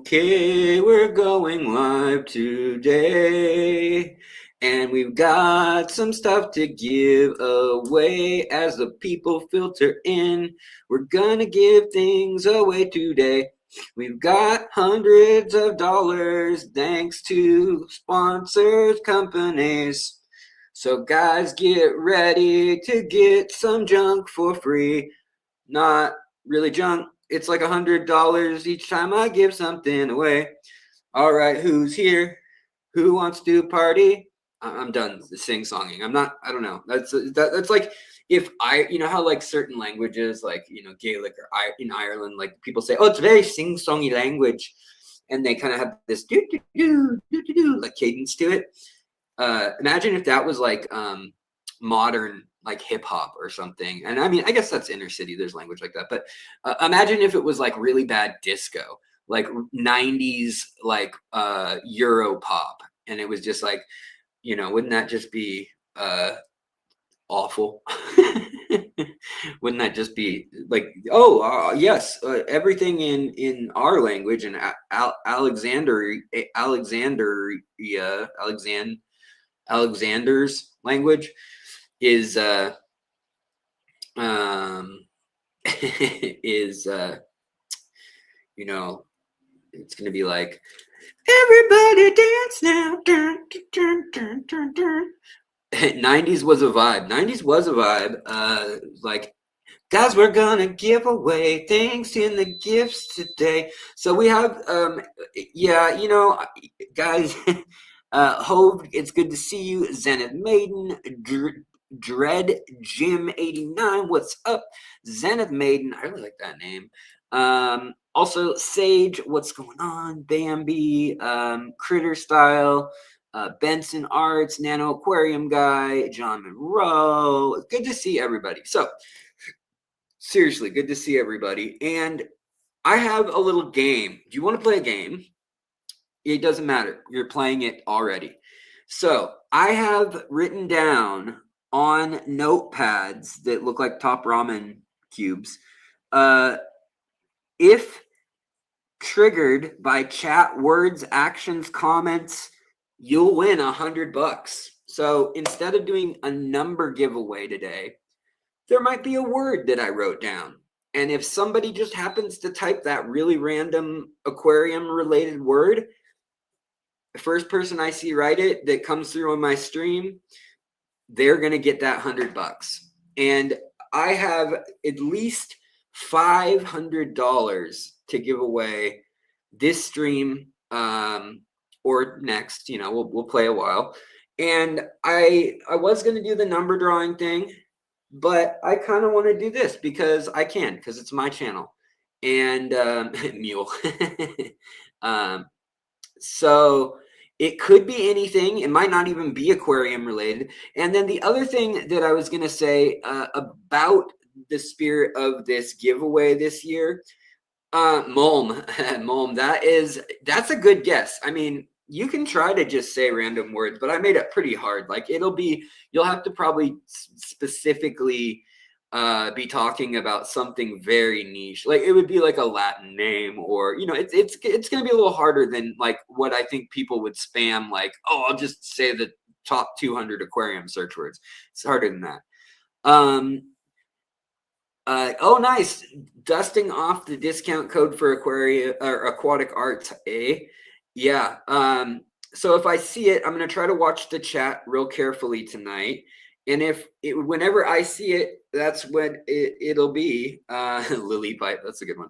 Okay, we're going live today, and we've got some stuff to give away as the people filter in. We're gonna give things away today. We've got hundreds of dollars thanks to sponsors, companies. So guys, get ready to get some junk for free. Not really junk. It's like $100 each time I give something away. All right, who's here? Who wants to party? I'm done sing-songing. I don't know. That's like if you know how like certain languages, like, you know, Gaelic or in Ireland, like people say, oh, it's a very sing-songy language. And they kind of have this do-do-do, like cadence to it. Imagine if that was like modern, like hip hop or something. And I mean, I guess that's inner city. There's language like that. But imagine if it was like really bad disco, like 90s, like Euro pop. And it was just like, you know, wouldn't that just be awful? Wouldn't that just be like, oh, yes, everything in our language and Alexander's language is is you know, it's gonna be like, everybody dance now. Dun, dun, dun, dun, dun. 90s was a vibe. 90s was a vibe. Like, guys, we're gonna give away things in the gifts today. So we have yeah, you know, guys, Hove, it's good to see you. Zenith Maiden, Dread Jim 89, what's up? Zenith Maiden, I really like that name. Also Sage, what's going on? Bambi, Critter Style, Benson Arts, Nano Aquarium Guy, John Monroe. Good to see everybody. So seriously, good to see everybody. And I have a little game. Do you want to play a game? It doesn't matter. You're playing it already. So I have written down on notepads that look like top ramen cubes, if triggered by chat words, actions, comments, you'll win $100. So instead of doing a number giveaway today, there might be a word that I wrote down. And if somebody just happens to type that really random aquarium related word, the first person I see write it that comes through on my stream, they're going to get that $100. And I have at least $500 to give away this stream, or next. You know, we'll play a while. And I was going to do the number drawing thing, but I kind of want to do this because I can, because it's my channel. And mule. So it could be anything. It might not even be aquarium related. And then the other thing that I was going to say about the spirit of this giveaway this year, Mulm, Mulm, that's a good guess. I mean, you can try to just say random words, but I made it pretty hard. Like, you'll have to probably specifically be talking about something very niche. Like, it would be like a Latin name, or, you know, it's going to be a little harder than like what I think people would spam. Like, oh, I'll just say the top 200 aquarium search words. It's harder than that. Oh, nice. Dusting off the discount code for aquarium or aquatic arts. Yeah. So if I see it, I'm going to try to watch the chat real carefully tonight. And whenever I see it, that's when it'll be. Lily Pipe, that's a good one.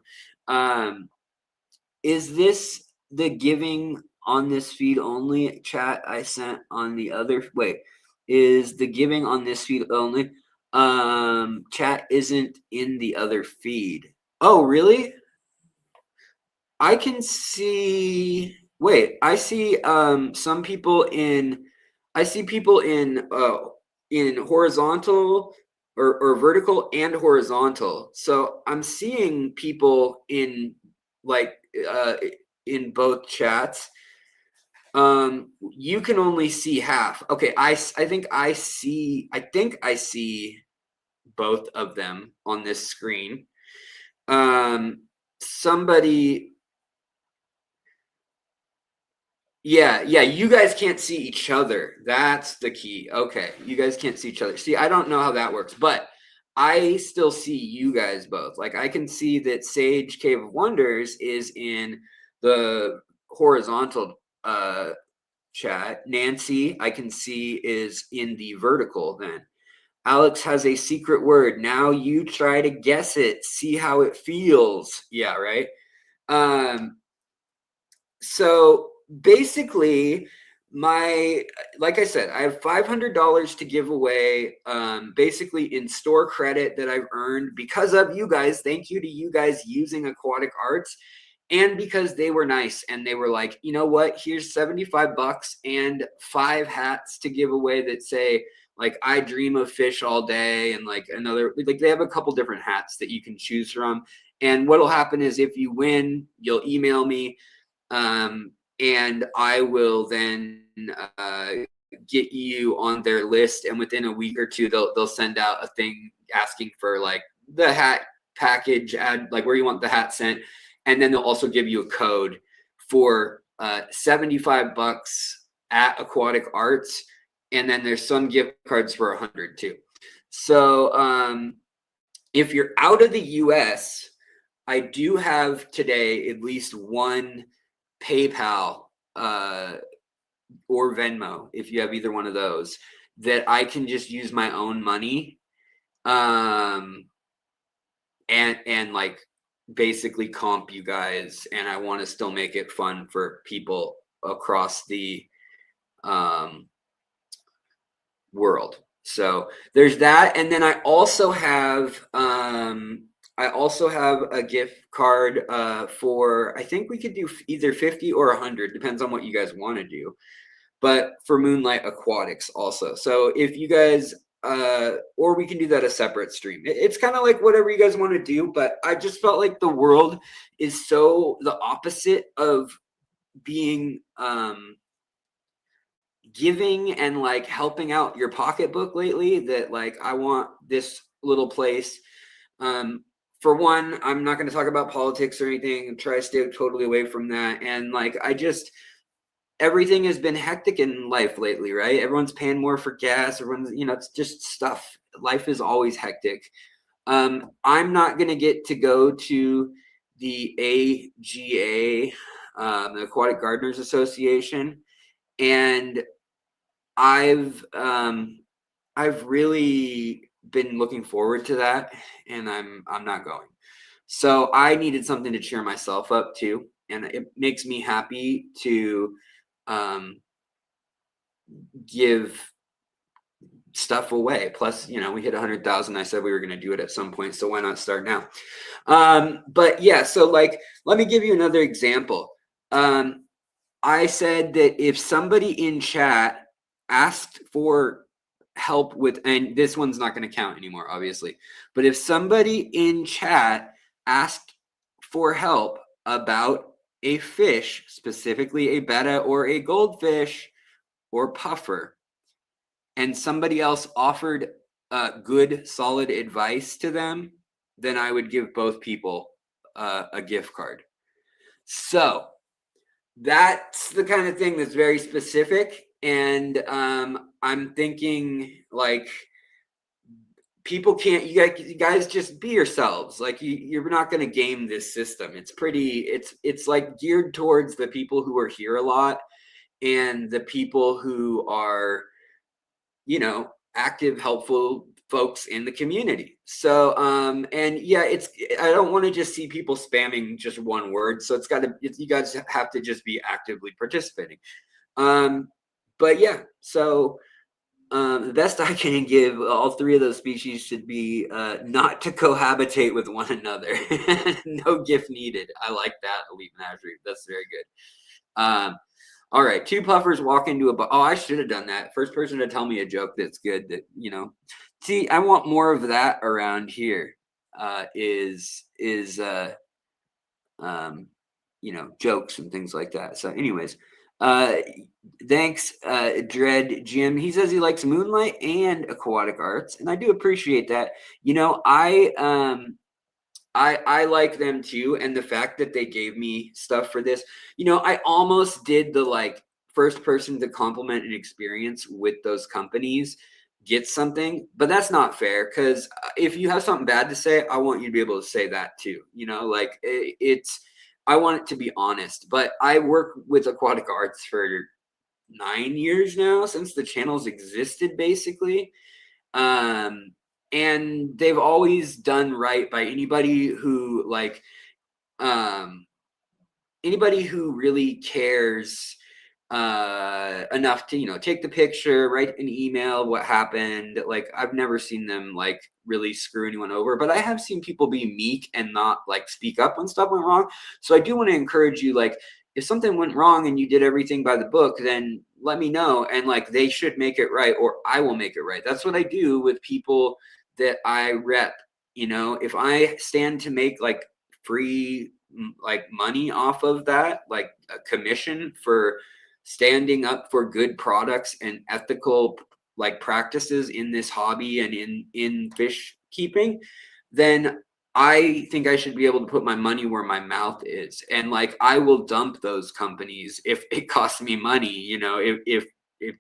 Is this the giving on this feed only chat I sent on the other? Wait, is the giving on this feed only? Chat isn't in the other feed. Oh, really? I can see. Wait, I see some people in. I see people in horizontal or vertical and horizontal. So I'm seeing people in like in both chats. You can only see half. Okay, I think I see both of them on this screen. Somebody Yeah, you guys can't see each other. That's the key. Okay, you guys can't see each other. See, I don't know how that works, but I still see you guys both. Like I can see that Sage Cave of Wonders is in the horizontal chat. Nancy, I can see is in the vertical then. Alex has a secret word. Now you try to guess it. See how it feels. Yeah, right? So basically, like I said, I have $500 to give away, basically in store credit that I've earned because of you guys. Thank you to you guys using Aquatic Arts, and because they were nice and they were like, you know what? Here's 75 bucks and 5 hats to give away that say like I dream of fish all day, and like another, like they have a couple different hats that you can choose from. And what'll happen is if you win, you'll email me, and I will then get you on their list, and within a week or two they'll send out a thing asking for like the hat package, add like where you want the hat sent, and then they'll also give you a code for 75 bucks at Aquatic Arts, and then there's some gift cards for 100 too. So if you're out of the US, I do have today at least one PayPal or Venmo, if you have either one of those, that I can just use my own money, and like basically comp you guys, and I want to still make it fun for people across the world. So there's that, and then I also have a gift card for, I think we could do either 50 or 100, depends on what you guys want to do, but for Moonlight Aquatics also. So if you guys or we can do that a separate stream. It's kind of like whatever you guys want to do, but I just felt like the world is so the opposite of being giving and like helping out your pocketbook lately, that like I want this little place. For one, I'm not going to talk about politics or anything, try to stay totally away from that. And like everything has been hectic in life lately, right? Everyone's paying more for gas, everyone's, it's just stuff. Life is always hectic. I'm not going to get to go to the AGA, the Aquatic Gardeners Association, and I've really been looking forward to that, and I'm not going. So I needed something to cheer myself up too, and it makes me happy to give stuff away. Plus, we hit 100,000. I said we were going to do it at some point, so why not start now? But yeah, so like, let me give you another example. I said that if somebody in chat asked for help with, and this one's not going to count anymore, obviously, but if somebody in chat asked for help about a fish, specifically a betta or a goldfish or puffer, and somebody else offered good, solid advice to them, then I would give both people a gift card. So that's the kind of thing that's very specific. And I'm thinking like people can't, you guys just be yourselves. Like you're not going to game this system. It's like geared towards the people who are here a lot and the people who are, active, helpful folks in the community. So, and yeah, I don't want to just see people spamming just one word. So you guys have to just be actively participating. But yeah, so the best I can give, all three of those species should be not to cohabitate with one another. No gift needed. I like that, Elite Menagerie. That's very good. All right, 2 puffers walk into a I should have done that. First person to tell me a joke that's good, that see, I want more of that around here. Jokes and things like that. So anyways, thanks, Dread Jim. He says he likes Moonlight and Aquatic Arts, and I do appreciate that. I like them too, and the fact that they gave me stuff for this, I almost did the like first person to compliment an experience with those companies gets something. But that's not fair, because if you have something bad to say, I want you to be able to say that too. Like it's, I want it to be honest. But I work with aquatic arts for 9 years now, since the channels existed, basically. And they've always done right by anybody who anybody who really cares enough to take the picture, write an email what happened. Like, I've never seen them like really screw anyone over, but I have seen people be meek and not like speak up when stuff went wrong. So I do want to encourage you, like, if something went wrong and you did everything by the book, then let me know, and like they should make it right, or I will make it right. That's what I do with people that I rep. If I stand to make like free like money off of that, like a commission for standing up for good products and ethical like practices in this hobby and in fish keeping, then I think I should be able to put my money where my mouth is. And like, I will dump those companies if it costs me money, if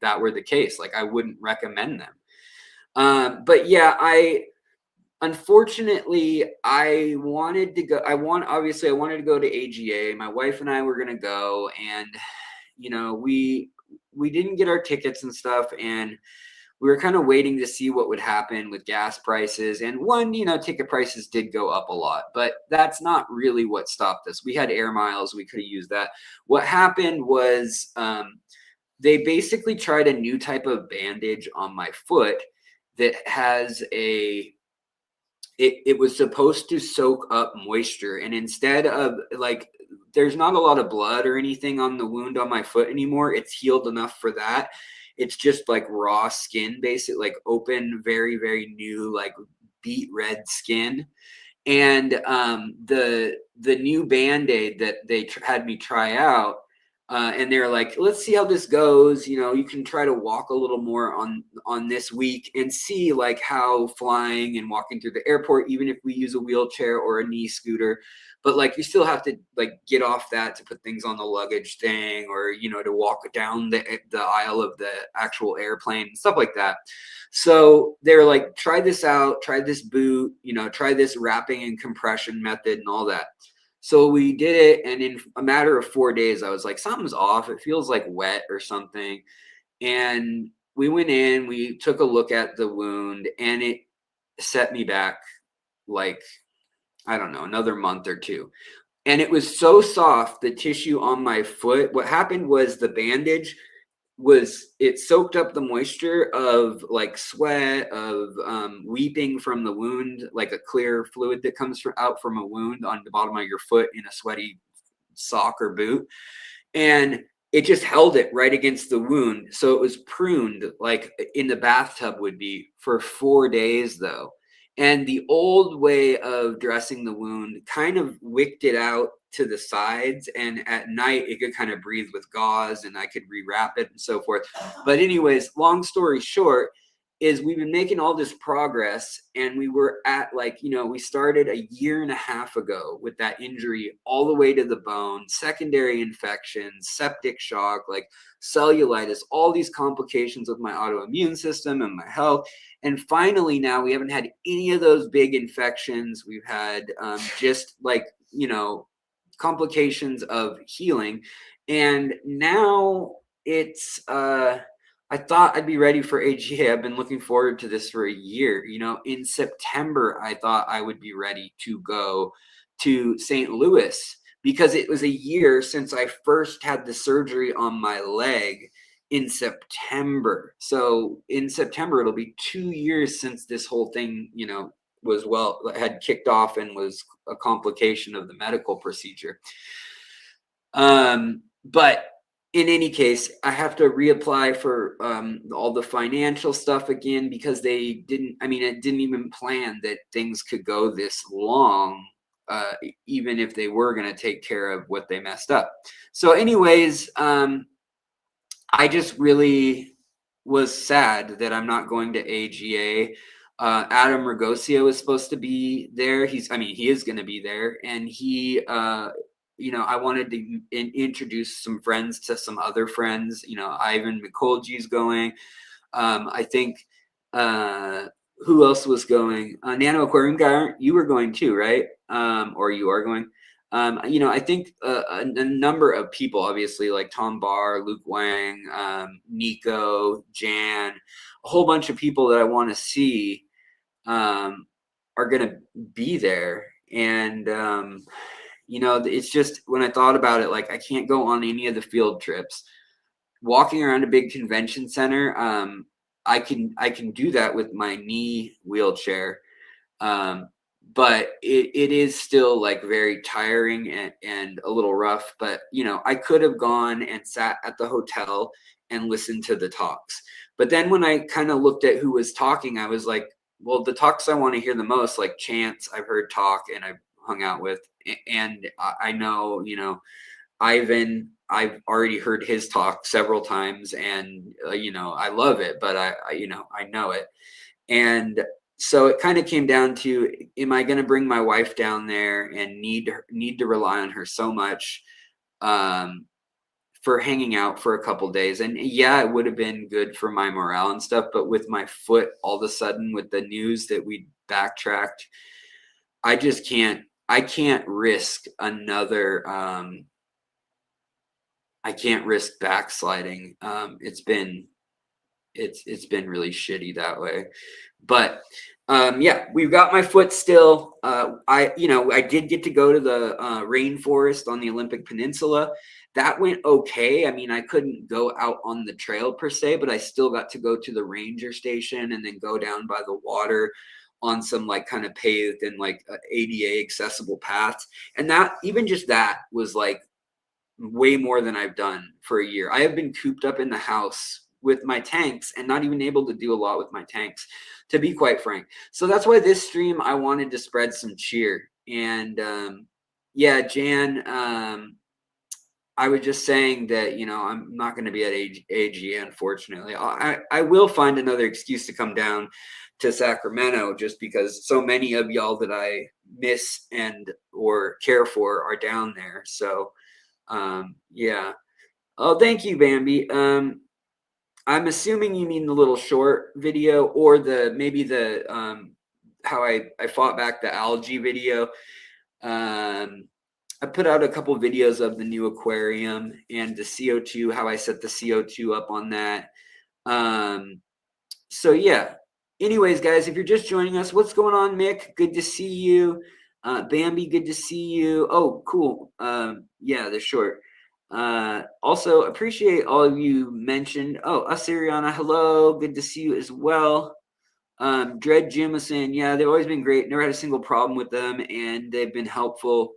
that were the case. Like, I wouldn't recommend them. But yeah, unfortunately, I wanted to go. Obviously I wanted to go to AGA. My wife and I were going to go, and we didn't get our tickets and stuff, and we were kind of waiting to see what would happen with gas prices. And ticket prices did go up a lot, but that's not really what stopped us. We had air miles. We could have used that. What happened was they basically tried a new type of bandage on my foot that has it was supposed to soak up moisture. And instead of like, there's not a lot of blood or anything on the wound on my foot anymore. It's healed enough for that. It's just like raw skin, basically, like open, very, very new, like beet red skin. And the new Band-Aid that they had me try out, and they're like, let's see how this goes. You can try to walk a little more on this week and see like how flying and walking through the airport, even if we use a wheelchair or a knee scooter, but like you still have to like get off that to put things on the luggage thing, or to walk down the aisle of the actual airplane, stuff like that. So they're like, try this out, try this boot, try this wrapping and compression method and all that. So we did it, and in a matter of 4 days, I was like, something's off. It feels like wet or something. And we went in, we took a look at the wound, and it set me back like, I don't know, another month or two. And it was so soft, the tissue on my foot. What happened was the bandage it soaked up the moisture of like sweat, of weeping from the wound, like a clear fluid that comes out from a wound on the bottom of your foot in a sweaty sock or boot. And it just held it right against the wound. So it was pruned like in the bathtub would be for 4 days though. And the old way of dressing the wound kind of wicked it out to the sides, and at night it could kind of breathe with gauze, and I could rewrap it and so forth. But anyways, long story short is we've been making all this progress, and we were at like, we started a year and a half ago with that injury all the way to the bone, secondary infections, septic shock, like cellulitis, all these complications with my autoimmune system and my health. And finally now we haven't had any of those big infections. We've had just like, complications of healing. And now it's I thought I'd be ready for AGA. I've been looking forward to this for a year. In September I thought I would be ready to go to St. Louis, because it was a year since I first had the surgery on my leg in September. So in September it'll be 2 years since this whole thing had kicked off and was a complication of the medical procedure. But in any case, I have to reapply for all the financial stuff again, because it didn't even plan that things could go this long, even if they were going to take care of what they messed up. So anyways, I just really was sad that I'm not going to AGA. Adam Ragosio is supposed to be there. He is going to be there, and he you know, I wanted to introduce some friends to some other friends. You know, Ivan McColgie's going. I think, who else was going? Nano Aquarium guy, you were going too, right? Or you are going. You know, I think a number of people, obviously, like Tom Barr, Luke Wang, Nico, Jan, a whole bunch of people that I want to see are going to be there. And, you know, it's just, when I thought about it, like, I can't go on any of the field trips. Walking around a big convention center, I can do that with my knee wheelchair. But it is still like very tiring and a little rough. But, you know, I could have gone and sat at the hotel and listened to the talks. But then when I kind of looked at who was talking, I was like, well, the talks I want to hear the most, like Chance, I've heard talk and I've hung out with. And I know, you know, Ivan, I've already heard his talk several times, and you know, I love it, but you know, I know it. And so it kind of came down to, am I going to bring my wife down there and need to rely on her so much for hanging out for a couple days? And yeah, it would have been good for my morale and stuff, but with my foot all of a sudden with the news that we backtracked, I just can't. I can't risk another. I can't risk backsliding. It's been really shitty that way. But yeah, we've got my foot still. I did get to go to the rainforest on the Olympic Peninsula. That went okay. I mean, I couldn't go out on the trail per se, but I still got to go to the ranger station and then go down by the water on some like kind of paved and like ADA accessible paths. And that, even just that, was like way more than I've done for a year. I have been cooped up in the house with my tanks and not even able to do a lot with my tanks, to be quite frank. So that's why this stream, I wanted to spread some cheer. And yeah, Jan, I was just saying that, you know, I'm not going to be at AGA, unfortunately. I will find another excuse to come down to Sacramento, just because so many of y'all that I miss and or care for are down there. So yeah. Oh, thank you, Bambi. I'm assuming you mean the little short video, or maybe the how I fought back the algae video. I put out a couple of videos of the new aquarium and the CO2, how I set the CO2 up on that. So yeah. Anyways, guys, if you're just joining us, what's going on, Mick? Good to see you. Bambi, good to see you. Oh, cool. Yeah, the short. Also, appreciate all of you mentioned. Oh, Asiriana, hello. Good to see you as well. Dread Jimison, yeah, they've always been great. Never had a single problem with them, and they've been helpful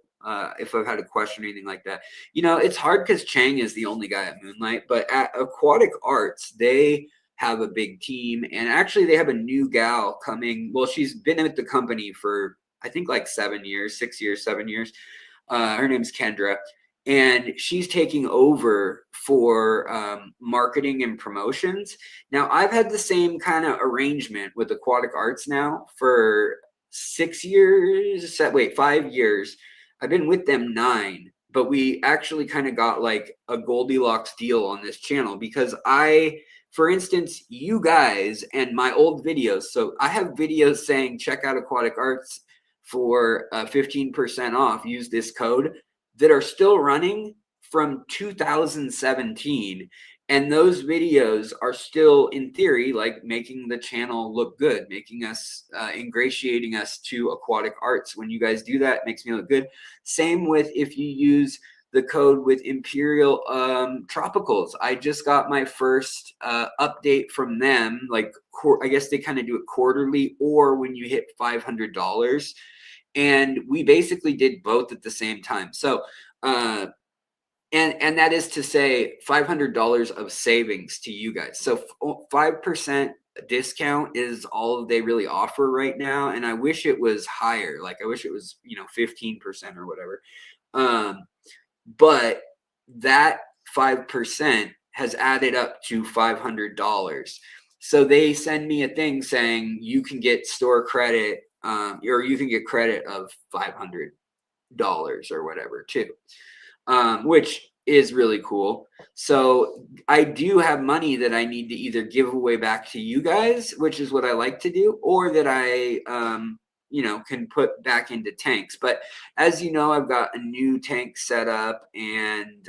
if I've had a question or anything like that. You know, it's hard because Chang is the only guy at Moonlight, but at Aquatic Arts, they have a big team, and actually they have a new gal coming. Well, she's been with the company for, I think, like 7 years, 6 years, 7 years. Her name's Kendra, and she's taking over for marketing and promotions. Now, I've had the same kind of arrangement with Aquatic Arts now for 6 years. 5 years. I've been with them 9, but we actually kind of got like a Goldilocks deal on this channel because for instance, you guys and my old videos. So I have videos saying, check out Aquatic Arts for 15% off. Use this code, that are still running from 2017. And those videos are still, in theory, like making the channel look good, making us, ingratiating us to Aquatic Arts. When you guys do that, it makes me look good. Same with if you use the code with Imperial Tropicals. I just got my first update from them. Like, I guess they kind of do it quarterly, or when you hit $500. And we basically did both at the same time. So, and that is to say $500 of savings to you guys. So 5% discount is all they really offer right now. And I wish it was higher. Like, I wish it was, 15% or whatever. But that 5% has added up to $500. So they send me a thing saying you can get store credit, or you can get credit of 500. or whatever too, which is really cool. So I do have money that I need to either give away back to you guys, which is what I like to do, or that I you know, can put back into tanks. But as you know, I've got a new tank set up, and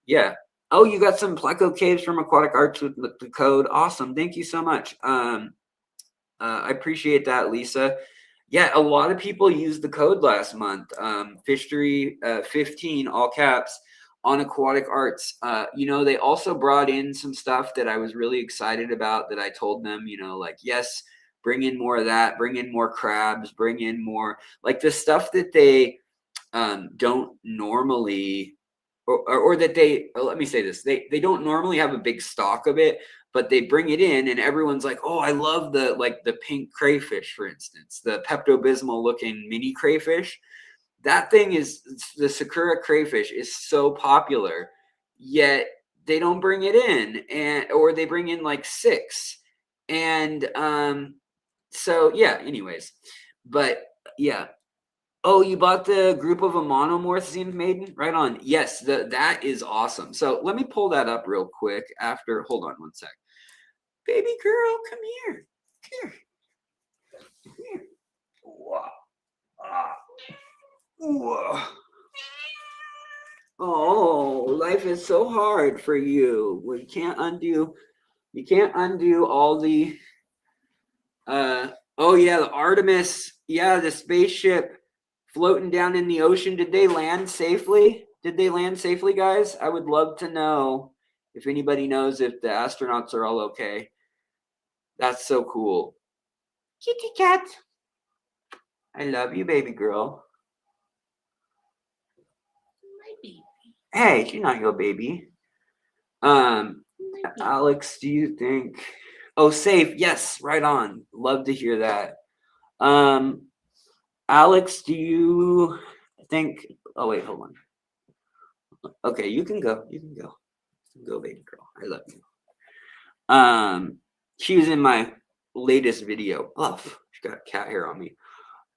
yeah. Oh, you got some Pleco caves from Aquatic Arts with the code. Awesome. Thank you so much. I appreciate that, Lisa. Yeah, a lot of people used the code last month. Fishtory 15, all caps, on Aquatic Arts. You know, they also brought in some stuff that I was really excited about, that I told them, you know, like, yes, bring in more of that, bring in more crabs, bring in more, like the stuff that they don't normally, or that they, let me say this, they don't normally have a big stock of it, but they bring it in and everyone's like, oh, I love the, like the pink crayfish, for instance, the Pepto-Bismol looking mini crayfish. That thing is, the Sakura crayfish is so popular, yet they don't bring it in, and or they bring in like 6. And so yeah, anyways, but yeah. Oh, you bought the group of a monomorph zinc maiden? Right on. Yes, that is awesome. So let me pull that up real quick after. Hold on one sec. Baby girl, come here. Here. Come here. Whoa. Ah. Whoa. Oh, life is so hard for you. You can't undo all the oh yeah, the Artemis, yeah, the spaceship floating down in the ocean. Did they land safely? Did they land safely, guys? I would love to know if anybody knows if the astronauts are all okay. That's so cool. Kitty cat. I love you, baby girl. My baby. Hey, she's not your baby. Alex, do you think? Oh, safe. Yes, right on. Love to hear that. Alex, do you think? Oh wait, hold on. Okay, you can go. You can go. You can go, baby girl. I love you. She was in my latest video. Oh, she got cat hair on me.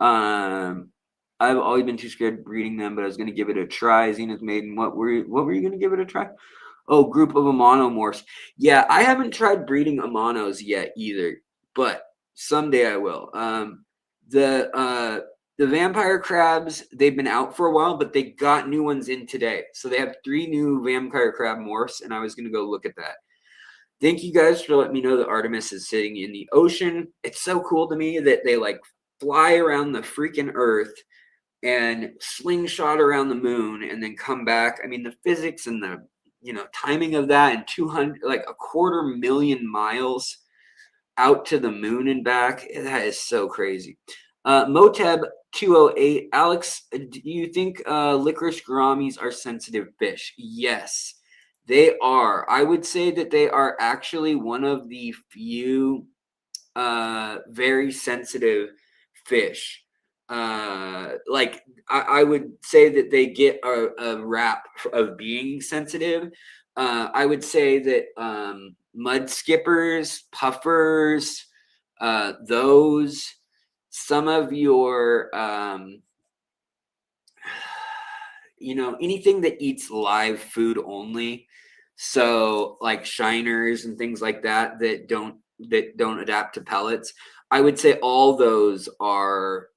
I've always been too scared breeding them, but I was gonna give it a try. Zenith Maiden. What were you gonna give it a try? Oh, group of monomorphs. Yeah, I haven't tried breeding monos yet either, but someday I will. The vampire crabs, they've been out for a while, but they got new ones in today. So they have 3 new vampire crab morphs, and I was gonna go look at that. Thank you guys for letting me know that Artemis is sitting in the ocean. It's so cool to me that they like fly around the freaking Earth and slingshot around the moon and then come back. I mean, the physics and the, you know, timing of that, and 200, like 250,000 miles out to the moon and back, that is so crazy. Moteb 208, Alex, do you think licorice gouramis are sensitive fish? Yes, they are. I would say that they are actually one of the few very sensitive fish. Like I would say that they get a rap of being sensitive. I would say that mud skippers, puffers, those, some of your you know, anything that eats live food only, so like shiners and things like that that don't adapt to pellets, I would say all those are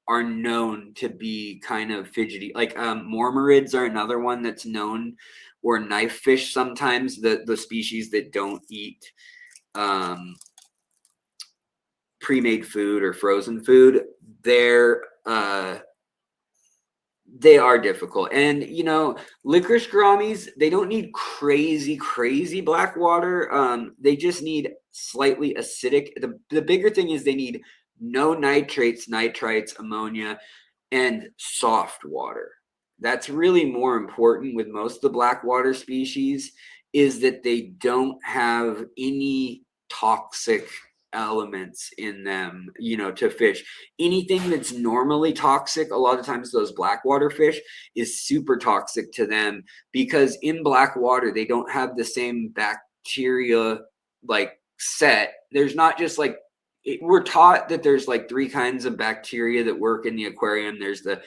known to be kind of fidgety. Like mormyrids are another one that's known, or knife fish sometimes, the species that don't eat pre-made food or frozen food. They are difficult. And you know, licorice gouramis, they don't need crazy black water. They just need slightly acidic. The bigger thing is they need no nitrates, nitrites, ammonia, and soft water. That's really more important with most of the black water species, is that they don't have any toxic elements in them, you know, to fish. Anything that's normally toxic, a lot of times those black water fish, is super toxic to them, because in black water they don't have the same bacteria like set. There's not just like, we're taught that there's like 3 kinds of bacteria that work in the aquarium. There's the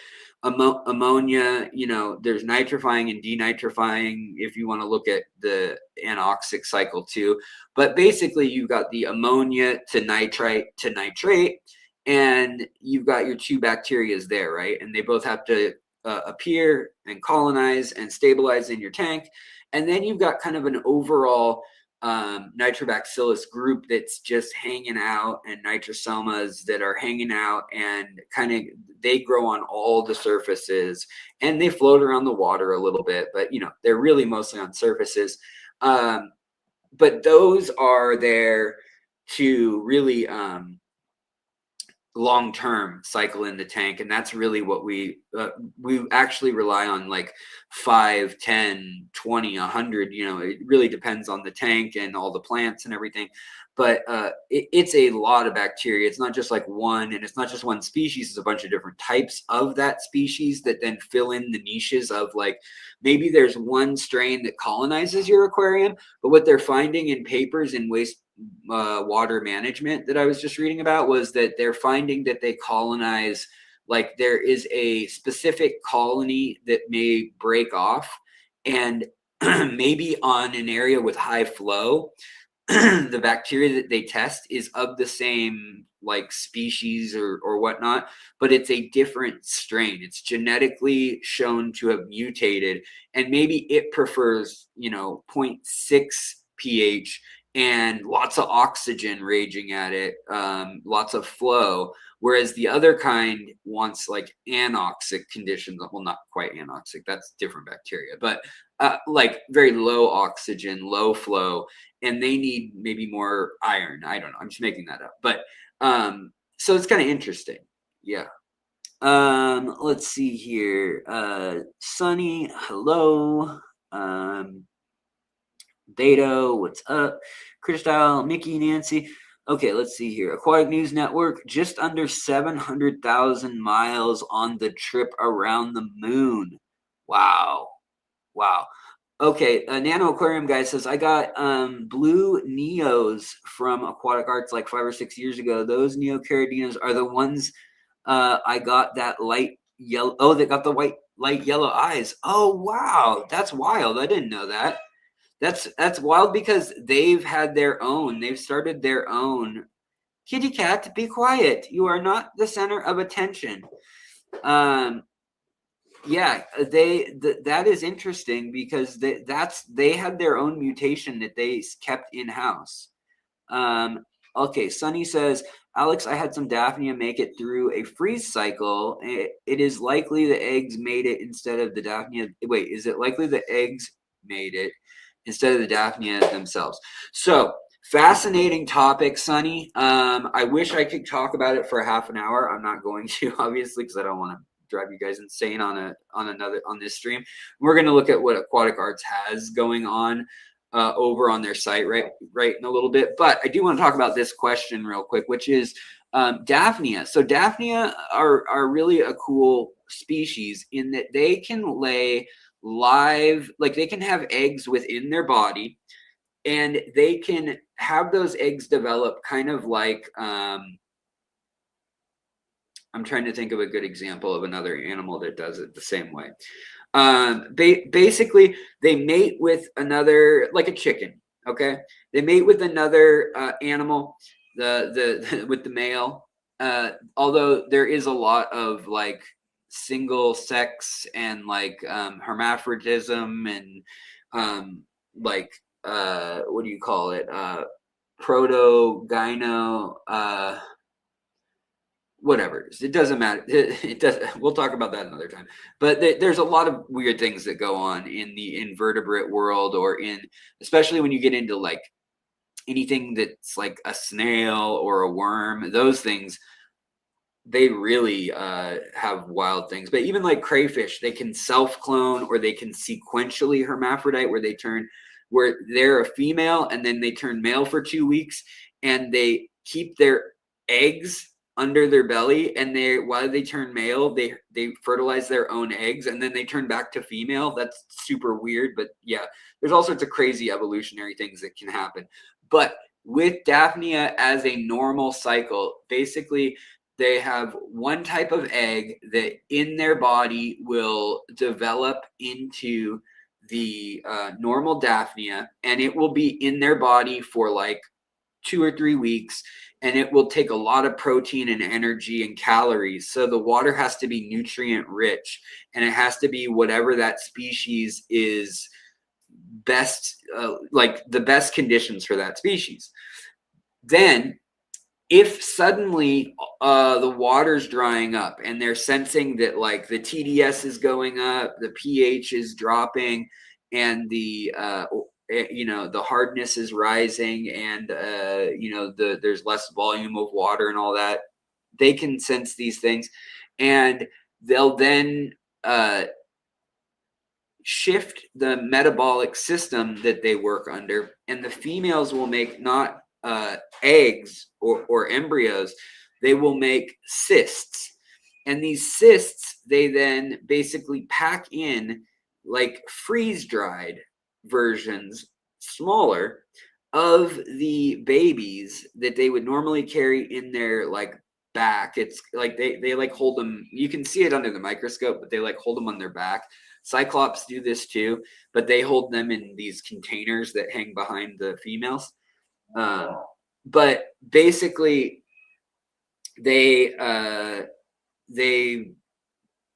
ammonia, you know, there's nitrifying and denitrifying if you want to look at the anoxic cycle too. But basically, you've got the ammonia to nitrite to nitrate, and you've got your two bacterias there, right? And they both have to appear and colonize and stabilize in your tank. And then you've got kind of an overall nitrobacillus group that's just hanging out, and nitrosomas that are hanging out, and kind of they grow on all the surfaces, and they float around the water a little bit, but you know, they're really mostly on surfaces. But those are there to really long-term cycle in the tank, and that's really what we actually rely on, like 5, 10, 20, 100, you know, it really depends on the tank and all the plants and everything. But it's a lot of bacteria. It's not just like one, and it's not just one species. It's a bunch of different types of that species that then fill in the niches of, like, maybe there's one strain that colonizes your aquarium, but what they're finding in papers in waste water management that I was just reading about was that they're finding that they colonize, like there is a specific colony that may break off, and maybe on an area with high flow, the bacteria that they test is of the same like species or whatnot, but it's a different strain. It's genetically shown to have mutated, and maybe it prefers, you know, 0.6 pH and lots of oxygen raging at it, lots of flow, whereas the other kind wants like anoxic conditions. Well, not quite anoxic, that's different bacteria, but like very low oxygen, low flow, and they need maybe more iron. I don't know, I'm just making that up, but so it's kind of interesting. Yeah. Let's see here. Sunny, hello. Beto, what's up? Crystal, Mickey, Nancy. Okay, let's see here. Aquatic News Network, just under 700,000 miles on the trip around the moon. Wow. Wow. Okay, Nano Aquarium guy says, I got blue Neos from Aquatic Arts like 5 or 6 years ago. Those Neocaradinas are the ones I got that light yellow. Oh, they got the light yellow eyes. Oh, wow. That's wild. I didn't know that. That's wild because they've had their own. They've started their own. Kitty cat, be quiet. You are not the center of attention. Yeah, that is interesting because they had their own mutation that they kept in house. Okay, Sunny says, Alex, I had some Daphnia make it through a freeze cycle. It is likely the eggs made it instead of the Daphnia. Wait, is it likely the eggs made it instead of the Daphnia themselves? So fascinating topic, Sunny. I wish I could talk about it for half an hour. I'm not going to, obviously, because I don't want to drive you guys insane on this stream. We're going to look at what Aquatic Arts has going on over on their site right in a little bit, but I do want to talk about this question real quick, which is Daphnia. So Daphnia are really a cool species in that they can lay live, like they can have eggs within their body, and they can have those eggs develop kind of like I'm trying to think of a good example of another animal that does it the same way. Basically, they mate with another, like a chicken. Okay, they mate with another animal, with the male. Although there is a lot of like single sex and like hermaphroditism and like what do you call it? Proto-gyno. Whatever, it doesn't matter. It does. We'll talk about that another time. But there's a lot of weird things that go on in the invertebrate world, or especially when you get into like anything that's like a snail or a worm. Those things, they really have wild things. But even like crayfish, they can self-clone, or they can sequentially hermaphrodite, where they're a female and then they turn male for 2 weeks, and they keep their eggs under their belly, and while they turn male, they fertilize their own eggs, and then they turn back to female. That's super weird, but yeah, there's all sorts of crazy evolutionary things that can happen. But with Daphnia as a normal cycle, basically they have one type of egg that in their body will develop into the normal Daphnia, and it will be in their body for like 2 or 3 weeks, and it will take a lot of protein and energy and calories. So the water has to be nutrient rich, and it has to be whatever that species is best, like the best conditions for that species. Then if suddenly the water's drying up and they're sensing that like the TDS is going up, the pH is dropping, and the the hardness is rising, and there's less volume of water and all that, they can sense these things, and they'll then shift the metabolic system that they work under, and the females will make not eggs or embryos, they will make cysts. And these cysts, they then basically pack in like freeze-dried versions, smaller, of the babies that they would normally carry in their like back. It's like they like hold them, you can see it under the microscope, but they like hold them on their back. Cyclops do this too, but they hold them in these containers that hang behind the females. But basically, they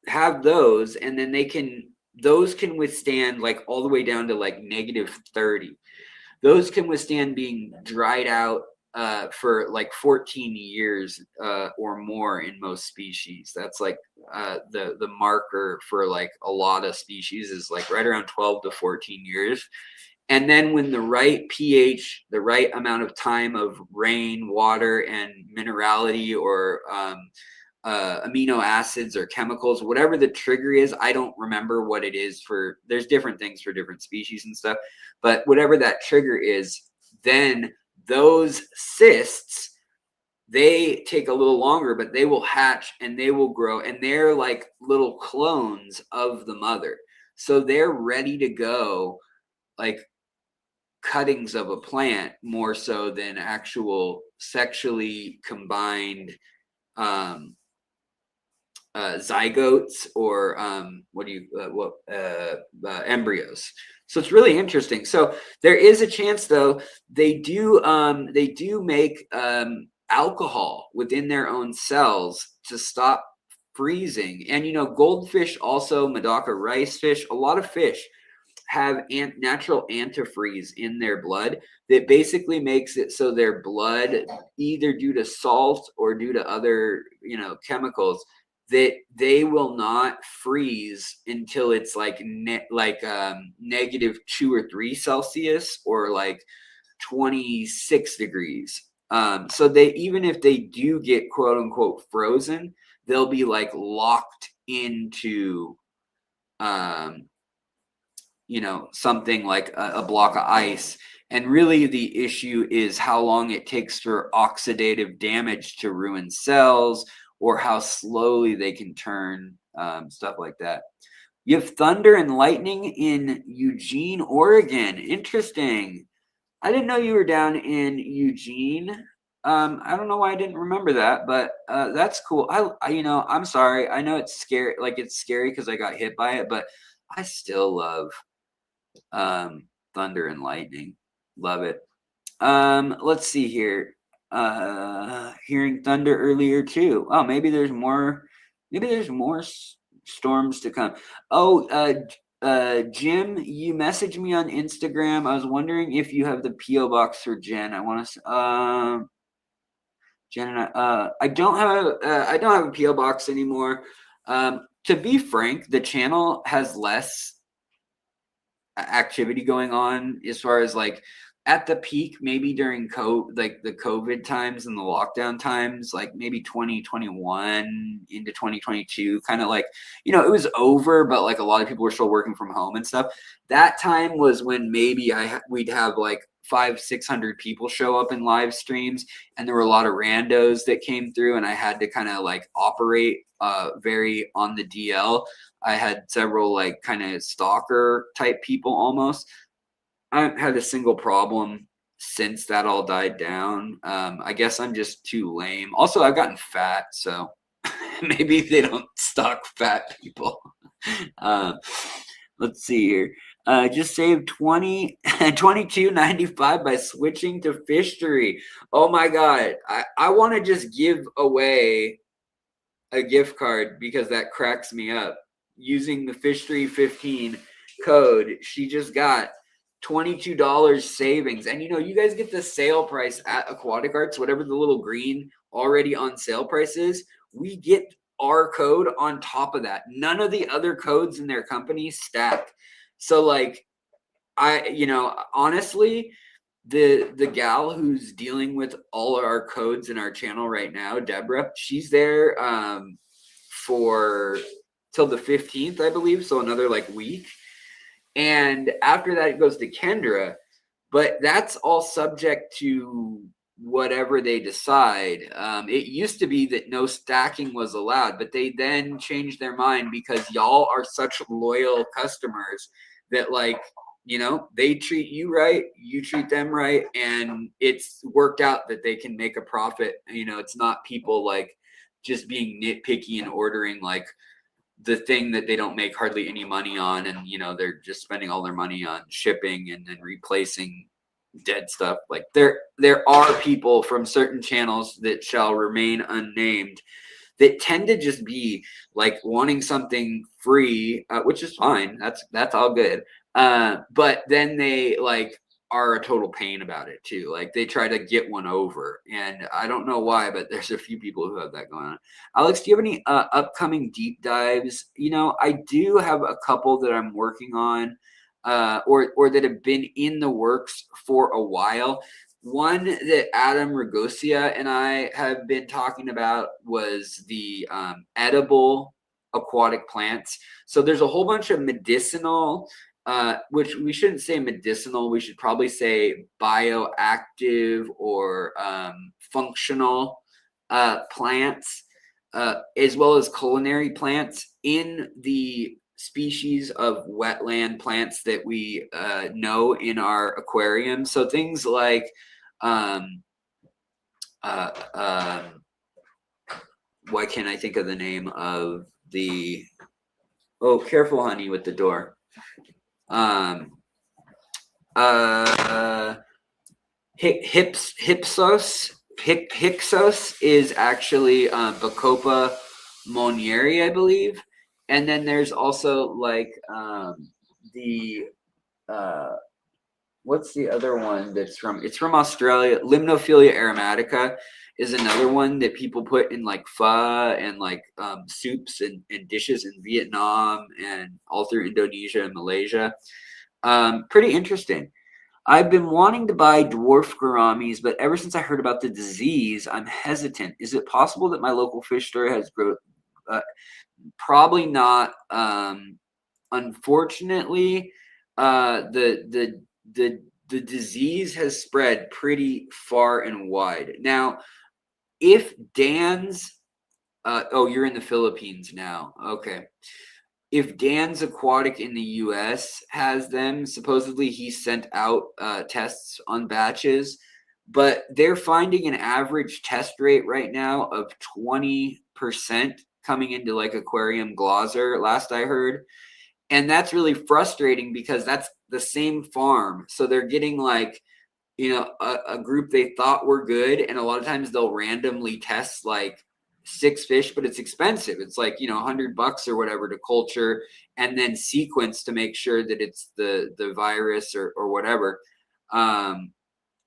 have those, and then those can withstand like all the way down to like -30. Those can withstand being dried out for like 14 years or more in most species. That's like the marker for like a lot of species is like right around 12 to 14 years. And then when the right pH, the right amount of time of rain, water, and minerality or amino acids or chemicals, whatever the trigger is, I don't remember what it is for, there's different things for different species and stuff, but whatever that trigger is, then those cysts, they take a little longer, but they will hatch and they will grow, and they're like little clones of the mother. So they're ready to go, like cuttings of a plant, more so than actual sexually combined zygotes or embryos. So it's really interesting. So there is a chance, though, they do make alcohol within their own cells to stop freezing. And goldfish, also Medaka rice fish, a lot of fish have natural antifreeze in their blood that basically makes it so their blood, either due to salt or due to other chemicals, that they will not freeze until it's like -2 or 3 Celsius or like 26 degrees. So they, even if they do get quote unquote frozen, they'll be like locked into something like a block of ice. And really the issue is how long it takes for oxidative damage to ruin cells, or how slowly they can turn, stuff like that. You have thunder and lightning in Eugene, Oregon. Interesting. I didn't know you were down in Eugene. I don't know why I didn't remember that, but that's cool. I'm sorry. I know it's scary. Like, it's scary because I got hit by it, but I still love thunder and lightning. Love it. Let's see here. Hearing thunder earlier too. Oh, maybe there's more storms to come. Oh, Jim, you messaged me on Instagram. I was wondering if you have the PO box for Jen. I want to Jen and I don't have a PO box anymore. To be frank, the channel has less activity going on as far as like at the peak, maybe during the COVID times and the lockdown times, like maybe 2021 into 2022, kind of like, it was over, but like a lot of people were still working from home and stuff. That time was when maybe we'd have like 500-600 people show up in live streams, and there were a lot of randos that came through, and I had to kind of like operate very on the DL. I had several like kind of stalker type people almost. I haven't had a single problem since that all died down. I guess I'm just too lame. Also, I've gotten fat, so maybe they don't stock fat people. Let's see here. Just saved $22.95 by switching to Fishtory. Oh my god. I want to just give away a gift card because that cracks me up. Using the Fishtory 15 code, she just got $22 savings. And you guys get the sale price at Aquatic Arts, whatever the little green already on sale price is. We get our code on top of that. None of the other codes in their company stack. So like honestly, the gal who's dealing with all of our codes in our channel right now, Deborah, she's there for till the 15th, I believe, so another like week. And after that, it goes to Kendra, but that's all subject to whatever they decide. It used to be that no stacking was allowed, but they then changed their mind because y'all are such loyal customers that like, they treat you right, you treat them right, and it's worked out that they can make a profit. It's not people like just being nitpicky and ordering like the thing that they don't make hardly any money on, and they're just spending all their money on shipping and then replacing dead stuff. Like there are people from certain channels that shall remain unnamed that tend to just be like wanting something free, which is fine. That's all good. But then they like are a total pain about it too. Like they try to get one over, and I don't know why, but there's a few people who have that going on. Alex, do you have any upcoming deep dives? I do have a couple that I'm working on, or that have been in the works for a while. One that Adam Ragosia and I have been talking about was the edible aquatic plants. So there's a whole bunch of medicinal, which we shouldn't say medicinal, we should probably say bioactive or functional plants, as well as culinary plants in the species of wetland plants that we know in our aquarium. So things like why can't I think of the name of the careful honey with the door. Hixos is actually Bacopa monieri, I believe. And then there's also like what's the other one it's from Australia? Limnophilia aromatica is another one that people put in like pho and like soups and dishes in Vietnam and all through Indonesia and Malaysia. Pretty interesting. I've been wanting to buy dwarf gouramis, but ever since I heard about the disease, I'm hesitant. Is it possible that my local fish store has growth? Probably not. Unfortunately, the disease has spread pretty far and wide. Now, if Dan's, you're in the Philippines now. Okay. If Dan's Aquatic in the US has them, supposedly he sent out tests on batches, but they're finding an average test rate right now of 20% coming into like Aquarium Glauser, last I heard. And that's really frustrating because that's the same farm. So they're getting like, a group they thought were good. And a lot of times they'll randomly test like 6 fish, but it's expensive. It's like, $100 or whatever to culture and then sequence to make sure that it's the virus or whatever.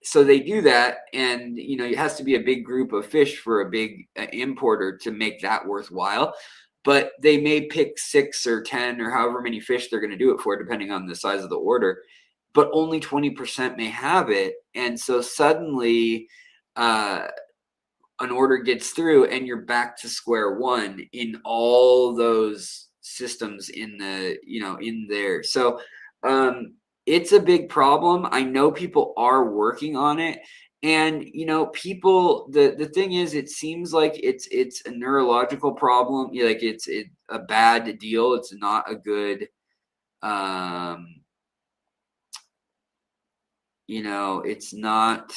So they do that. And, it has to be a big group of fish for a big importer to make that worthwhile. But they may pick 6 or 10 or however many fish they're going to do it for, depending on the size of the order. But only 20% may have it. And so suddenly an order gets through and you're back to square one in all those systems in there. So it's a big problem. I know people are working on it. And people, the thing is, it seems like it's a neurological problem. Like it's a bad deal. It's not a good you know, it's not.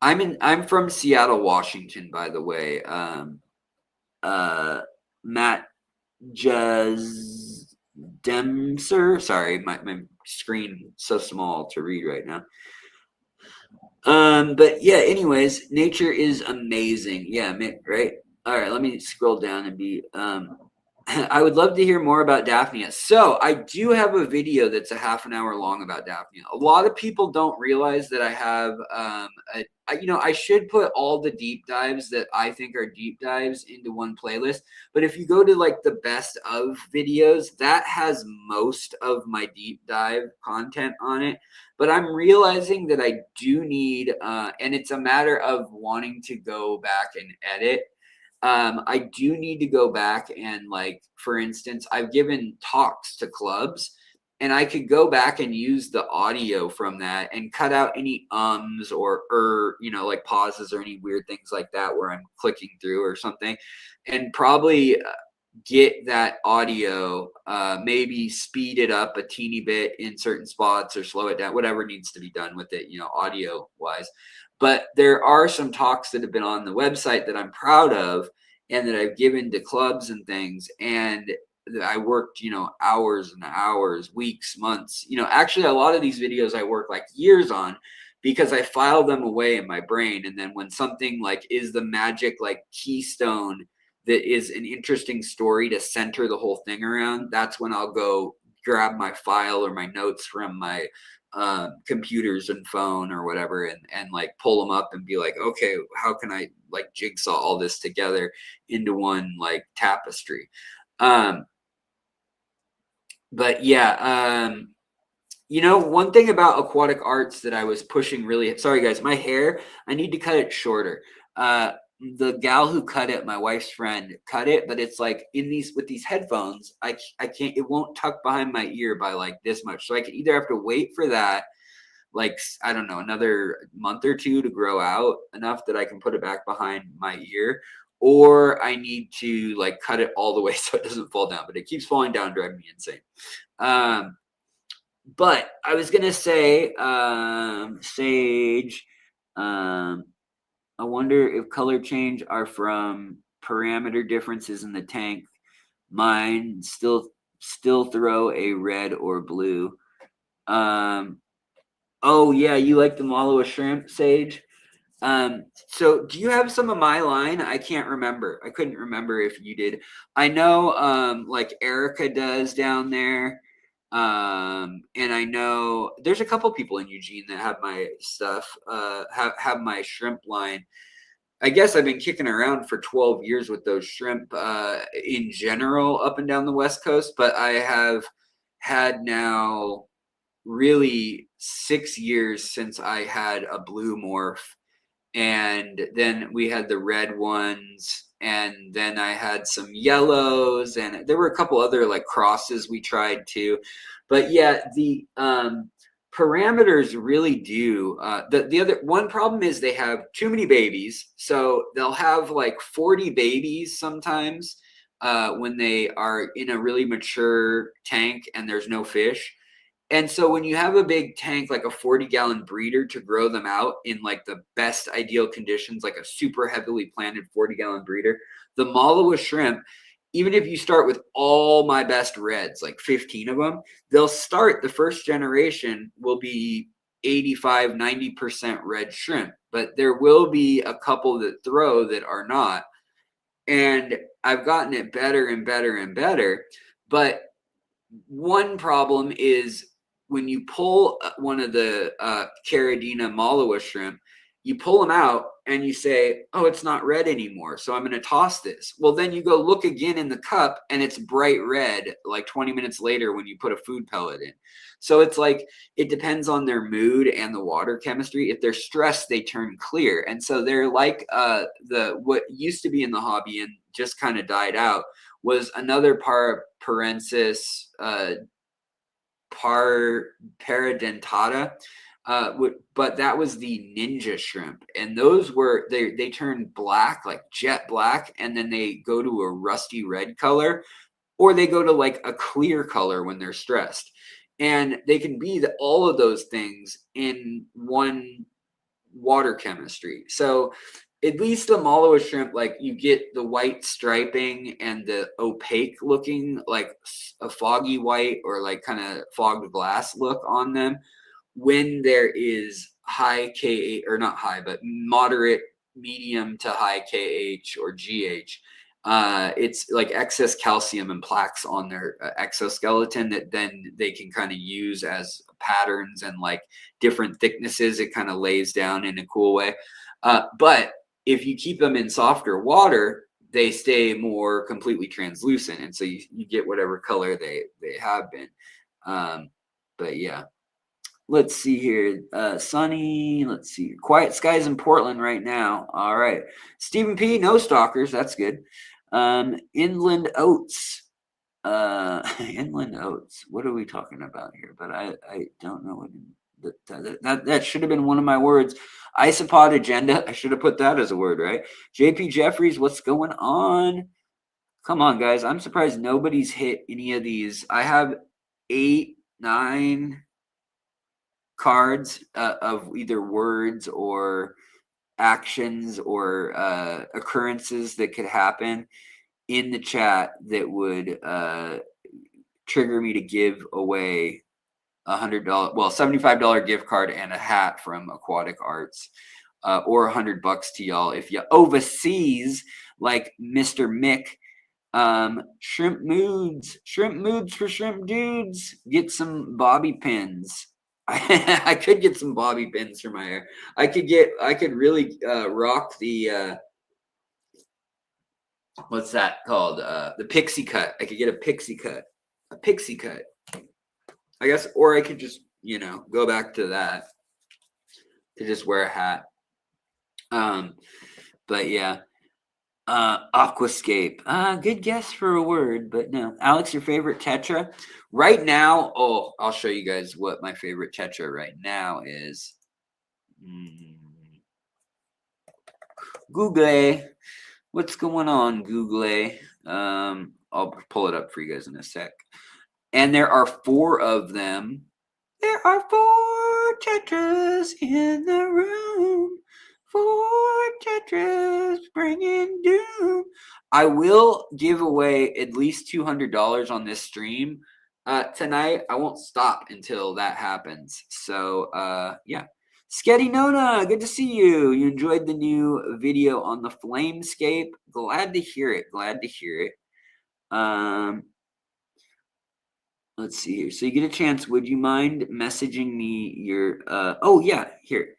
I'm from Seattle, Washington, by the way. Matt Demser. Sorry, my screen so small to read right now. But yeah, anyways, nature is amazing. Yeah, right? All right, let me scroll down and be I would love to hear more about Daphnia. So I do have a video that's a half an hour long about Daphnia. A lot of people don't realize that I have, you know, I should put all the deep dives that I think are deep dives into one playlist. But if you go to like the best of videos, that has most of my deep dive content on it. But I'm realizing that I do need, and it's a matter of wanting to go back and edit. I do need to go back and, like, for instance, I've given talks to clubs, and I could go back and use the audio from that and cut out any ums or you know, like pauses or any weird things like that where I'm clicking through or something, and probably get that audio, maybe speed it up a teeny bit in certain spots or slow it down, whatever needs to be done with it, you know, audio wise. But there are some talks that have been on the website that I'm proud of and that I've given to clubs and things. And I worked, you know, hours and hours, weeks, months. You know, actually, a lot of these videos I work like years on because I file them away in my brain. And then when something like is the magic, like keystone that is an interesting story to center the whole thing around, that's when I'll go grab my file or my notes from my computers and phone or whatever and like pull them up and be like, okay, how can I like jigsaw all this together into one like tapestry? But yeah, you know, one thing about aquatic arts that I was pushing really, sorry guys, my hair, I need to cut it shorter. The gal who cut it, my wife's friend, cut it, but it's like in these with these headphones, I can't, it won't tuck behind my ear by like this much. So I could either have to wait for that, like, I don't know, another month or two to grow out enough that I can put it back behind my ear, or I need to like cut it all the way so it doesn't fall down, but it keeps falling down, driving me insane. But I was gonna say, Sage, I wonder if color change are from parameter differences in the tank. Mine still throw a red or blue. Oh yeah, you like the Malawa shrimp, Sage? So do you have some of my line? I can't remember. I couldn't remember if you did. I know like Erica does down there. And I know there's a couple people in Eugene that have my stuff, have my shrimp line. I guess I've been kicking around for 12 years with those shrimp in general up and down the West Coast, but I have had now really 6 years since I had a blue morph, and then we had the red ones, and then I had some yellows, and there were a couple other like crosses we tried too. But yeah, the parameters really do. The other one problem is they have too many babies, so they'll have like 40 babies sometimes when they are in a really mature tank and there's no fish. And so when you have a big tank, like a 40-gallon breeder to grow them out in like the best ideal conditions, like a super heavily planted 40-gallon breeder, the Malawa shrimp, even if you start with all my best reds, like 15 of them, they'll start, the first generation will be 85, 90% red shrimp, but there will be a couple that throw that are not. And I've gotten it better and better and better. But one problem is when you pull one of the Caridina Malawa shrimp, you pull them out and you say, oh, it's not red anymore, so I'm going to toss this. Well, then you go look again in the cup and it's bright red like 20 minutes later when you put a food pellet in. So it's like it depends on their mood and the water chemistry. If they're stressed, they turn clear. And so they're like what used to be in the hobby and just kind of died out was another parensis paradentata, but that was the ninja shrimp, and those were they turn black, like jet black, and then they go to a rusty red color, or they go to like a clear color when they're stressed. And they can be all of those things in one water chemistry. So at least the Malawa shrimp, like you get the white striping and the opaque looking, like a foggy white or like kind of fogged glass look on them when there is high Ka, or not high, but moderate, medium to high Kh or Gh. It's like excess calcium and plaques on their exoskeleton that then they can kind of use as patterns and like different thicknesses. It kind of lays down in a cool way. But if you keep them in softer water, they stay more completely translucent. And so you get whatever color they have been. But yeah. Let's see here. Sunny. Let's see. Quiet skies in Portland right now. All right. Stephen P. No stalkers. That's good. Inland oats. Inland oats. What are we talking about here? But I don't know what that should have been one of my words. Isopod agenda. I should have put that as a word, right? JP Jeffries. What's going on? Come on, guys. I'm surprised nobody's hit any of these. I have 8, 9 cards of either words or actions or occurrences that could happen in the chat that would trigger me to give away $100, $75 gift card and a hat from Aquatic Arts, or $100 to y'all if you overseas like Mr. Mick. Shrimp moods for shrimp dudes. Get some bobby pins. I could get some bobby pins for my hair. I could really rock the what's that called? The pixie cut. I could get a pixie cut. I guess, or I could just, go back to that, to just wear a hat. But yeah. Aquascape. Good guess for a word, but no. Alex, your favorite Tetra? Right now, I'll show you guys what my favorite Tetra right now is. Google. What's going on, Google? I'll pull it up for you guys in a sec. And there are 4 of them. There are 4 Tetras in the room. 4 Tetras bringing doom. I will give away at least $200 on this stream tonight. I won't stop until that happens. So, yeah. Sketty Nona, good to see you. You enjoyed the new video on the Flamescape. Glad to hear it. Let's see here. So you get a chance. Would you mind messaging me your oh yeah, here.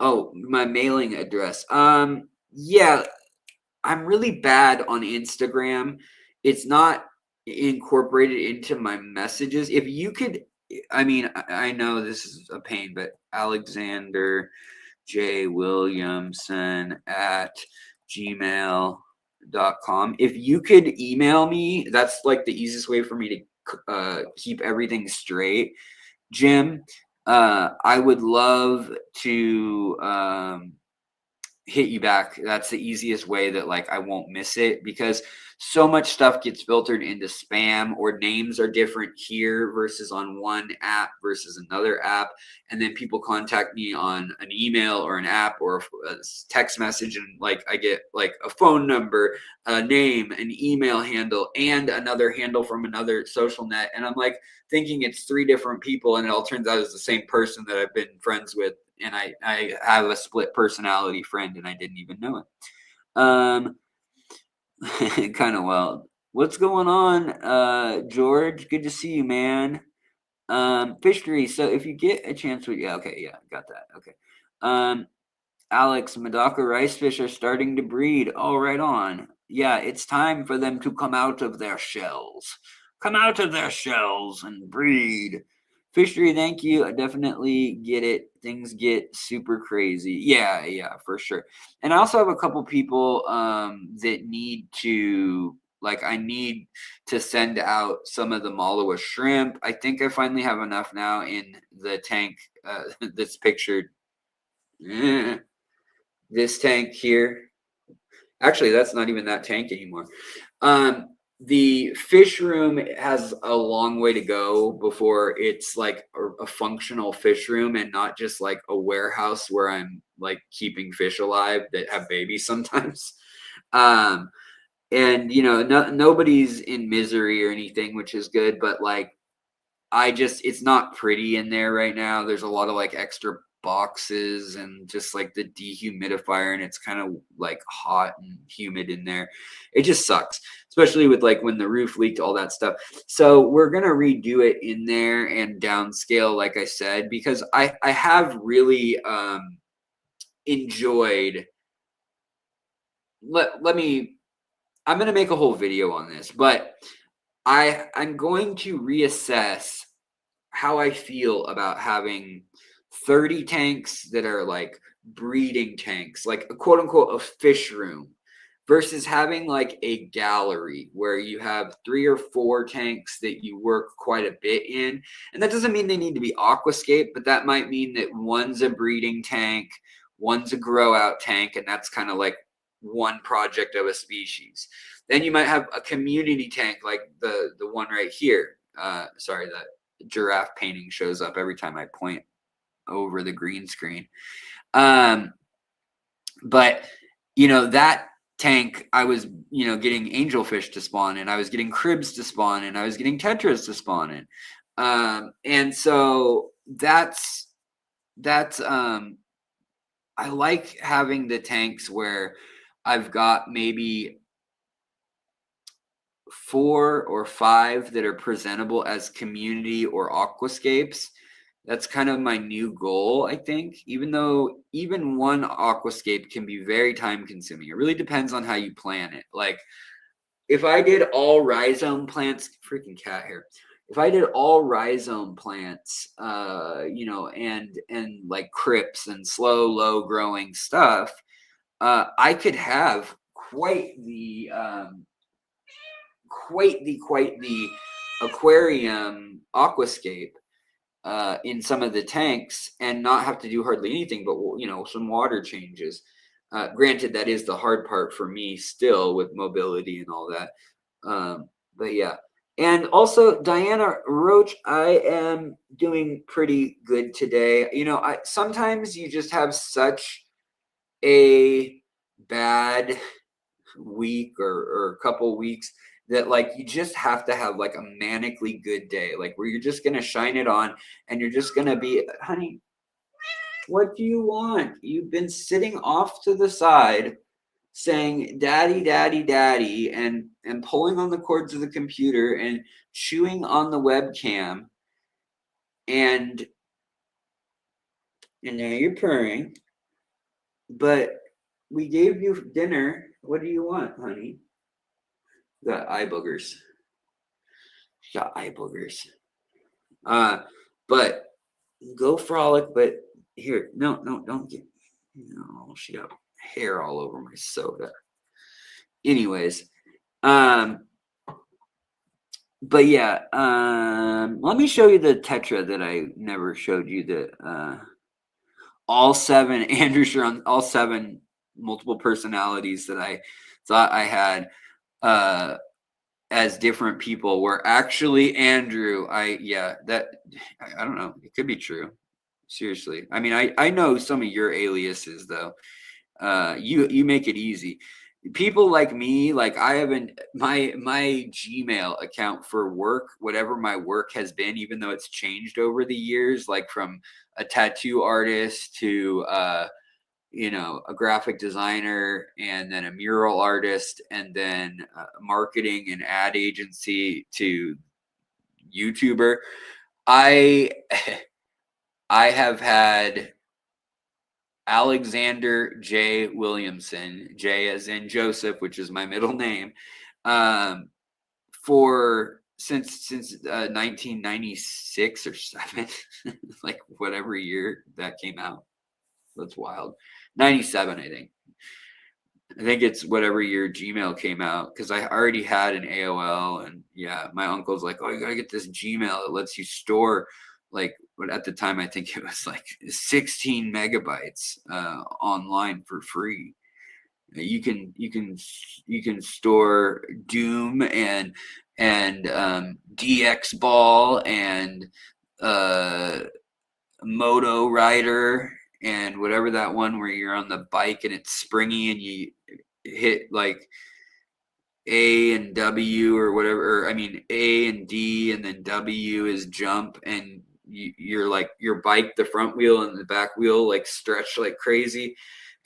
Oh, my mailing address. Yeah, I'm really bad on Instagram. It's not incorporated into my messages. If you could, I know this is a pain, but Alexander J. Williamson at gmail.com. If you could email me, that's like the easiest way for me to keep everything straight. Jim, I would love to hit you back. That's the easiest way that like I won't miss it, because so much stuff gets filtered into spam, or names are different here versus on one app versus another app, and then people contact me on an email or an app or a text message, and like I get like a phone number, a name, an email handle, and another handle from another social net, and I'm like thinking it's 3 different people, and it all turns out it's the same person that I've been friends with, and I have a split personality friend, and I didn't even know it. Kind of wild. What's going on, George? Good to see you, man. Fishtory. So if you get a chance with, got that. Okay. Alex, Medaka rice fish are starting to breed. Oh, right on. Yeah, it's time for them to come out of their shells. Come out of their shells and breed. Fishtory, thank you. I definitely get it. Things get super crazy. Yeah, for sure. And I also have a couple people that need to, like, I need to send out some of the Malawa shrimp. I think I finally have enough now in the tank that's pictured. This tank here. Actually, that's not even that tank anymore. the fish room has a long way to go before it's like a functional fish room and not just like a warehouse where I'm like keeping fish alive that have babies sometimes. Um, and you know, nobody's in misery or anything, which is good, but like it's not pretty in there right now. There's a lot of like extra boxes and just like the dehumidifier, and it's kind of like hot and humid in there. It just sucks, especially with like when the roof leaked, all that stuff. So we're gonna redo it in there and downscale, like I said, because I have really enjoyed. Let me. I'm gonna make a whole video on this, but I'm going to reassess how I feel about having 30 tanks that are like breeding tanks, like a quote unquote a fish room, versus having like a gallery where you have 3 or 4 tanks that you work quite a bit in. And that doesn't mean they need to be aquascape, but that might mean that one's a breeding tank, one's a grow out tank, and that's kind of like one project of a species. Then you might have a community tank like the one right here. Sorry, that giraffe painting shows up every time I point over the green screen. But you know, that tank, I was, you know, getting angelfish to spawn in, I was getting cribs to spawn in, I was getting tetras to spawn in. And so that's I like having the tanks where I've got maybe 4 or 5 that are presentable as community or aquascapes. That's kind of my new goal, I think, even though even one aquascape can be very time consuming. It really depends on how you plan it. Like if I did all rhizome plants, freaking cat hair. If I did all rhizome plants, you know, and like crypts and slow, low growing stuff, I could have quite the aquarium aquascape in some of the tanks and not have to do hardly anything but, you know, some water changes. Granted, that is the hard part for me still with mobility and all that. But yeah. And also, Diana Roach, I am doing pretty good today. You know, sometimes you just have such a bad week or a couple weeks that like you just have to have like a manically good day, like where you're just gonna shine it on and you're just gonna be, honey, what do you want? You've been sitting off to the side saying daddy, daddy, daddy, and pulling on the cords of the computer and chewing on the webcam, and now you're purring, but we gave you dinner. What do you want, honey? Got eye boogers. Got eye boogers. But go frolic. But here, no, don't get. No, she got hair all over my soda. Anyways, but yeah, let me show you the Tetra that I never showed you. The all 7 Andrew Sharon, all 7 multiple personalities that I thought I had as different people were actually Andrew. I don't know. It could be true. Seriously. I mean, I know some of your aliases though. You make it easy. People like me, like I haven't my Gmail account for work, whatever my work has been, even though it's changed over the years, like from a tattoo artist to you know, a graphic designer, and then a mural artist, and then marketing and ad agency to YouTuber. I have had Alexander J. Williamson, J as in Joseph, which is my middle name, for since 1996 or 7, like whatever year that came out. That's wild. 97, I think. I think it's whatever year Gmail came out, because I already had an AOL, and yeah, my uncle's like, oh, you gotta get this Gmail that lets you store, like, but at the time I think it was like 16 megabytes online for free. You can store Doom and DX Ball and Moto Rider and whatever that one where you're on the bike and it's springy and you hit like A and W or whatever, or I mean A and D and then W is jump, and you're like your bike, the front wheel and the back wheel like stretch like crazy,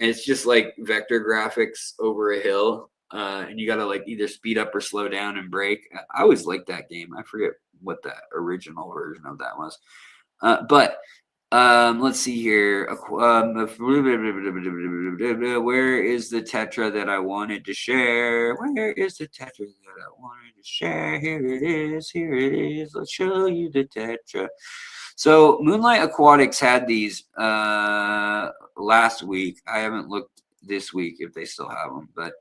and it's just like vector graphics over a hill, and you gotta like either speed up or slow down and brake. I always liked that game. I forget what the original version of that was, but let's see here. Where is the Tetra that I wanted to share? Where is the Tetra that I wanted to share? Here it is. Here it is. Let's show you the Tetra. So Moonlight Aquatics had these last week. I haven't looked this week if they still have them, but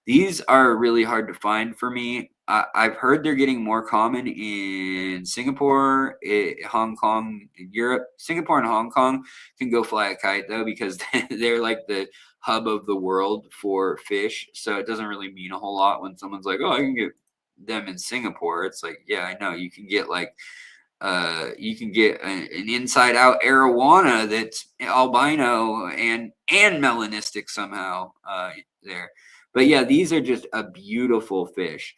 these are really hard to find for me. I've heard they're getting more common in Singapore, Hong Kong, Europe. Singapore and Hong Kong can go fly a kite though, because they're like the hub of the world for fish. So it doesn't really mean a whole lot when someone's like, "Oh, I can get them in Singapore." It's like, yeah, I know you can get like you can get an inside out arowana that's albino and melanistic somehow there. But yeah, these are just a beautiful fish.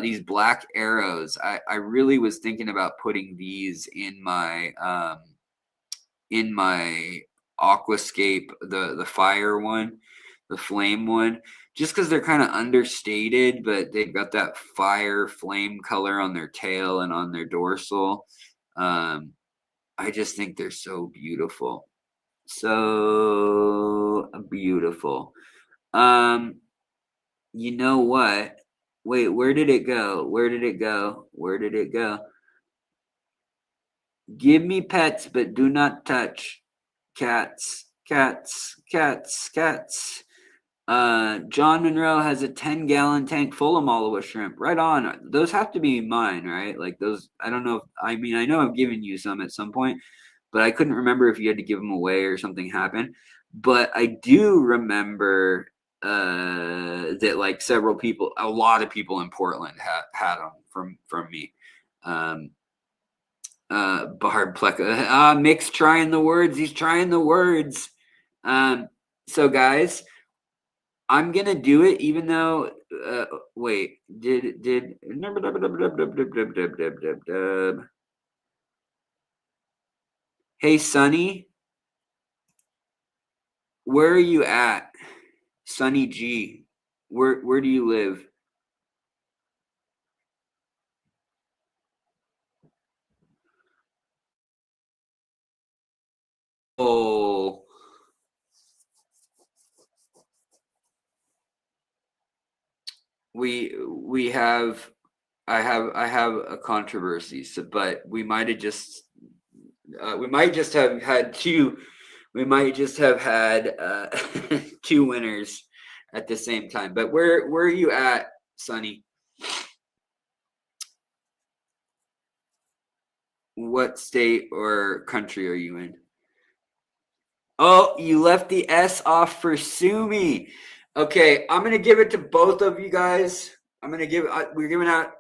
These black arrows, I really was thinking about putting these in my aquascape, the fire one, the flame one, just because they're kind of understated, but they've got that fire flame color on their tail and on their dorsal. I just think they're so beautiful. So beautiful. You know what? Wait, where did it go? Where did it go? Where did it go? Give me pets, but do not touch cats. Cats, cats, cats. John Monroe has a 10-gallon tank full of Malawa shrimp. Right on. Those have to be mine, right? Like those, I don't know if, I mean, I know I've given you some at some point, but I couldn't remember if you had to give them away or something happened. But I do remember that like several people, a lot of people in Portland had them from me. Barb Pleca. Mick's trying the words. He's trying the words. So guys, I'm gonna do it, even though. Wait, did Hey Sonny, where are you at? Sonny G, where do you live? Oh, we have I have a controversy, so, but we might have just have had two. We might just have had two winners at the same time. But where are you at, Sonny? What state or country are you in? Oh, you left the S off for Sumi. Okay, I'm gonna give it to both of you guys. I'm gonna give. We're giving out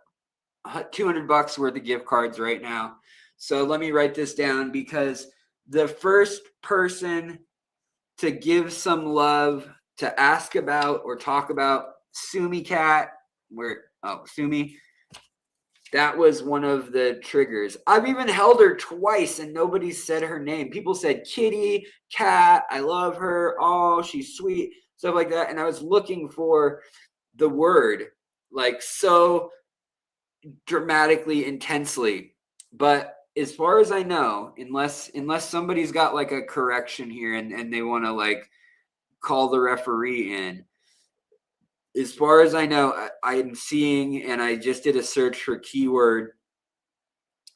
$200 worth of gift cards right now. So let me write this down, because the first person to give some love, to ask about or talk about Sumi Cat, Sumi, that was one of the triggers. I've even held her twice and nobody said her name. People said kitty, cat, I love her, oh, she's sweet, stuff like that. And I was looking for the word, like so dramatically, intensely. But as far as I know, unless somebody's got like a correction here and they want to like call the referee in, as far as I know, I'm seeing, and I just did a search for keyword,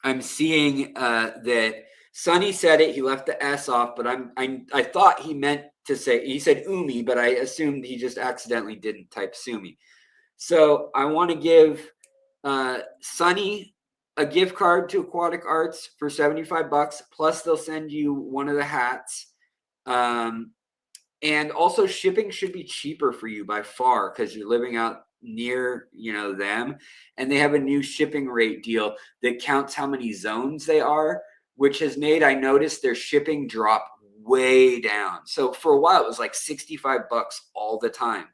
I'm seeing that Sonny said it. He left the S off, but I thought he meant to say, he said Umi, but I assumed he just accidentally didn't type Sumi. So I want to give Sonny a gift card to Aquatic Arts for $75, plus they'll send you one of the hats. And also shipping should be cheaper for you by far because you're living out near, them. And they have a new shipping rate deal that counts how many zones they are, which has made, I noticed, their shipping drop way down. So for a while, it was like $65 all the time.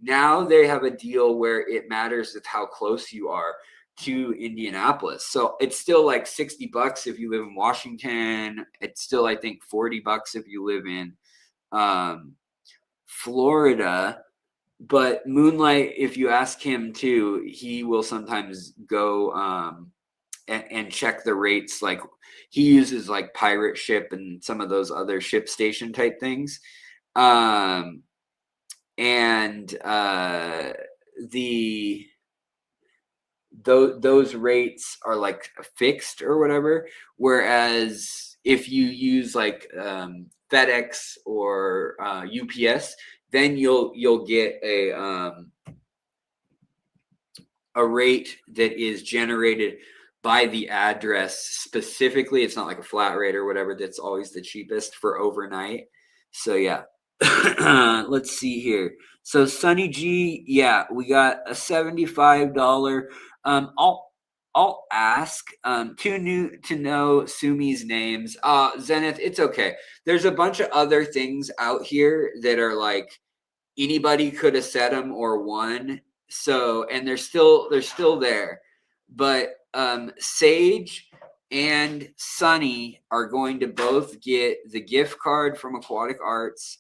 Now they have a deal where it matters with how close you are to Indianapolis. So it's still like $60 if you live in Washington. It's still, I think, $40 if you live in Florida. But Moonlight, if you ask him too, he will sometimes go and check the rates. Like he uses like Pirate Ship and some of those other ship station type things. Those rates are like fixed or whatever. Whereas if you use like FedEx or UPS, then you'll get a rate that is generated by the address specifically. It's not like a flat rate or whatever that's always the cheapest for overnight. So yeah. Let's see here. So Sunny G, yeah, we got a $75. I'll ask too new to know Sumi's names. Zenith, it's okay. There's a bunch of other things out here that are like anybody could have set them or won. So, and they're still there. But Sage and Sunny are going to both get the gift card from Aquatic Arts,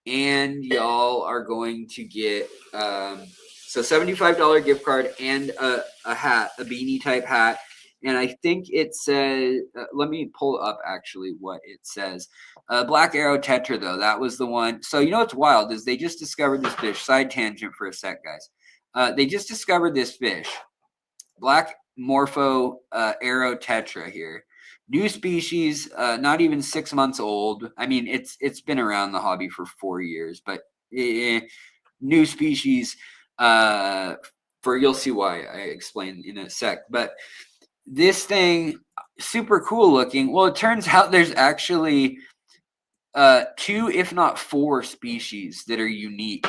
and y'all are going to get so $75 gift card and a hat, a beanie type hat. And I think it says, let me pull up actually what it says. Black Arrow Tetra, though, that was the one. So, what's wild is they just discovered this fish. Side tangent for a sec, guys. They just discovered this fish. Black Morpho Arrow Tetra here. New species, not even 6 months old. I mean, it's been around the hobby for 4 years, but new species. You'll see why I explain in a sec. But this thing, super cool looking. Well, it turns out there's actually 2, if not 4 species that are unique.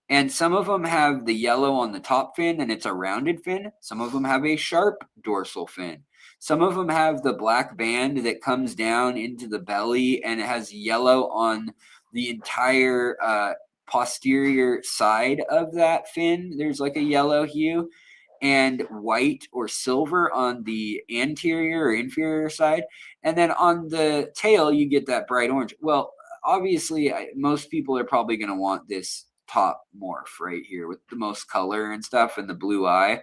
And some of them have the yellow on the top fin and it's a rounded fin. Some of them have a sharp dorsal fin. Some of them have the black band that comes down into the belly and it has yellow on the entire posterior side of that fin. There's like a yellow hue, and white or silver on the anterior or inferior side. And then on the tail, you get that bright orange. Well, obviously, most people are probably going to want this top morph right here with the most color and stuff and the blue eye.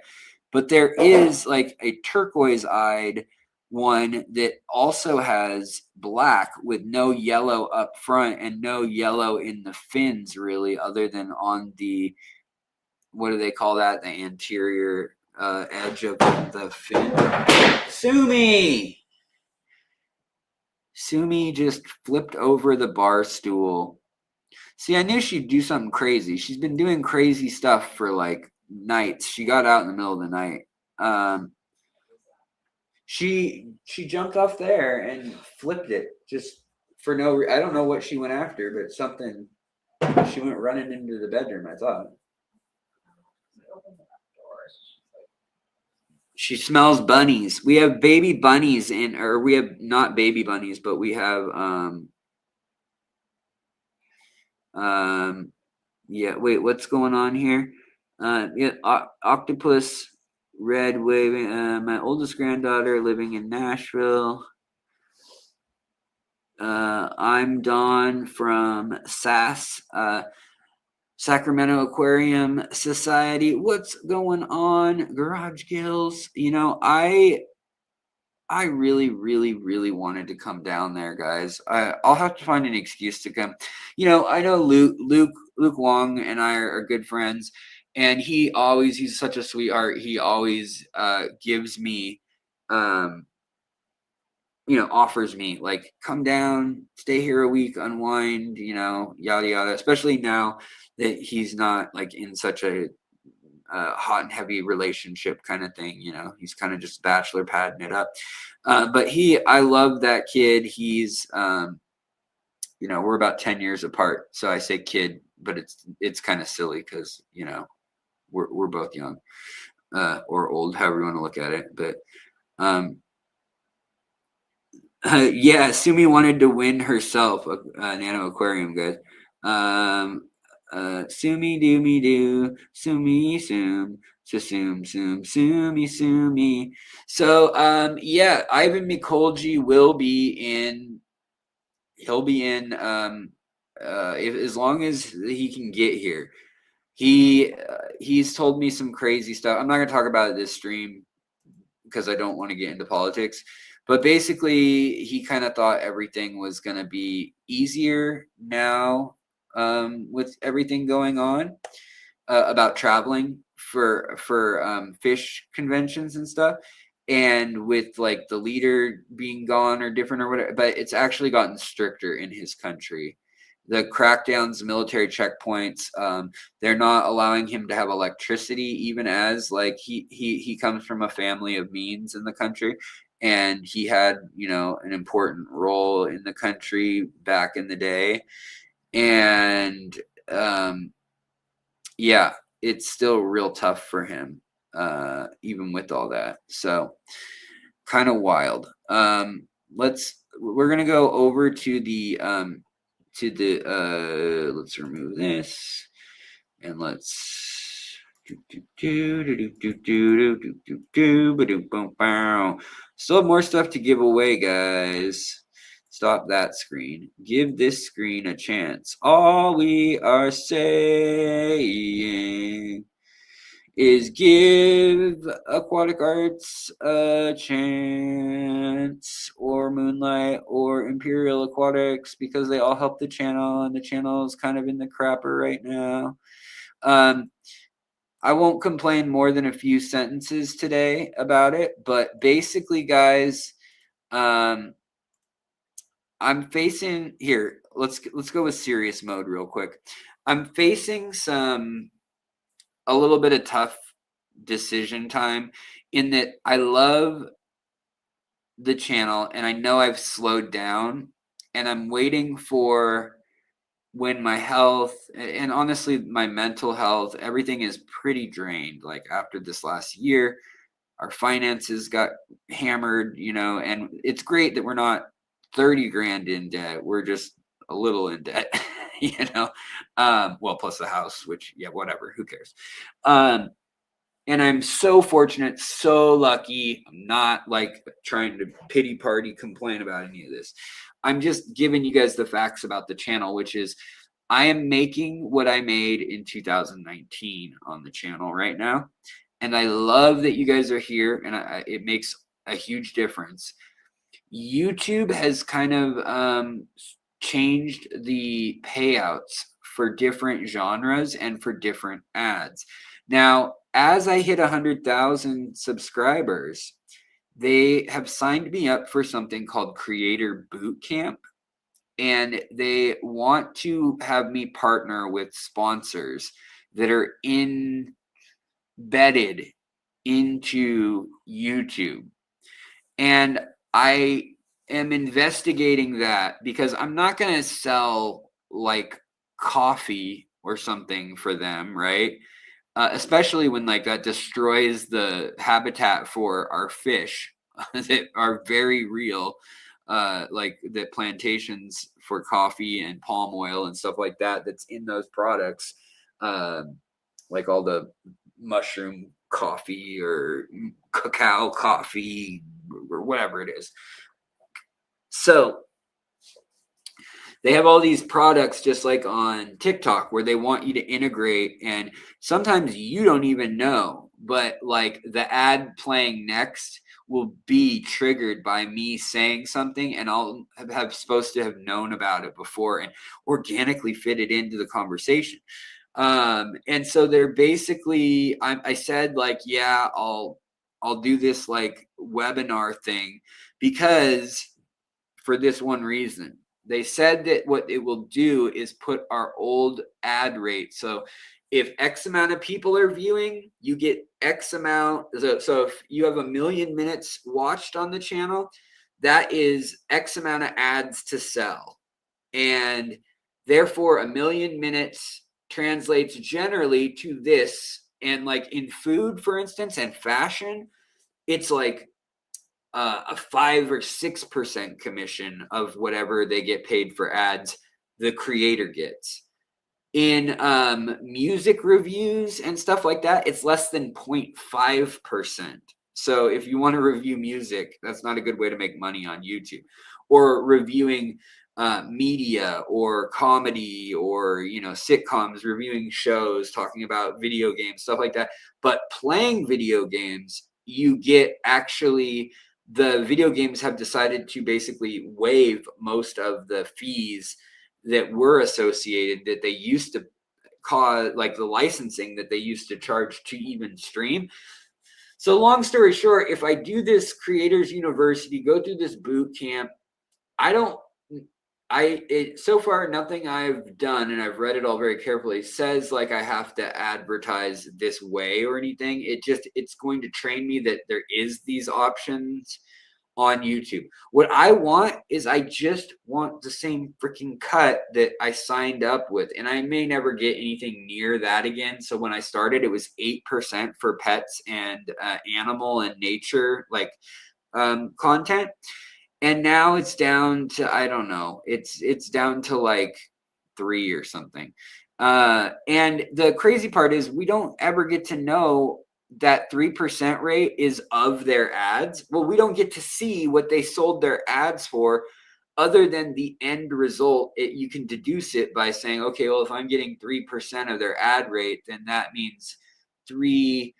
But there is like a turquoise-eyed one that also has black with no yellow up front and no yellow in the fins really, other than on the, what do they call that? The anterior edge of the fin. Sumi just flipped over the bar stool. See, I knew she'd do something crazy. She's been doing crazy stuff for like nights. She got out in the middle of the night. She jumped off there and flipped it just for no. I don't know what she went after, but something. She went running into the bedroom, I thought. She smells bunnies. We have baby bunnies or we have not baby bunnies, but we have yeah, wait, what's going on here? Yeah, octopus red waving. My oldest granddaughter living in Nashville. I'm Dawn from Sacramento Aquarium Society. What's going on, Garage Gills? I really, really, really wanted to come down there, guys. I'll have to find an excuse to come. I know Luke Wong and I are good friends, and he's such a sweetheart. He always gives me, offers me like, come down, stay here a week, unwind, yada yada. Especially now that he's not like in such a hot and heavy relationship kind of thing. He's kind of just bachelor padding it up. But I love that kid. He's you know, we're about 10 years apart. So I say kid, but it's kind of silly because, you know, we're both young or old, however you want to look at it. But yeah, Sumi wanted to win herself a Nano Aquarium, guys. Sumi doomy doo, Sumi Sumi Sumi. So yeah, Ivan Mikolji will be in. He'll be in as long as he can get here. He's told me some crazy stuff. I'm not going to talk about it this stream because I don't want to get into politics. But basically, he kind of thought everything was going to be easier now with everything going on about traveling for fish conventions and stuff, and with like the leader being gone or different or whatever. But it's actually gotten stricter in his country. The crackdowns, military checkpoints, they're not allowing him to have electricity, even as like he comes from a family of means in the country, and he had, you know, an important role in the country back in the day. And yeah, it's still real tough for him, even with all that. So kind of wild. We're gonna go over to the let's remove this and let's still have more stuff to give away, guys. Stop that screen. Give this screen a chance. All we are saying is give Aquatic Arts a chance, or Moonlight, or Imperial Aquatics, because they all help the channel, and the channel is kind of in the crapper right now. I won't complain more than a few sentences today about it, but basically, guys, I'm facing here. Let's go with serious mode real quick. I'm facing a little bit of tough decision time in that I love the channel and I know I've slowed down, and I'm waiting for when my health and honestly my mental health, everything is pretty drained. Like after this last year, our finances got hammered, you know, and it's great that we're not 30 grand in debt. We're just a little in debt, you know, well, plus the house, which, yeah, whatever, who cares? And I'm so fortunate, so lucky. I'm not like trying to pity party complain about any of this. I'm just giving you guys the facts about the channel, which is I am making what I made in 2019 on the channel right now. And I love that you guys are here, and it makes a huge difference. YouTube has kind of changed the payouts for different genres and for different ads. Now, as I hit 100,000 subscribers, they have signed me up for something called Creator Bootcamp, and they want to have me partner with sponsors that are embedded into YouTube. And I am investigating that because I'm not going to sell like coffee or something for them, right? Especially when like that destroys the habitat for our fish that are very real, like the plantations for coffee and palm oil and stuff like that that's in those products, like all the mushroom coffee or cacao coffee or whatever it is. So they have all these products just like on TikTok where they want you to integrate, and sometimes you don't even know, but like the ad playing next will be triggered by me saying something, and I'll have supposed to have known about it before and organically fit it into the conversation. And so they're basically, I said like, yeah, I'll do this like webinar thing because for this one reason. They said that what it will do is put our old ad rate. So if X amount of people are viewing, you get X amount. So if you have 1 million minutes watched on the channel, that is X amount of ads to sell. And therefore, 1,000,000 minutes translates generally to this. And like in food, for instance, and fashion, it's like a 5 or 6% commission of whatever they get paid for ads the creator gets. In music reviews and stuff like that, it's less than 0.5%. So if you want to review music, that's not a good way to make money on YouTube. Or reviewing media or comedy or, you know, sitcoms, reviewing shows, talking about video games, stuff like that. But playing video games, you get actually, the video games have decided to basically waive most of the fees that were associated, that they used to cause, like the licensing that they used to charge to even stream. So long story short, if I do this creators university, go through this boot camp, so far nothing I've done, and I've read it all very carefully, says like I have to advertise this way or anything. It's going to train me that there is these options on YouTube. What I want is, I just want the same freaking cut that I signed up with, and I may never get anything near that again. So when I started, it was 8% for pets and animal and nature like content, and now it's down to, I don't know, it's down to like 3 or something. And the crazy part is, we don't ever get to know that 3% rate is of their ads. Well, we don't get to see what they sold their ads for, other than the end result. You can deduce it by saying, okay, well, if I'm getting 3% of their ad rate, then that means 3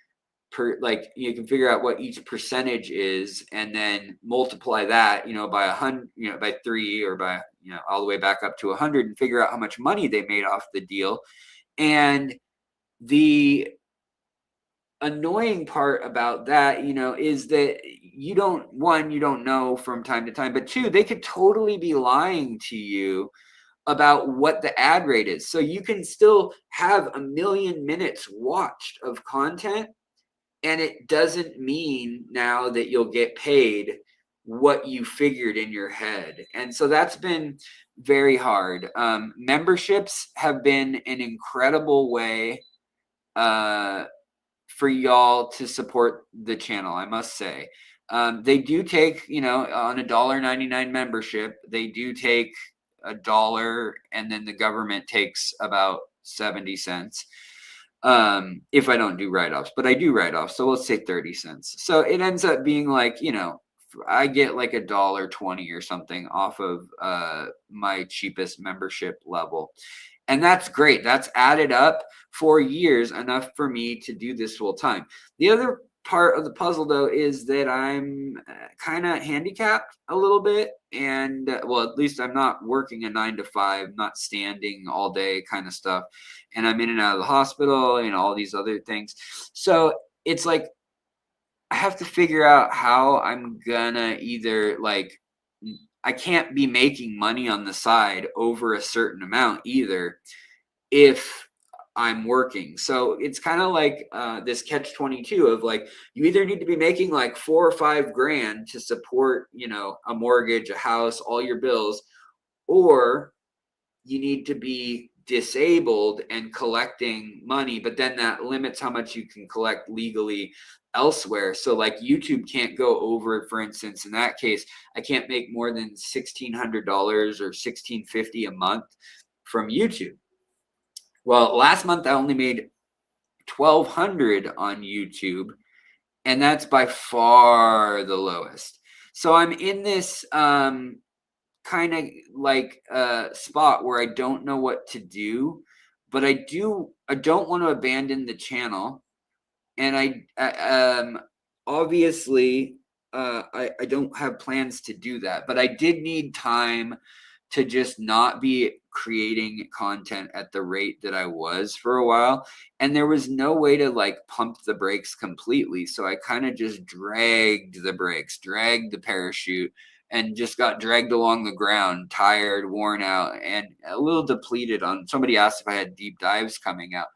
per, like, you can figure out what each percentage is, and then multiply that, you know, by 100, you know, by 3, or by, you know, all the way back up to 100, and figure out how much money they made off the deal. And the annoying part about that, you know, is that you don't know from time to time, but 2, they could totally be lying to you about what the ad rate is. So you can still have 1,000,000 minutes watched of content, and it doesn't mean now that you'll get paid what you figured in your head. And so that's been very hard. Memberships have been an incredible way for y'all to support the channel, I must say. They do take, you know, on a $1.99 membership, they do take $1, and then the government takes about 70 cents. If I don't do write-offs, but I do write-offs, so let's say 30 cents. So it ends up being like, you know, I get like $1.20 or something off of my cheapest membership level. And that's great. That's added up for years, enough for me to do this full time. The other part of the puzzle, though, is that I'm kind of handicapped a little bit. And well, at least I'm not working a 9 to 5, not standing all day kind of stuff. And I'm in and out of the hospital and all these other things. So it's like, I have to figure out how I'm gonna either, like, I can't be making money on the side over a certain amount either if I'm working. So it's kind of like this catch-22 of like, you either need to be making like 4 or 5 grand to support, you know, a mortgage, a house, all your bills, or you need to be disabled and collecting money, but then that limits how much you can collect legally elsewhere. So like YouTube can't go over, for instance, in that case, I can't make more than $1,600 or $1,650 a month from YouTube. Well, last month I only made $1,200 on YouTube, and that's by far the lowest. So I'm in this kind of like spot where I don't know what to do, but I don't want to abandon the channel, and I obviously I don't have plans to do that, but I did need time to just not be creating content at the rate that I was for a while. And there was no way to like pump the brakes completely. So I kind of just dragged the brakes, dragged the parachute, and just got dragged along the ground, tired, worn out, and a little depleted. On somebody asked if I had deep dives coming out,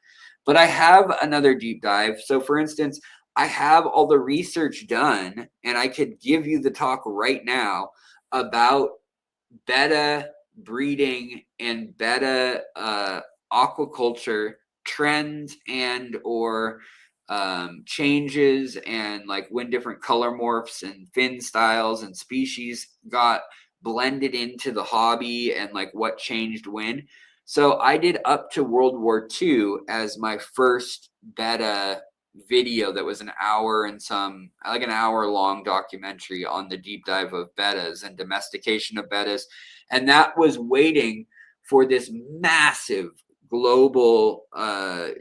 but I have another deep dive. So for instance, I have all the research done, and I could give you the talk right now about beta breeding and betta aquaculture trends and or changes, and like when different color morphs and fin styles and species got blended into the hobby, and like what changed when. So I did up to World War II as my first betta video that was an hour and some, like an hour long documentary on the deep dive of bettas and domestication of bettas. And that was waiting for this massive global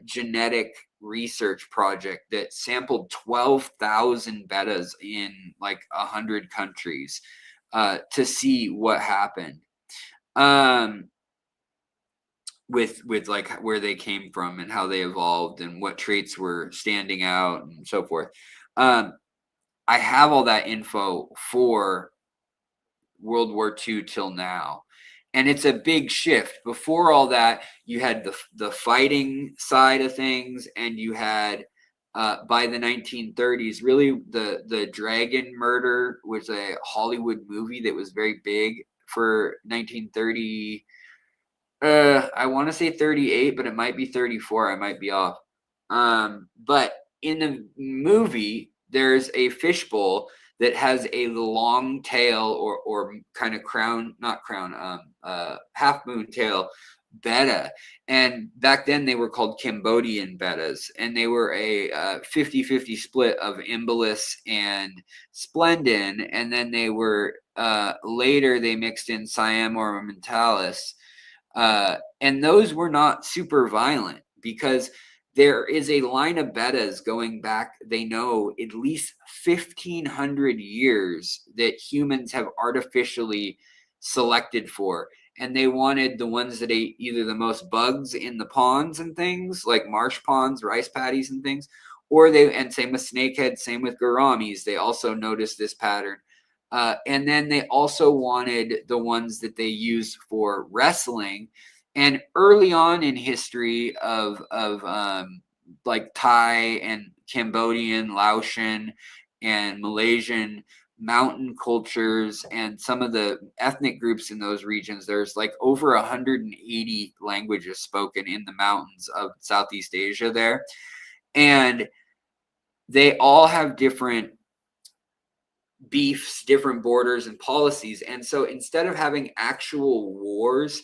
genetic research project that sampled 12,000 bettas in like 100 countries to see what happened. With like where they came from and how they evolved and what traits were standing out and so forth. I have all that info for World War II till now. And it's a big shift. Before all that, you had the fighting side of things, and you had by the 1930s, really the dragon murder was a Hollywood movie that was very big for 1930. I want to say 38, but it might be 34. I might be off. But in the movie, there's a fishbowl that has a long tail or kind of crown, not crown, half moon tail betta. And back then they were called Cambodian bettas, and they were a 50-50 split of Imbolus and Splendin. And then they were later they mixed in Siam or Mentalis. And those were not super violent because there is a line of bettas going back, they know, at least 1,500 years that humans have artificially selected for. And they wanted the ones that ate either the most bugs in the ponds and things, like marsh ponds, rice paddies and things, or and same with snakeheads, same with gouramis. They also noticed this pattern. And then they also wanted the ones that they used for wrestling. And early on in history of like Thai and Cambodian, Laotian, and Malaysian mountain cultures, and some of the ethnic groups in those regions, there's like over 180 languages spoken in the mountains of Southeast Asia there. And they all have different beefs, different borders and policies. And so instead of having actual wars,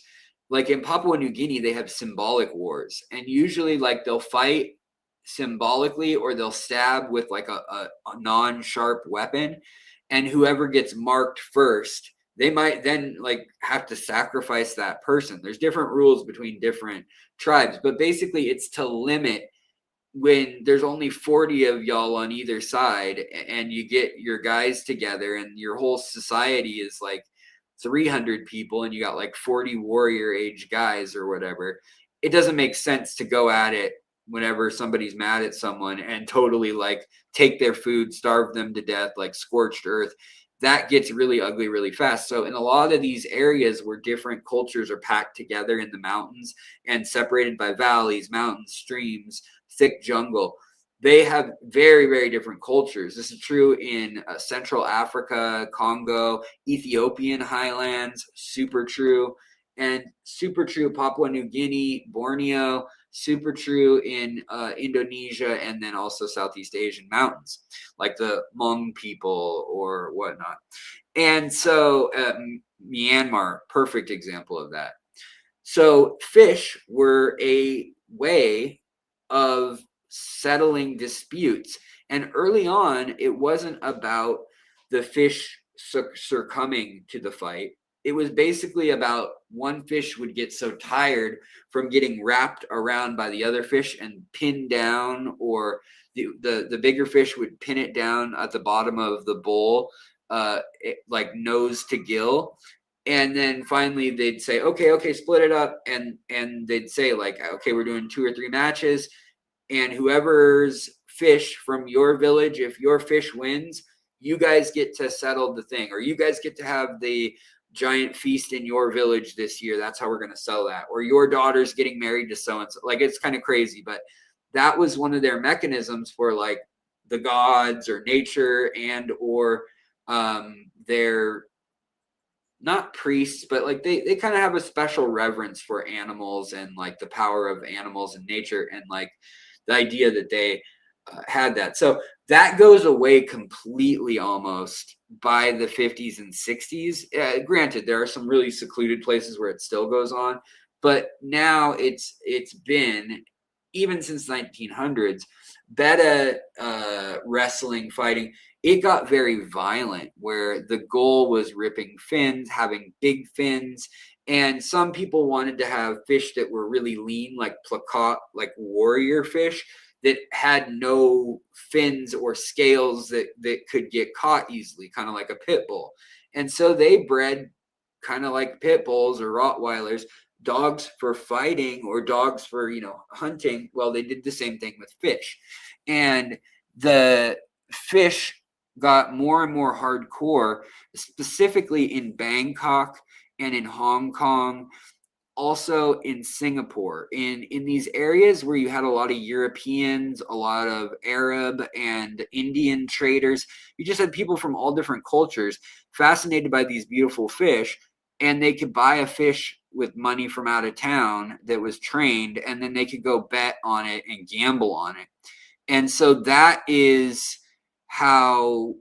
like in Papua New Guinea, they have symbolic wars. And usually like they'll fight symbolically, or they'll stab with like a non-sharp weapon. And whoever gets marked first, they might then like have to sacrifice that person. There's different rules between different tribes, but basically it's to limit when there's only 40 of y'all on either side, and you get your guys together and your whole society is like 300 people, and you got like 40 warrior age guys or whatever. It doesn't make sense to go at it whenever somebody's mad at someone and totally like take their food, starve them to death, like scorched earth. That gets really ugly really fast. So in a lot of these areas where different cultures are packed together in the mountains and separated by valleys, mountains, streams, thick jungle, they have very, very different cultures. This is true in Central Africa, Congo, Ethiopian highlands, super true, and super true Papua New Guinea, Borneo, super true in Indonesia, and then also Southeast Asian mountains, like the Hmong people or whatnot. And so Myanmar, perfect example of that. So fish were a way of settling disputes. And early on, it wasn't about the fish succumbing to the fight. It was basically about one fish would get so tired from getting wrapped around by the other fish and pinned down, or the bigger fish would pin it down at the bottom of the bowl, like nose to gill. And then finally they'd say, okay, split it up. And they'd say like, okay, we're doing 2 or 3 matches. And whoever's fish from your village, if your fish wins, you guys get to settle the thing, or you guys get to have the giant feast in your village this year. That's how we're going to sell that. Or your daughter's getting married to so-and-so. Like, it's kind of crazy, but that was one of their mechanisms for like the gods or nature and or their not priests, but like they kind of have a special reverence for animals and like the power of animals and nature, and like the idea that they had that. So that goes away completely almost by the 50s and 60s. Granted, there are some really secluded places where it still goes on, but now it's been, even since 1900s, beta wrestling, fighting, it got very violent, where the goal was ripping fins, having big fins. And some people wanted to have fish that were really lean, like plakat, like warrior fish that had no fins or scales that could get caught easily, kind of like a pit bull. And so they bred, kind of like pit bulls or Rottweilers, dogs for fighting or dogs for, hunting. Well, they did the same thing with fish. And the fish got more and more hardcore, specifically in Bangkok and in Hong Kong, also in Singapore, in these areas where you had a lot of Europeans, a lot of Arab and Indian traders. You just had people from all different cultures fascinated by these beautiful fish, and they could buy a fish with money from out of town that was trained, and then they could go bet on it and gamble on it. And so that is how,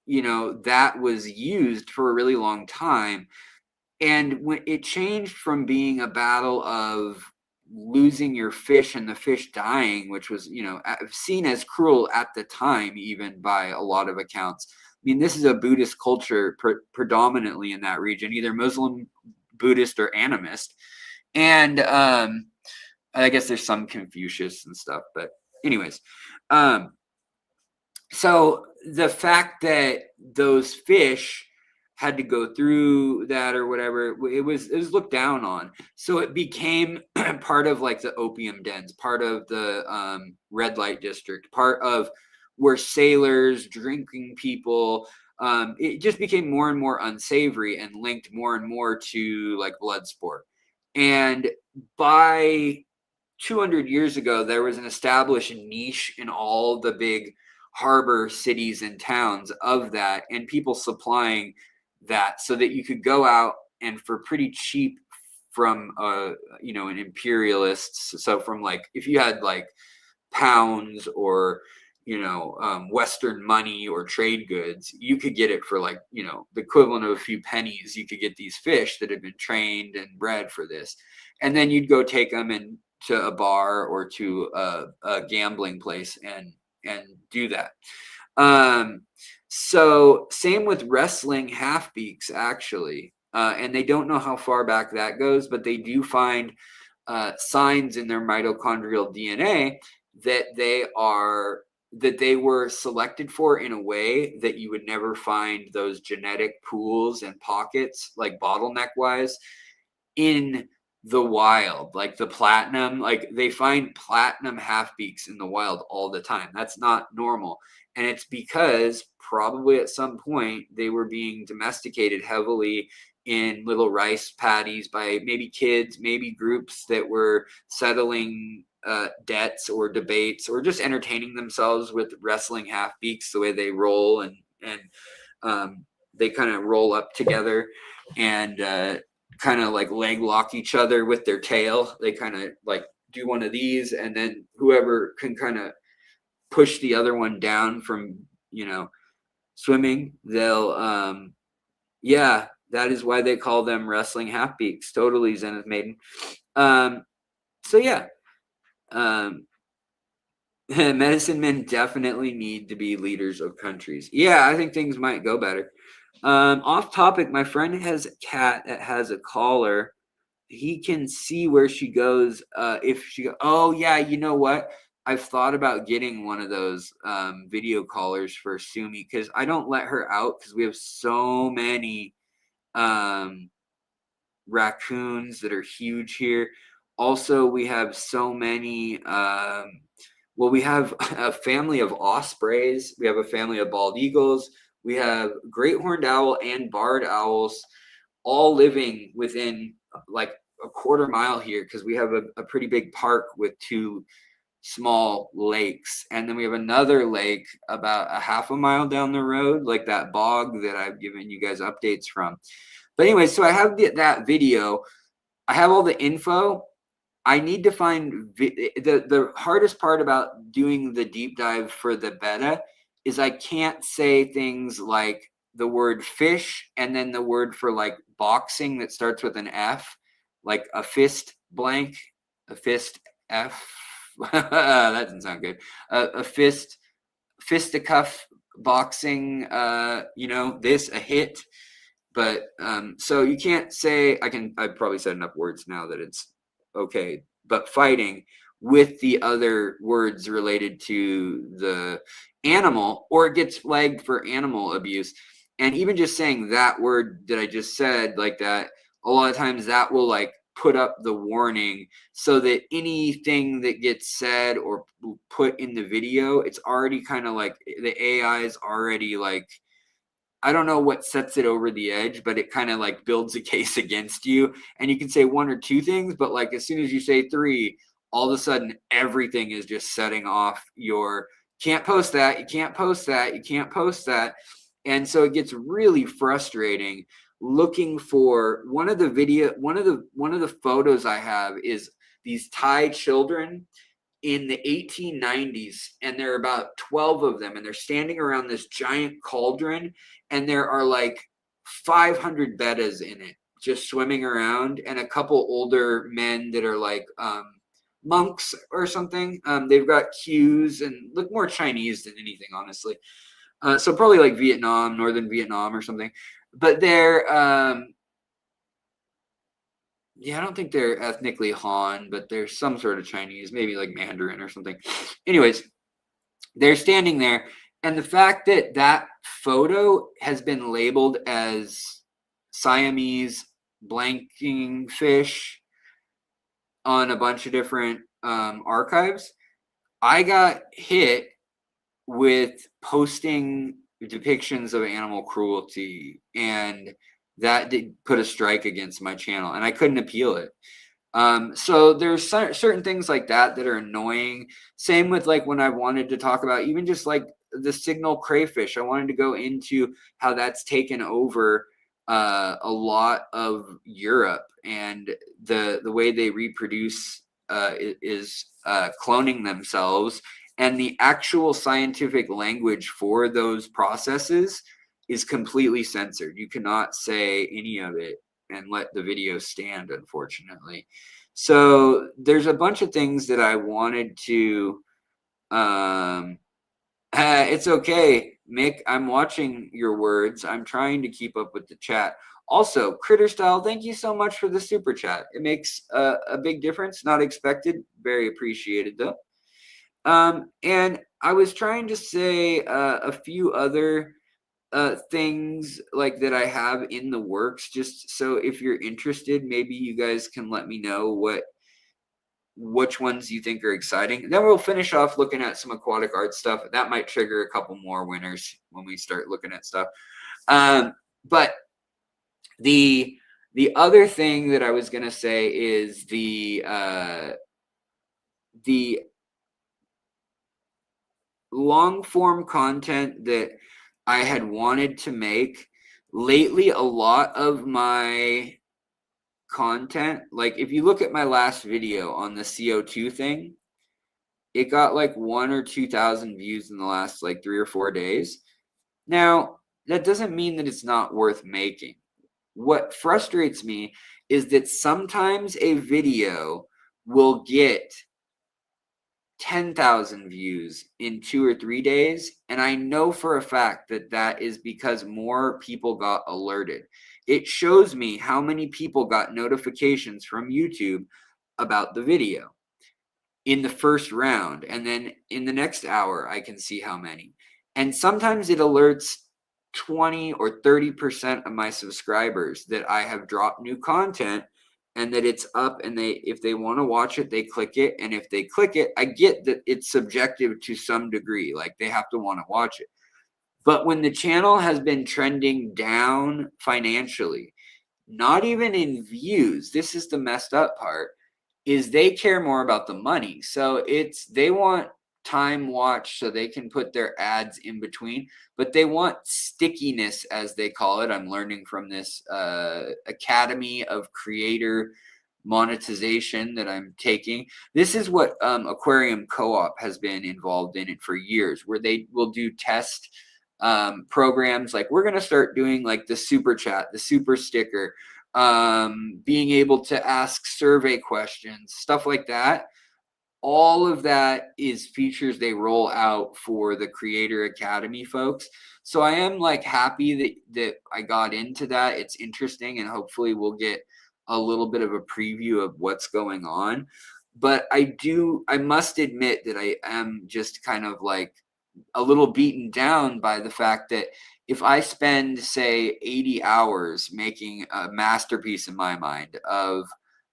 that was used for a really long time. And when it changed from being a battle of losing your fish and the fish dying, which was, seen as cruel at the time, even by a lot of accounts. I mean, this is a Buddhist culture predominantly in that region, either Muslim, Buddhist, or animist. And I guess there's some Confucius and stuff, but anyways, so the fact that those fish had to go through that or whatever, it was looked down on. So it became part of like the opium dens, part of the red light district, part of where sailors, drinking people, it just became more and more unsavory and linked more and more to like blood sport. And by 200 years ago, there was an established niche in all the big harbor cities and towns of that, and people supplying that so that you could go out and for pretty cheap from an imperialist. So from like, if you had like pounds or Western money or trade goods, you could get it for like, the equivalent of a few pennies. You could get these fish that had been trained and bred for this, and then you'd go take them and to a bar or to a gambling place and do that. So same with wrestling half-beaks, actually. And they don't know how far back that goes, but they do find signs in their mitochondrial DNA that they were selected for in a way that you would never find those genetic pools and pockets, like bottleneck wise, in the wild. Like the platinum, like they find platinum half-beaks in the wild all the time. That's not normal. And it's because probably at some point they were being domesticated heavily in little rice paddies by maybe kids, maybe groups that were settling debts or debates, or just entertaining themselves with wrestling half-beaks, the way they roll and they kind of roll up together and kind of like leg lock each other with their tail. They kind of like do one of these, and then whoever can kind of push the other one down from, swimming, they'll, yeah, that is why they call them wrestling half-beaks. Totally, Zenith Maiden. So yeah, medicine men definitely need to be leaders of countries. Yeah, I think things might go better. Off topic, my friend has a cat that has a collar. He can see where she goes. If she, oh yeah, you know what? I've thought about getting one of those video collars for Sumi, because I don't let her out because we have so many raccoons that are huge here. Also, we have so many. Well, we have a family of ospreys. We have a family of bald eagles. We have great horned owl and barred owls, all living within like a quarter mile here, because we have a pretty big park with two small lakes, and then we have another lake about a half a mile down the road, like that bog that I've given you guys updates from. But anyway, so I have that video. I have all the info. I need to find the hardest part about doing the deep dive for the beta is I can't say things like the word fish and then the word for like boxing that starts with an F, like a fist blank, a fist F. That doesn't sound good. A fisticuff boxing, this, a hit. But so you can't say, I've probably said enough words now that it's okay, but fighting with the other words related to the animal, or it gets flagged for animal abuse. And even just saying that word that I just said like that, a lot of times that will like put up the warning so that anything that gets said or put in the video, it's already kind of like the AI is already like, I don't know what sets it over the edge, but it kind of like builds a case against you. And you can say one or two things, but like as soon as you say three, all of a sudden everything is just setting off your can't post that, you can't post that, you can't post that. And so it gets really frustrating looking for one of the photos I have is these Thai children in the 1890s, and there are about 12 of them, and they're standing around this giant cauldron, and there are like 500 bettas in it just swimming around, and a couple older men that are like monks or something. They've got cues and look more Chinese than anything, honestly. So probably like Vietnam, northern Vietnam or something. But they're I don't think they're ethnically Han, but they're some sort of Chinese, maybe like Mandarin or something. Anyways, they're standing there. And the fact that that photo has been labeled as Siamese blanking fish on a bunch of different archives, I got hit with posting depictions of animal cruelty, and that did put a strike against my channel, and I couldn't appeal it. So there's certain things like that that are annoying. Same with like when I wanted to talk about even just like the signal crayfish. I wanted to go into how that's taken over a lot of Europe, and the way they reproduce is cloning themselves, and the actual scientific language for those processes is completely censored. You cannot say any of it and let the video stand, unfortunately. So there's a bunch of things that I wanted to it's okay, Mick. I'm watching your words. I'm trying to keep up with the chat. Also, Critter Style, thank you so much for the super chat. It makes a big difference. Not expected. Very appreciated, though. And I was trying to say a few other things like that I have in the works, just so if you're interested, maybe you guys can let me know which ones you think are exciting. Then we'll finish off looking at some aquatic art stuff. That might trigger a couple more winners when we start looking at stuff. But the other thing that I was gonna say is the long form content that I had wanted to make. Lately, a lot of my content, like if you look at my last video on the CO2 thing, it got like 1,000 or 2,000 views in the last like 3 or 4 days. Now, that doesn't mean that it's not worth making. What frustrates me is that sometimes a video will get 10,000 views in 2 or 3 days, and I know for a fact that that is because more people got alerted. It shows me how many people got notifications from YouTube about the video in the first round, and then in the next hour I can see how many. And sometimes it alerts 20 or 30% of my subscribers that I have dropped new content and that it's up, and if they want to watch it, they click it. And if they click it, I get that it's subjective to some degree, like they have to want to watch it. But when the channel has been trending down financially, not even in views, this is the messed up part, is they care more about the money. So they want time watch so they can put their ads in between, but they want stickiness, as they call it. I'm learning from this Academy of Creator monetization that I'm taking. This is what Aquarium Co-op has been involved in it for years, where they will do test programs. Like, we're going to start doing like the super chat, the super sticker, being able to ask survey questions, stuff like that. All of that is features they roll out for the Creator Academy folks. So I am like happy that I got into that. It's interesting, and hopefully we'll get a little bit of a preview of what's going on. But I must admit that I am just kind of like a little beaten down by the fact that if I spend, say, 80 hours making a masterpiece in my mind of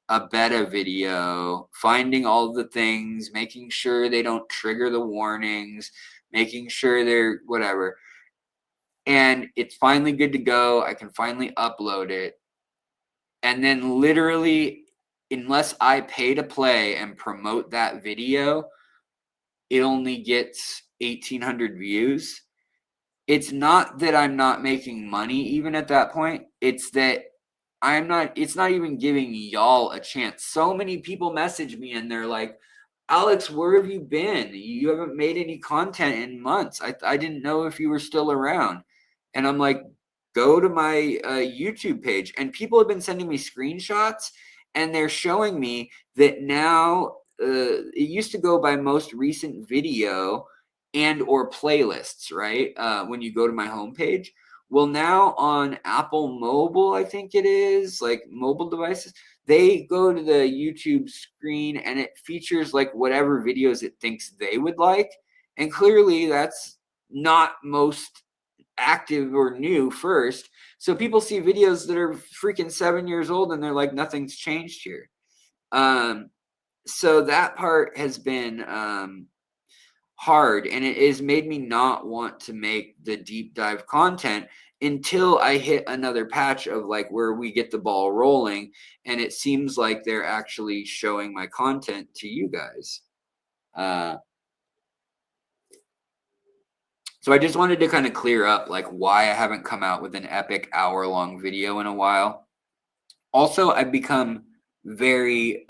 a beta video, finding all the things, making sure they don't trigger the warnings, making sure they're whatever, and it's finally good to go, I can finally upload it, and then literally, unless I pay to play and promote that video, it only gets 1,800 views. It's not that I'm not making money even at that point. It's that it's not even giving y'all a chance. So many people message me and they're like, Alex, where have you been? You haven't made any content in months. I didn't know if you were still around. And I'm like, go to my YouTube page. And people have been sending me screenshots, and they're showing me that now it used to go by most recent video and or playlists, right? When you go to my homepage. Well, now on Apple Mobile, I think it is, like mobile devices, they go to the YouTube screen and it features like whatever videos it thinks they would like. And clearly that's not most active or new first. So people see videos that are freaking 7 years old and they're like, nothing's changed here. So that part has been hard, and it has made me not want to make the deep dive content until I hit another patch of like where we get the ball rolling, and it seems like they're actually showing my content to you guys. So I just wanted to kind of clear up like why I haven't come out with an epic hour-long video in a while. Also, I've become very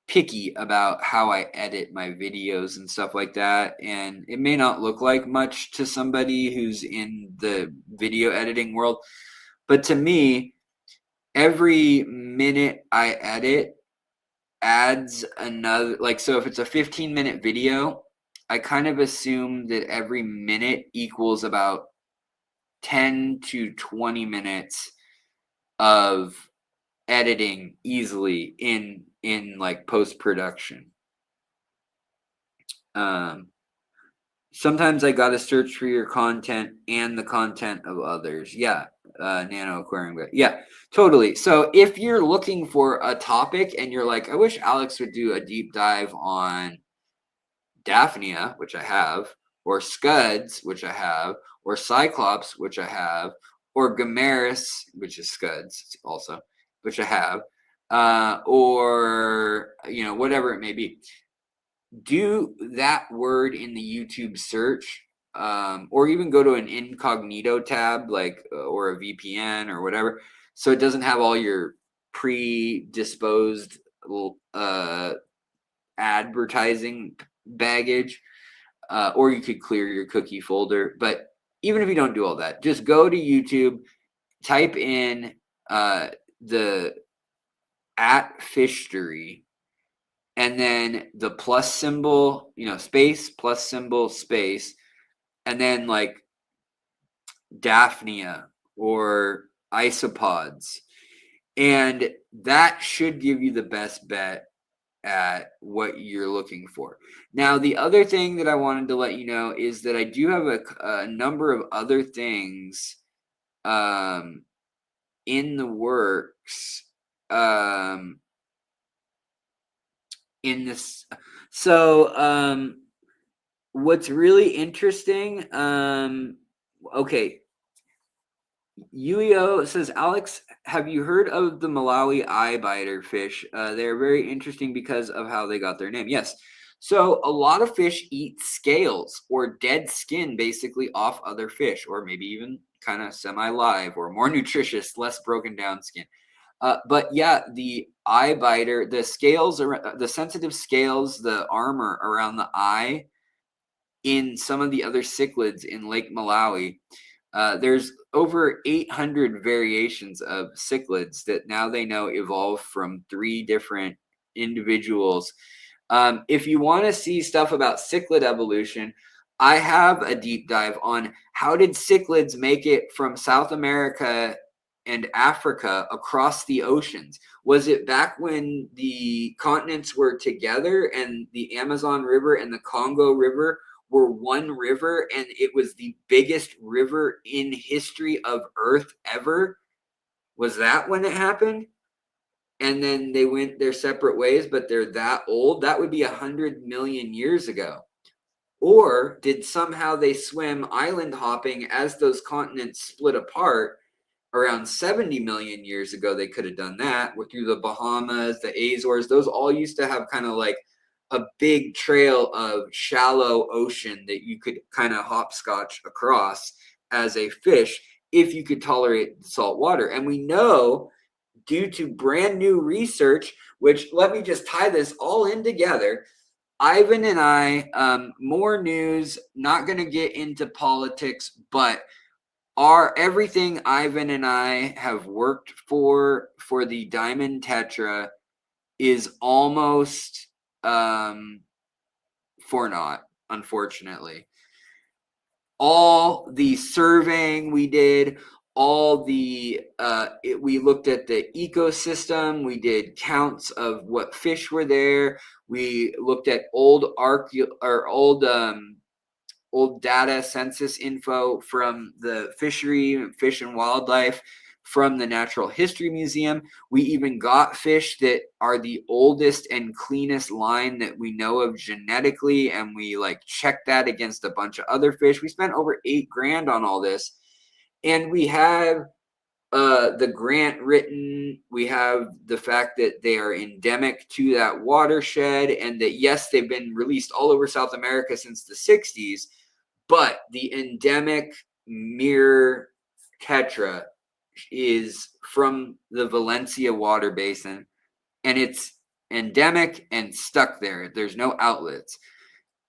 picky about how I edit my videos and stuff like that, and it may not look like much to somebody who's in the video editing world, but to me, every minute I edit adds another, like, so if it's a 15-minute video, I kind of assume that every minute equals about 10 to 20 minutes of editing easily in like post-production. Sometimes I gotta search for your content and the content of others. Yeah, Nano Aquarium. Yeah, totally. So if you're looking for a topic and you're like, I wish Alex would do a deep dive on Daphnia, which I have, or Scuds, which I have, or Cyclops, which I have, or Gamaris, which is Scuds also, which I have, or whatever it may be, do that word in the YouTube search, or even go to an incognito tab, like or a VPN or whatever, so it doesn't have all your predisposed advertising baggage, or you could clear your cookie folder. But even if you don't do all that, just go to YouTube, type in the @Fishtory, and then the plus symbol, space, plus symbol, space, and then like Daphnia or Isopods. And that should give you the best bet at what you're looking for. Now, the other thing that I wanted to let you know is that I do have a number of other things in the works in this. So what's really interesting, okay, Yuio says, Alex, have you heard of the Malawi eye biter fish? They're very interesting because of how they got their name. Yes. So a lot of fish eat scales or dead skin basically off other fish, or maybe even kind of semi-live or more nutritious, less broken down skin. But yeah, the eye biter, the scales, the sensitive scales, the armor around the eye in some of the other cichlids in Lake Malawi. There's over 800 variations of cichlids that now they know evolved from 3 different individuals. If you want to see stuff about cichlid evolution, I have a deep dive on how did cichlids make it from South America and Africa across the oceans. Was it back when the continents were together and the Amazon River and the Congo River were one river and it was the biggest river in history of Earth ever? Was that when it happened? And then they went their separate ways, but they're that old? That would be 100 million years ago. Or did somehow they swim island hopping as those continents split apart around 70 million years ago? They could have done that through the Bahamas, the Azores. Those all used to have kind of like a big trail of shallow ocean that you could kind of hopscotch across as a fish if you could tolerate salt water. And we know, due to brand new research, which let me just tie this all in together. Ivan and I, more news, not going to get into politics, but everything Ivan and I have worked for the Diamond Tetra is almost for naught, unfortunately. All the surveying we did, we looked at the ecosystem, we did counts of what fish were there, we looked at old data census info from the fishery, fish and wildlife, from the Natural History Museum. We even got fish that are the oldest and cleanest line that we know of genetically, and we like checked that against a bunch of other fish. We spent over $8,000 on all this, and we have the grant written. We have the fact that they are endemic to that watershed, and that yes, they've been released all over South America since the 60s, but the endemic mirror tetra is from the Valencia water basin, and it's endemic and stuck there. There's no outlets,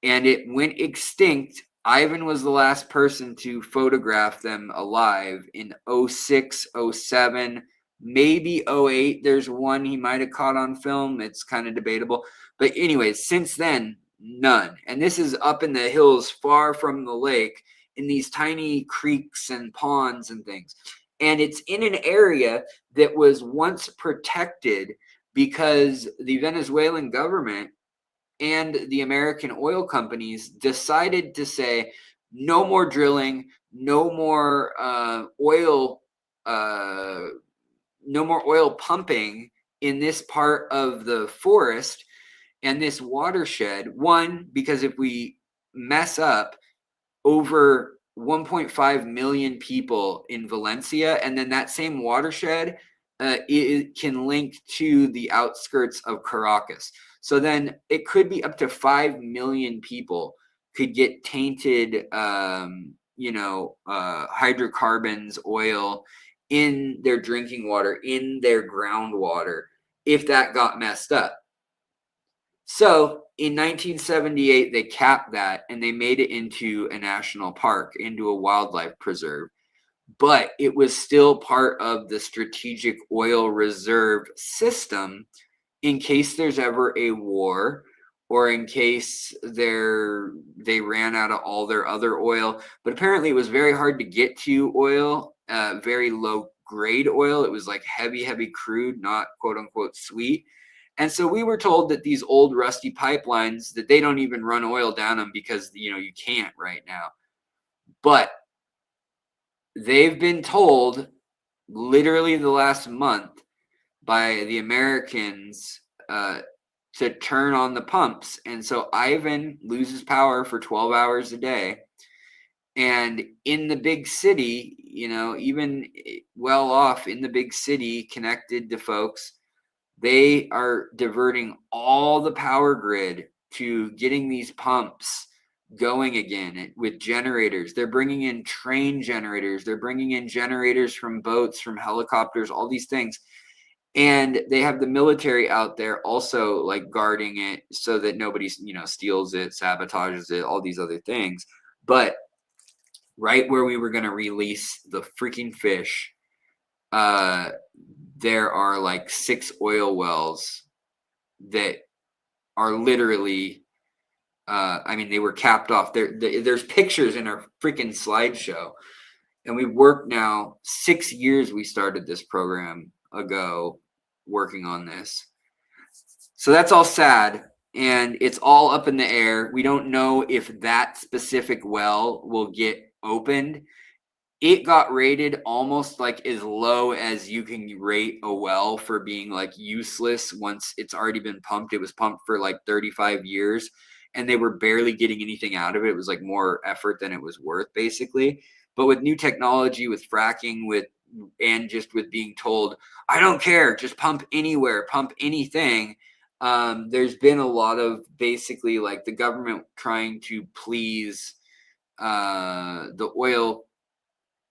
and it went extinct. Ivan was the last person to photograph them alive in 06, 07, maybe 08. There's one he might have caught on film. It's kind of debatable. But anyways, since then, none. And this is up in the hills far from the lake in these tiny creeks and ponds and things. And it's in an area that was once protected because the Venezuelan government and the American oil companies decided to say no more drilling, no more oil pumping in this part of the forest and this watershed. One, because if we mess up, over 1.5 million people in Valencia, and then that same watershed it can link to the outskirts of Caracas. So then it could be up to 5 million people could get tainted, hydrocarbons, oil in their drinking water, in their groundwater, if that got messed up. So in 1978, they capped that and they made it into a national park, into a wildlife preserve. But it was still part of the strategic oil reserve system in case there's ever a war, or in case they ran out of all their other oil. But apparently it was very hard to get to oil, very low grade oil. It was like heavy crude, not quote unquote sweet. And so we were told that these old rusty pipelines, that they don't even run oil down them because, you can't right now. But they've been told literally the last month by the Americans to turn on the pumps. And so Ivan loses power for 12 hours a day. And in the big city, even well off in the big city, connected to folks, they are diverting all the power grid to getting these pumps going again with generators. They're bringing in train generators. They're bringing in generators from boats, from helicopters, all these things. And they have the military out there also like guarding it so that nobody, steals it, sabotages it, all these other things. But right where we were going to release the freaking fish, there are like 6 oil wells that are literally, they were capped off. There's pictures in our freaking slideshow. And we've worked now 6 years. We started this program ago working on this. So that's all sad. And it's all up in the air. We don't know if that specific well will get opened. It got rated almost like as low as you can rate a well for being like useless once it's already been pumped. It was pumped for like 35 years and they were barely getting anything out of it. It was like more effort than it was worth, basically. But with new technology, with fracking, and just with being told, I don't care, just pump anywhere, pump anything. There's been a lot of basically like the government trying to please the oil.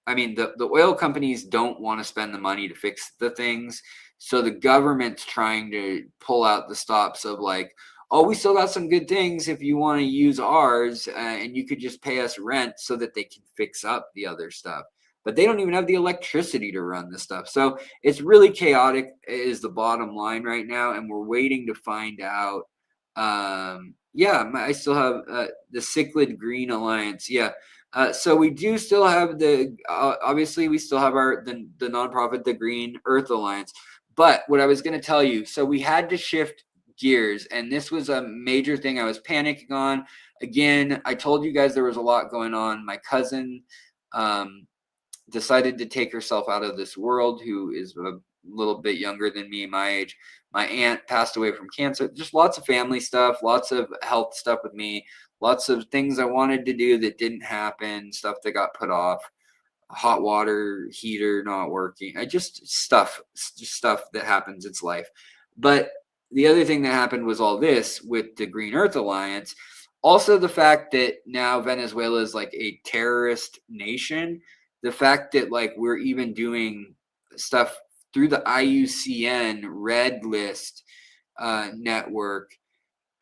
The oil companies don't want to spend the money to fix the things. So the government's trying to pull out the stops of like, oh, we still got some good things if you want to use ours, and you could just pay us rent so that they can fix up the other stuff. But they don't even have the electricity to run this stuff. So it's really chaotic is the bottom line right now. And we're waiting to find out. I still have the Cichlid Green Alliance. Yeah. So we do still have obviously we still have the nonprofit, the Green Earth Alliance. But what I was going to tell you, so we had to shift gears, and this was a major thing I was panicking on. Again, I told you guys there was a lot going on. My cousin decided to take herself out of this world, who is a little bit younger than me, my age. My aunt passed away from cancer. Just lots of family stuff, lots of health stuff with me, lots of things I wanted to do that didn't happen, stuff that got put off, hot water heater not working. Just stuff that happens. It's life. But the other thing that happened was all this with the Green Earth Alliance. Also, the fact that now Venezuela is like a terrorist nation. The fact that like we're even doing stuff through the IUCN Red List network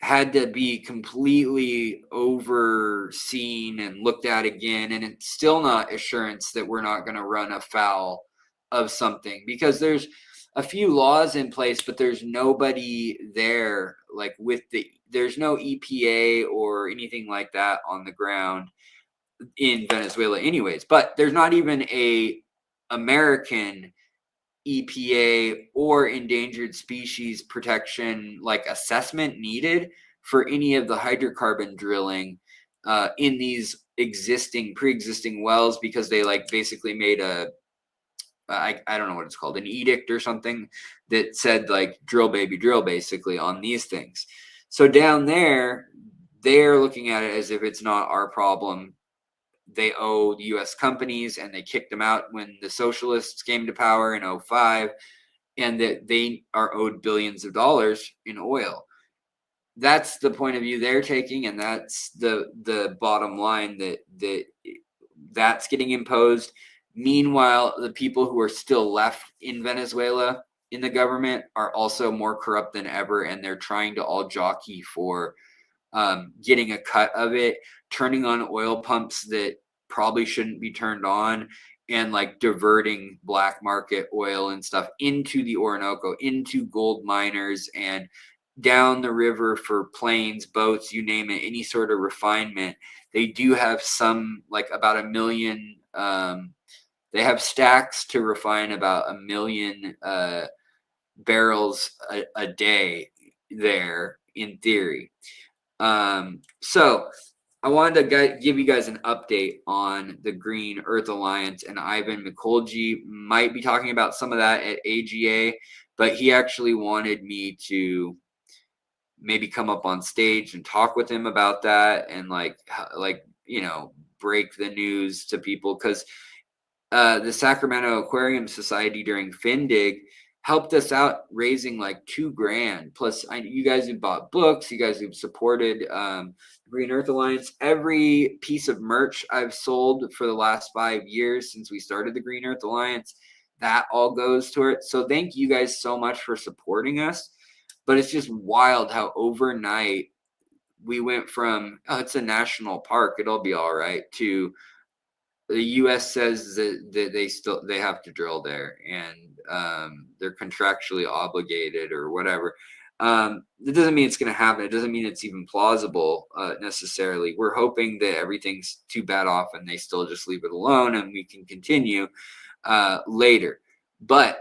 had to be completely overseen and looked at again. And it's still not assurance that we're not going to run afoul of something, because there's a few laws in place, but there's nobody there, like there's no EPA or anything like that on the ground in Venezuela anyways. But there's not even a American EPA or endangered species protection like assessment needed for any of the hydrocarbon drilling in these pre-existing wells, because they like basically made I don't know what it's called, an edict or something that said like drill baby drill basically on these things. So down there, they're looking at it as if it's not our problem. They owe U.S. companies, and they kicked them out when the socialists came to power in 2005, and that they are owed billions of dollars in oil. That's the point of view they're taking, and that's the bottom line that's getting imposed. Meanwhile, the people who are still left in Venezuela in the government are also more corrupt than ever, and they're trying to all jockey for getting a cut of it, turning on oil pumps that probably shouldn't be turned on, and like diverting black market oil and stuff into the Orinoco, into gold miners, and down the river for planes, boats, you name it, any sort of refinement. They do have some, like about 1 million, they have stacks to refine about 1 million barrels a day there in theory. So I wanted to give you guys an update on the Green Earth Alliance, and Ivan Mikolji might be talking about some of that at AGA, but he actually wanted me to maybe come up on stage and talk with him about that, and break the news to people, because the Sacramento Aquarium Society during FinDig helped us out raising like $2,000. Plus, you guys have bought books, you guys have supported Green Earth Alliance. Every piece of merch I've sold for the last 5 years since we started the Green Earth Alliance, that all goes to it. So thank you guys so much for supporting us. But it's just wild how overnight we went from, oh, it's a national park, it'll be all right, to the U.S. says that they have to drill there, and they're contractually obligated or whatever. It doesn't mean it's going to happen. It doesn't mean it's even plausible necessarily. We're hoping that everything's too bad off and they still just leave it alone and we can continue later. But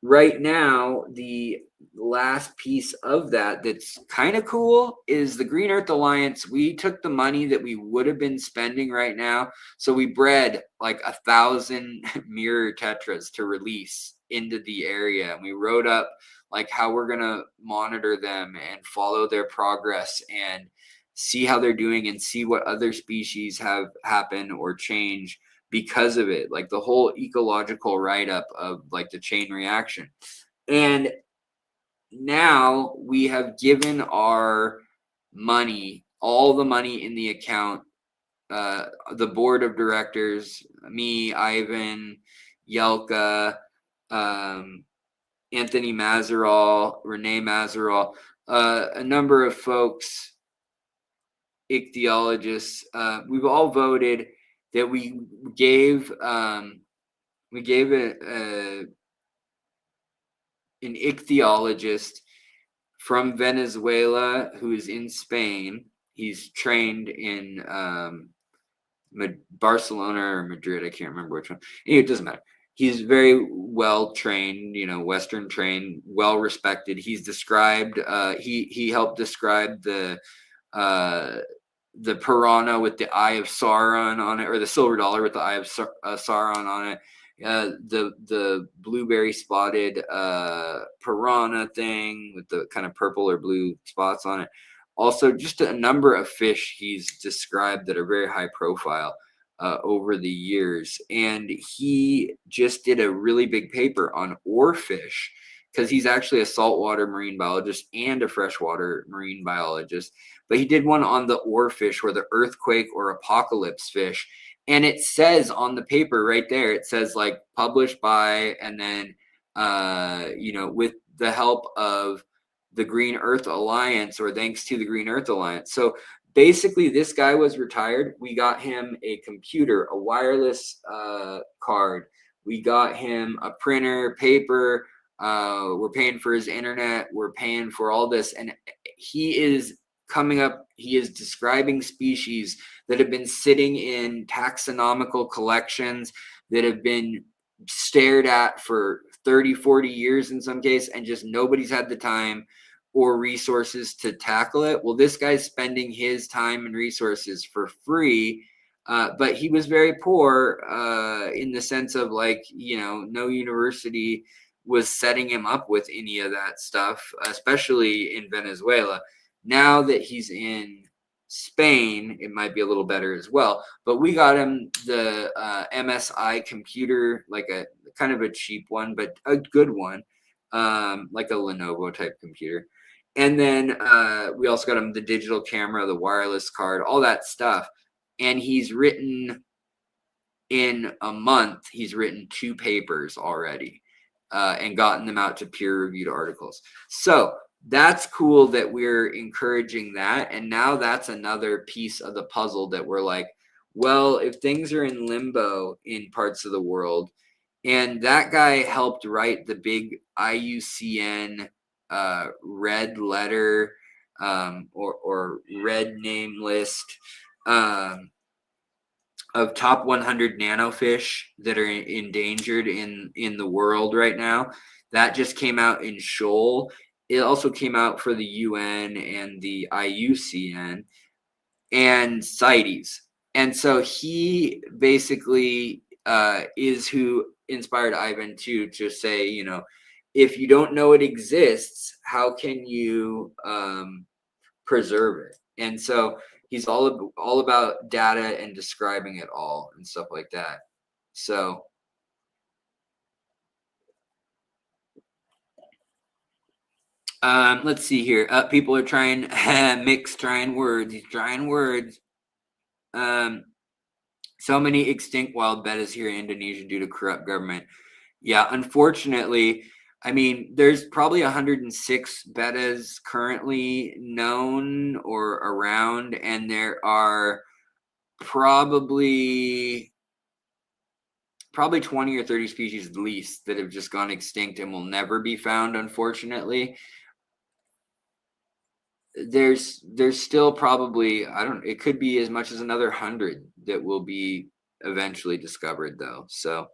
right now, the last piece of that's kind of cool is the Green Earth Alliance. We took the money that we would have been spending right now, so we bred like 1,000 mirror tetras to release into the area, and we wrote up like how we're gonna monitor them and follow their progress and see how they're doing and see what other species have happen or change because of it, like the whole ecological write-up of like the chain reaction. And now we have given our money, all the money in the account, the board of directors, me, Ivan, Yelka, Anthony Mazerall, Renee Mazerall, a number of folks, ichthyologists, we've all voted that we gave an ichthyologist from Venezuela who is in Spain. He's trained in Barcelona or Madrid. I can't remember which one. Anyway, it doesn't matter. He's very well trained, Western trained, well respected. He's described. He helped describe the piranha with the eye of Sauron on it, or the silver dollar with the eye of Sauron on it. The blueberry spotted piranha thing with the kind of purple or blue spots on it. Also, just a number of fish he's described that are very high profile over the years. And he just did a really big paper on oarfish, because he's actually a saltwater marine biologist and a freshwater marine biologist. But he did one on the oarfish, or the earthquake or apocalypse fish. And it says on the paper right there, it says like published by, and then, with the help of the Green Earth Alliance, or thanks to the Green Earth Alliance. So basically, this guy was retired. We got him a computer, a wireless card. We got him a printer, paper. We're paying for his internet. We're paying for all this. And he is describing species that have been sitting in taxonomical collections that have been stared at for 30, 40 years in some case, and just nobody's had the time or resources to tackle it. Well, this guy's spending his time and resources for free, but he was very poor in the sense of like, no university was setting him up with any of that stuff, especially in Venezuela. Now that he's in Spain, it might be a little better as well. But we got him the MSI computer, like a kind of a cheap one, but a good one, like a Lenovo type computer. And then we also got him the digital camera, the wireless card, all that stuff. And he's written, in a month, he's written 2 papers already and gotten them out to peer-reviewed articles. So that's cool that we're encouraging that. And now that's another piece of the puzzle that we're like, well, if things are in limbo in parts of the world, and that guy helped write the big IUCN red letter or red name list of top 100 nanofish that are endangered in the world right now. That just came out in Shoal. It also came out for the UN and the IUCN and CITES. And so he basically is who inspired Ivan to say, if you don't know it exists, how can you preserve it? And so he's all about data and describing it all and stuff like that. So Let's see here. People are trying trying words. He's trying words. So many extinct wild bettas here in Indonesia due to corrupt government. Yeah, unfortunately, I mean, there's probably 106 bettas currently known or around, and there are probably 20 or 30 species at least that have just gone extinct and will never be found, unfortunately. There's still probably, it could be as much as another 100 that will be eventually discovered, though. So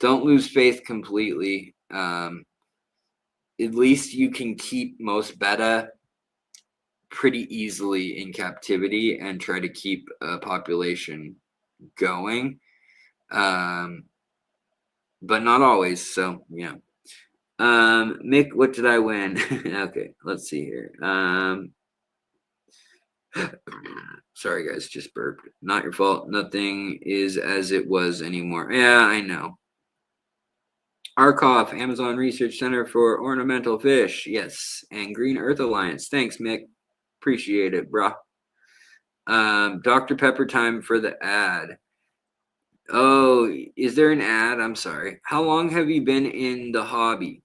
don't lose faith completely. At least you can keep most betta pretty easily in captivity and try to keep a population going. But not always. So yeah. Mick, what did I win? Okay, let's see here. Sorry guys, just burped. Not your fault. Nothing is as it was anymore. Yeah, I know. Arkoff, Amazon Research Center for Ornamental Fish. Yes, and Green Earth Alliance. Thanks, Mick. Appreciate it, brah. Dr. Pepper time for the ad. Oh, is there an ad? I'm sorry. How long have you been in the hobby?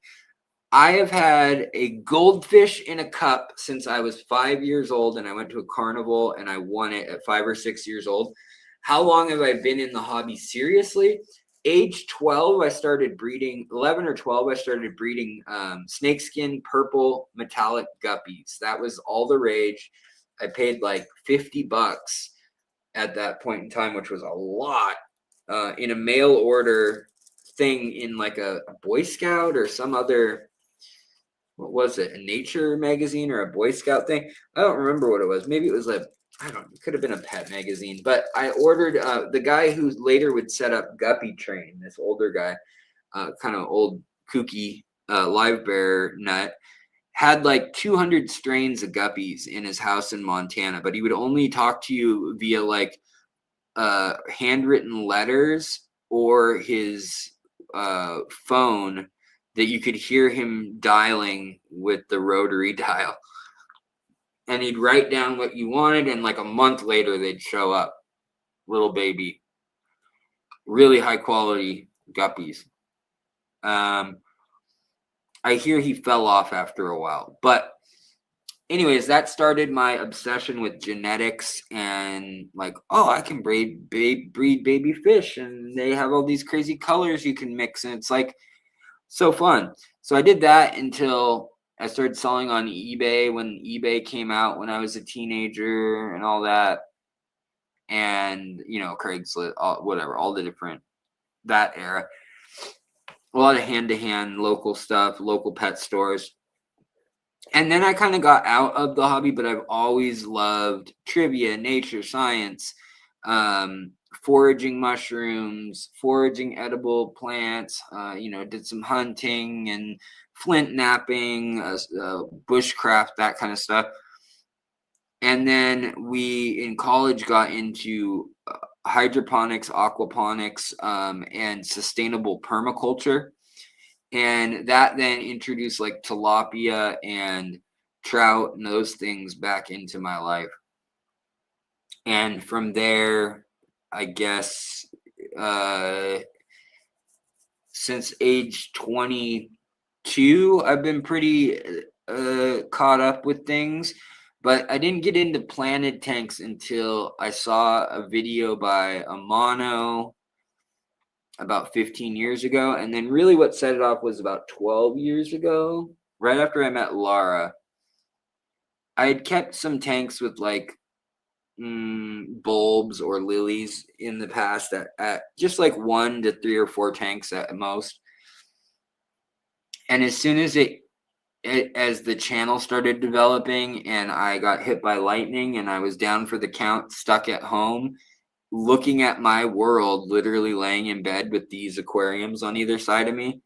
I have had a goldfish in a cup since I was 5 years old, and I went to a carnival and I won it at 5 or 6 years old. How long have I been in the hobby seriously? Age 12, I started breeding. 11 or 12, I started breeding snakeskin purple metallic guppies. That was all the rage. I paid like $50 at that point in time, which was a lot, in a mail order thing in like a Boy Scout or some other, what was it, a nature magazine or a Boy Scout thing? I don't remember what it was. Maybe it was it could have been a pet magazine. But I ordered, the guy who later would set up Guppy Train, this older guy, kind of old kooky live bear nut, had like 200 strains of guppies in his house in Montana, but he would only talk to you via like handwritten letters or his phone that you could hear him dialing with the rotary dial. And he'd write down what you wanted, and like a month later, they'd show up. Little baby, really high quality guppies. I hear he fell off after a while, but anyways, that started my obsession with genetics and like, oh, I can breed baby fish, and they have all these crazy colors you can mix, and it's like so fun. So I did that until I started selling on eBay when eBay came out when I was a teenager and all that. And, Craigslist, whatever, all the different, that era. A lot of hand-to-hand local stuff, local pet stores. And then I kind of got out of the hobby, but I've always loved trivia, nature, science, foraging mushrooms, foraging edible plants, did some hunting and flint napping, bushcraft, that kind of stuff. And then we in college got into hydroponics, aquaponics, and sustainable permaculture. And that then introduced like tilapia and trout and those things back into my life. And from there, I guess, since age 22, I've been pretty caught up with things. But I didn't get into planted tanks until I saw a video by Amano about 15 years ago. And then really what set it off was about 12 years ago, right after I met Laura. I had kept some tanks with like bulbs or lilies in the past at just like 1 to 3 or 4 tanks at most. And as soon as as the channel started developing and I got hit by lightning and I was down for the count, stuck at home, looking at my world, literally laying in bed with these aquariums on either side of me,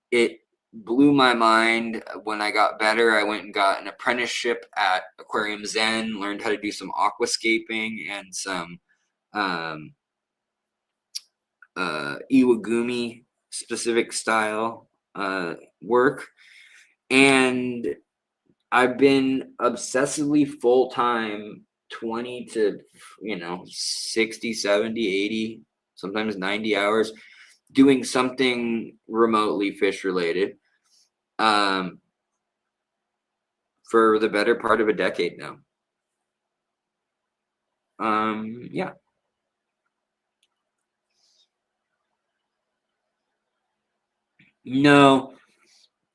it blew my mind. When I got better, I went and got an apprenticeship at Aquarium Zen, learned how to do some aquascaping and some Iwagumi specific style work. And I've been obsessively full-time 20 to 60, 70, 80, sometimes 90 hours doing something remotely fish related for the better part of a decade now. Yeah. No,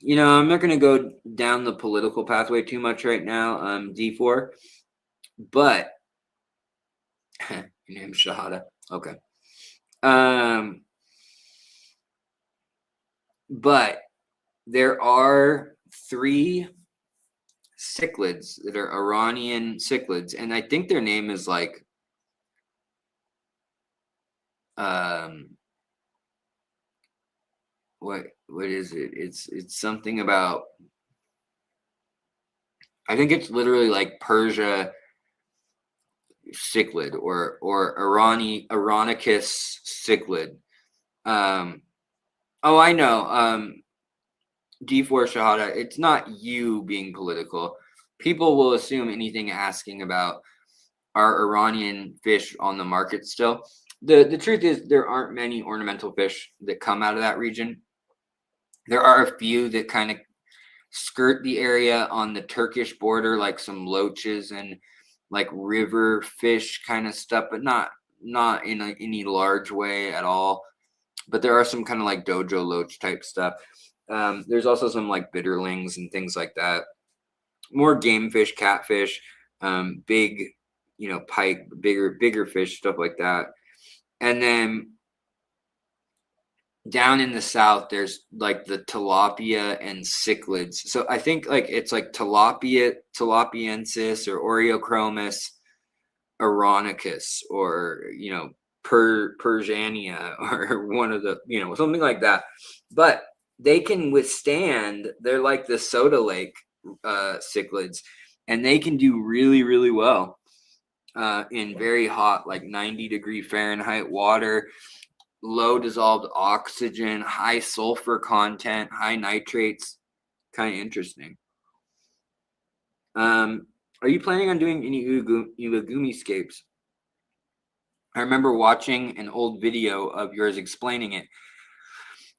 I'm not going to go down the political pathway too much right now, D4, but your name's Shahada. Okay. But there are 3 cichlids that are Iranian cichlids, and I think their name is like what is it? It's something about, I think it's literally like Persia cichlid or Ironicus cichlid. Oh, I know. D4 Shahada, it's not you being political. People will assume anything asking about our Iranian fish on the market still. The truth is there aren't many ornamental fish that come out of that region. There are a few that kind of skirt the area on the Turkish border, like some loaches and like river fish kind of stuff, but not in any large way at all. But there are some kind of like dojo loach type stuff. There's also some like bitterlings and things like that. More game fish, catfish, big, pike, bigger fish, stuff like that. And then down in the south, there's like the tilapia and cichlids. So I think like it's like tilapiensis or Oreochromis ironicus or Persiania or one of the something like that. But they can withstand. They're like the soda lake cichlids, and they can do really, really well in very hot, like 90-degree Fahrenheit water, low dissolved oxygen, high sulfur content, high nitrates. Kind of interesting. Are you planning on doing any Iwagumi scapes? I remember watching an old video of yours explaining it.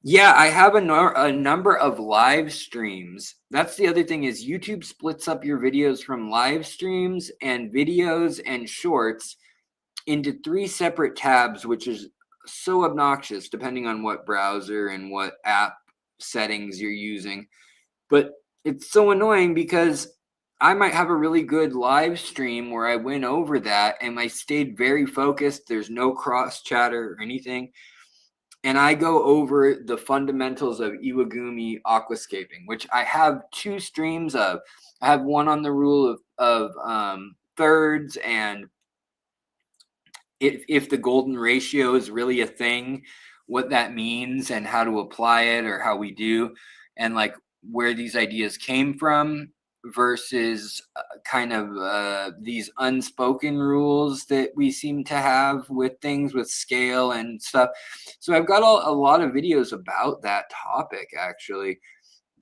Yeah, I have a number of live streams. That's the other thing is YouTube splits up your videos from live streams and videos and shorts into 3 separate tabs, which is so obnoxious depending on what browser and what app settings you're using. But it's so annoying because I might have a really good live stream where I went over that and I stayed very focused. There's no cross chatter or anything. And I go over the fundamentals of Iwagumi aquascaping, which I have 2 streams of. I have one on the rule of thirds and if the golden ratio is really a thing, what that means and how to apply it or how we do, and like where these ideas came from versus kind of these unspoken rules that we seem to have with things with scale and stuff. So I've got a lot of videos about that topic actually.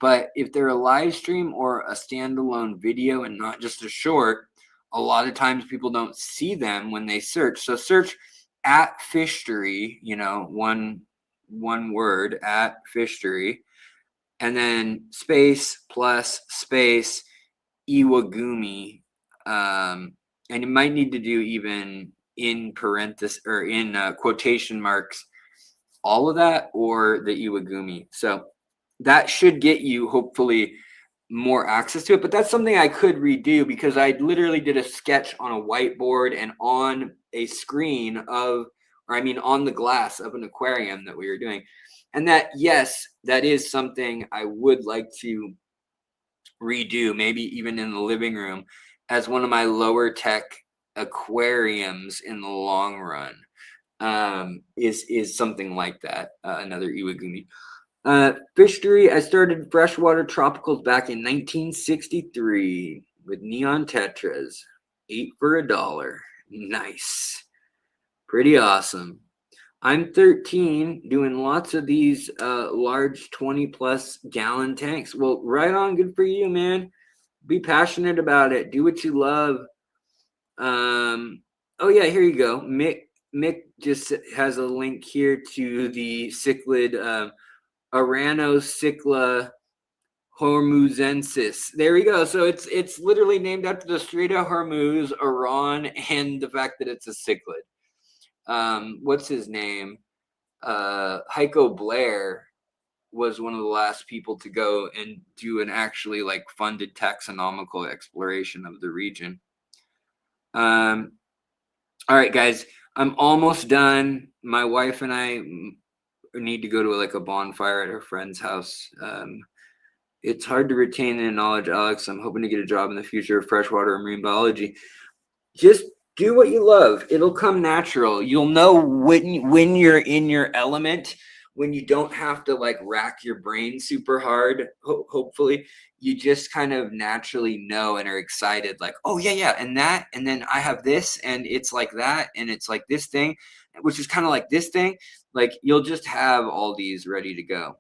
But if they're a live stream or a standalone video and not just a short, a lot of times people don't see them when they search. So search at Fishtory, one word at Fishtory, and then space plus space Iwagumi. And you might need to do even in parentheses or in quotation marks, all of that or the Iwagumi. So that should get you hopefully more access to it, but that's something I could redo because I literally did a sketch on a whiteboard and on a screen on the glass of an aquarium that we were doing. And that, yes, that is something I would like to redo, maybe even in the living room as one of my lower tech aquariums in the long run, is something like that, another Iwagumi. Fishtory, I started freshwater tropicals back in 1963 with neon tetras, 8 for $1. Nice. Pretty awesome. I'm 13, doing lots of these large 20+ gallon tanks. Well, right on, good for you, man. Be passionate about it. Do what you love. Oh yeah, here you go. Mick just has a link here to the cichlid Aranocycla hormuzensis. There we go. So it's literally named after the Strait of Hormuz, Iran, and the fact that it's a cichlid. What's his name? Heiko Blair was one of the last people to go and do an actually like funded taxonomical exploration of the region. All right, guys, I'm almost done. My wife and I need to go to like a bonfire at her friend's house. It's hard to retain the knowledge, Alex. I'm hoping to get a job in the future of freshwater and marine biology. Just do what you love. It'll come natural. You'll know when you're in your element, when you don't have to like rack your brain super hard. Hopefully, you just kind of naturally know and are excited. Like, oh yeah, and that, and then I have this, and it's like that, and it's like this thing, which is kind of like this thing. Like you'll just have all these ready to go.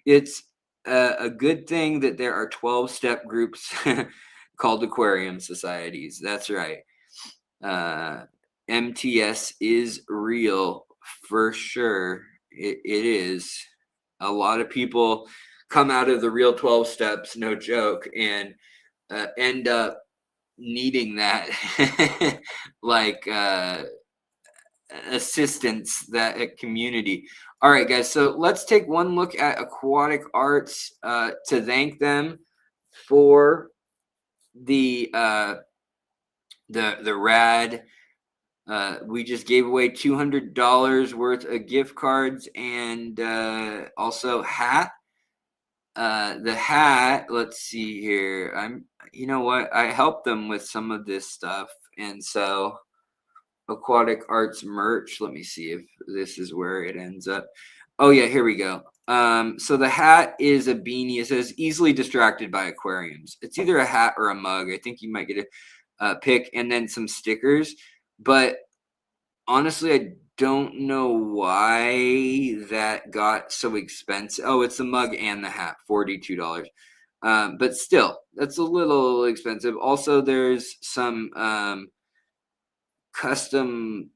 It's a good thing that there are 12-step groups called aquarium societies. That's right. MTS is real for sure. It is. A lot of people come out of the real 12 steps, no joke, and end up needing that like assistance, that community. All right, guys, so let's take one look at Aquatic Arts to thank them for the rad. We just gave away $200 worth of gift cards and also hat. The hat, let's see here. You know what? I helped them with some of this stuff, and so Aquatic Arts merch. Let me see if this is where it ends up. Oh yeah, here we go. So the hat is a beanie. It says easily distracted by aquariums. It's either a hat or a mug. I think you might get a pick, and then some stickers. But honestly, I don't know why that got so expensive. Oh, it's the mug and the hat, $42. But still, that's a little expensive. Also, there's some custom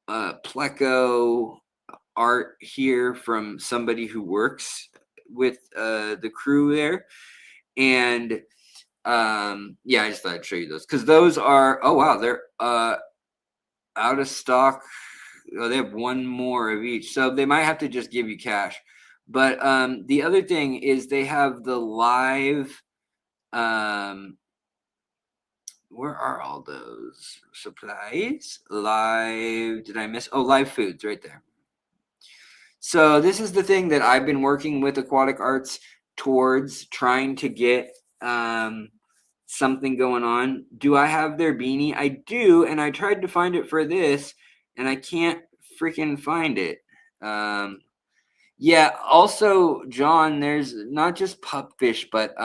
pleco art here from somebody who works with the crew there. And yeah, I just thought I'd show you those because those are, oh wow, they're out of stock. Oh, they have one more of each, so they might have to just give you cash. But the other thing is they have the live where are all those supplies? Live, did I miss? Oh, live foods right there. So this is the thing that I've been working with Aquatic Arts towards, trying to get something going on. Do I have their beanie? I do, and I tried to find it for this, and I can't freaking find it. Yeah, also, John, there's not just pupfish, but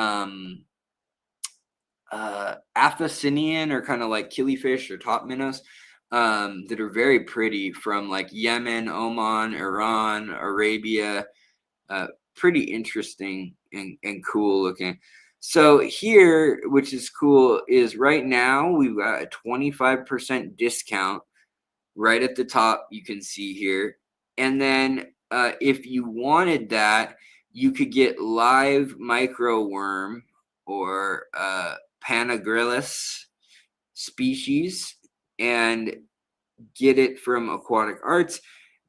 Athosinian, or kind of like killifish or top minnows, that are very pretty from like Yemen, Oman, Iran, Arabia. Pretty interesting and cool looking. So here, which is cool, is right now we've got a 25% discount right at the top. You can see here. And then if you wanted that, you could get live micro worm or Panagrillis species and get it from Aquatic Arts.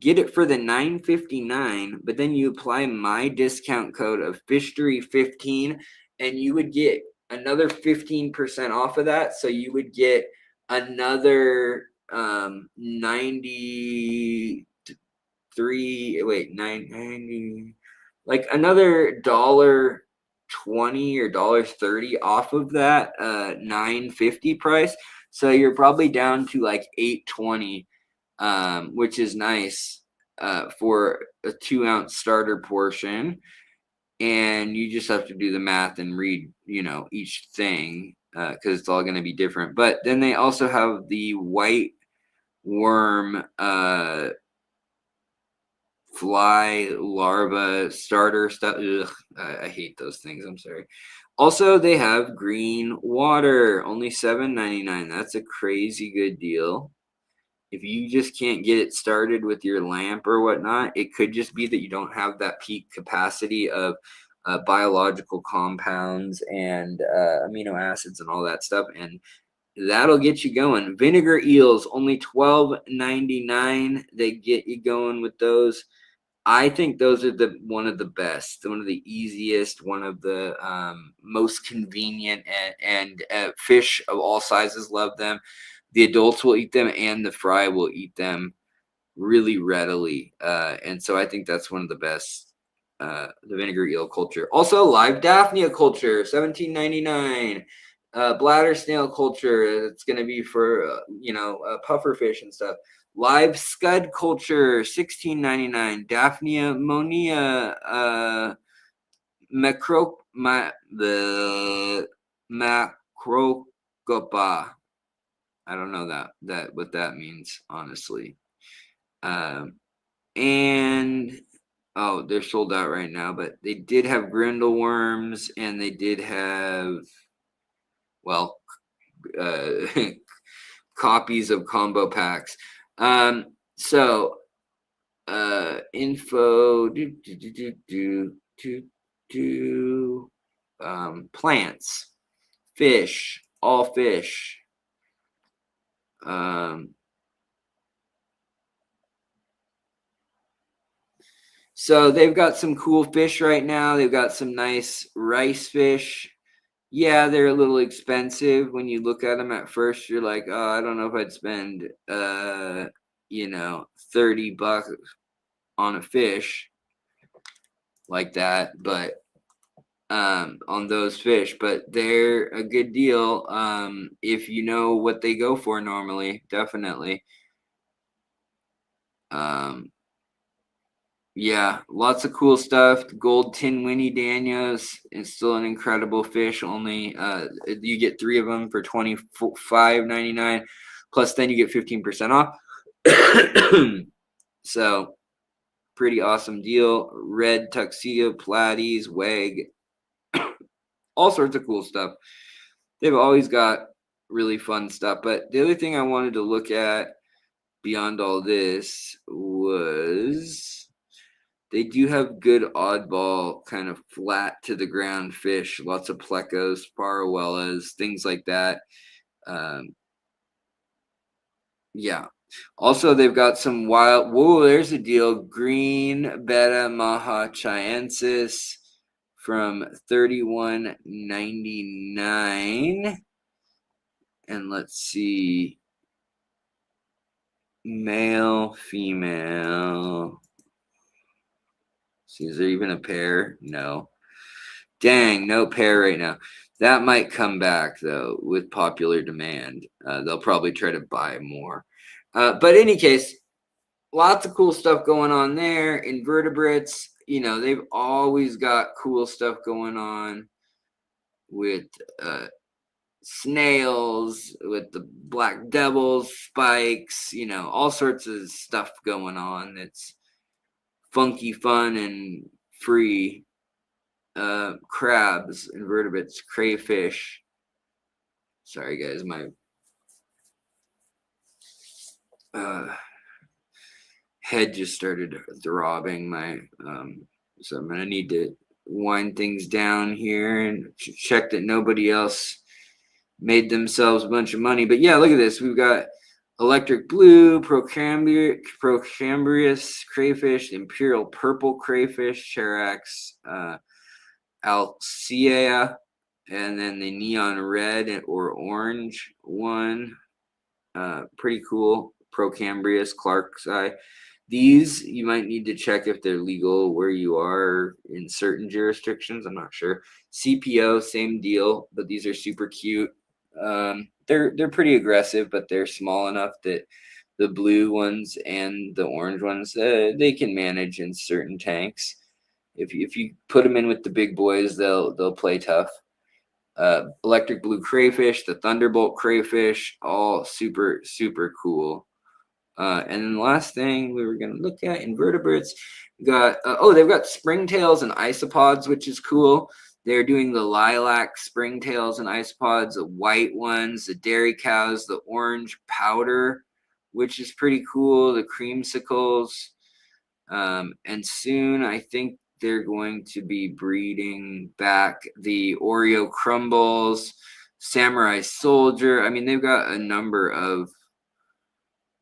Get it for the $9.59, but then you apply my discount code of Fishtory15, and you would get another 15% off of that. So you would get another 990, like another $1.20 or $1.30 off of that $9.50 price. So you're probably down to like $8.20, which is nice for a 2-ounce starter portion. And you just have to do the math and read, each thing because it's all going to be different. But then they also have the white worm fly larva starter stuff. Ugh, I hate those things. I'm sorry. Also, they have green water, only $7.99. That's a crazy good deal. If you just can't get it started with your lamp or whatnot, it could just be that you don't have that peak capacity of biological compounds and amino acids and all that stuff, and that'll get you going. Vinegar eels, only $12.99. They get you going with those. I think those are one of the best, one of the easiest, one of the most convenient, and fish of all sizes love them. The adults will eat them, and the fry will eat them really readily. And so I think that's one of the best. The vinegar eel culture. Also, live Daphnia culture, $17.99. Bladder snail culture. It's going to be for puffer fish and stuff. Live scud culture, $16.99. Daphnia monia, the macrocopa. I don't know that what that means, honestly. And oh, they're sold out right now, but they did have grindle worms, and they did have, well, copies of combo packs. So info plants, fish, all fish. So they've got some cool fish right now. They've got some nice rice fish. Yeah, they're a little expensive. When you look at them at first, you're like, oh, I don't know if I'd spend, $30 on a fish like that, but on those fish, but they're a good deal if you know what they go for normally, definitely. Yeah, lots of cool stuff. Gold tin Winnie Daniels is still an incredible fish. Only you get 3 of them for $25.99. Plus, then you get 15% off. So, pretty awesome deal. Red tuxedo platies, wag, all sorts of cool stuff. They've always got really fun stuff. But the other thing I wanted to look at beyond all this was they do have good oddball, kind of flat to the ground fish. Lots of plecos, paruelas, things like that. Yeah. Also, they've got some wild. Whoa, there's a deal. Green Betta Maha Chiensis from $31.99. And let's see. Male, female. See, is there even a pair? No. Dang, no pair right now. That might come back, though, with popular demand. They'll probably try to buy more. But in any case, lots of cool stuff going on there. Invertebrates, they've always got cool stuff going on with snails, with the black devils, spikes, all sorts of stuff going on that's funky, fun, and free. Crabs, invertebrates, crayfish. Sorry, guys, my head just started throbbing. So I'm gonna need to wind things down here and check that nobody else made themselves a bunch of money. But yeah, look at this. We've got electric blue, procambrious crayfish, imperial purple crayfish, Charax, Alcea, and then the neon red or orange one. Pretty cool. Procambrious, Clark's eye. These you might need to check if they're legal where you are in certain jurisdictions. I'm not sure. CPO, same deal, but these are super cute. They're pretty aggressive, but they're small enough that the blue ones and the orange ones they can manage in certain tanks. If you put them in with the big boys, they'll play tough. Electric blue crayfish, the thunderbolt crayfish, all super super cool. And then the last thing we were going to look at, invertebrates. We got they've got springtails and isopods, which is cool. They're doing the lilac springtails and isopods, the white ones, the dairy cows, the orange powder, which is pretty cool, the creamsicles. And soon I think they're going to be breeding back the Oreo crumbles, samurai soldier. I mean, they've got a number of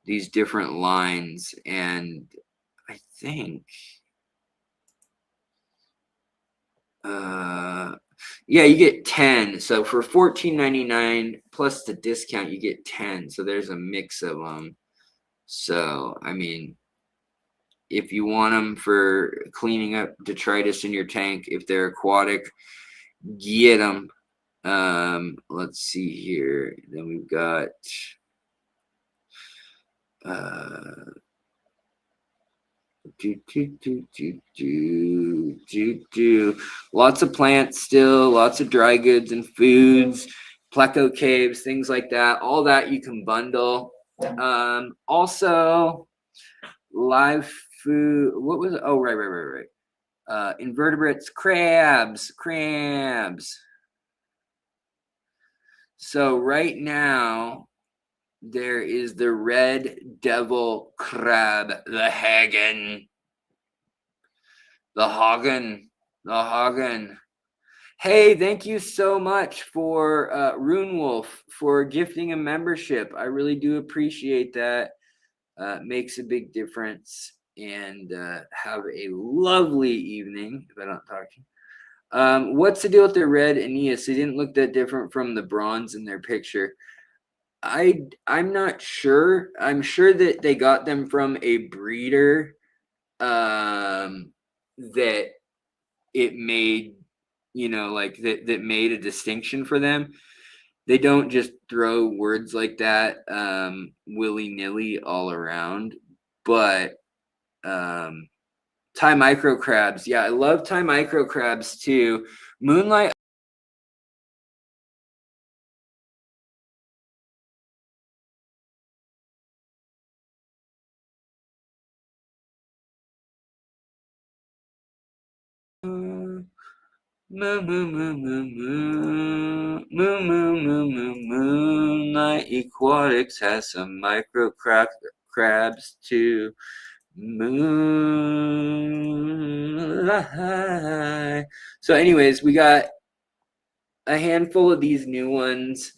these different lines, and I think yeah, you get 10. So for $14.99 plus the discount, you get 10. So there's a mix of them. So I mean, if you want them for cleaning up detritus in your tank, if they're aquatic, get them. Let's see here. Then we've got lots of plants still, lots of dry goods and foods, pleco caves, things like that. All that you can bundle. Also live food. What was it? Oh, right. Invertebrates, crabs. So right now there is the red devil crab, the Hagen. The Hagen. Hey, thank you so much for Rune Wolf for gifting a membership. I really do appreciate that. Makes a big difference. And have a lovely evening. If I don't talk to you. What's the deal with the red Aeneas? They didn't look that different from the bronze in their picture. I'm not sure. I'm sure that they got them from a breeder that it made, like that made a distinction for them. They don't just throw words like that willy-nilly all around. But Thai micro crabs, yeah, I love Thai micro crabs too. Moonlight. Moonlight Aquatics has some micro crabs too. Moonlight. So, anyways, we got a handful of these new ones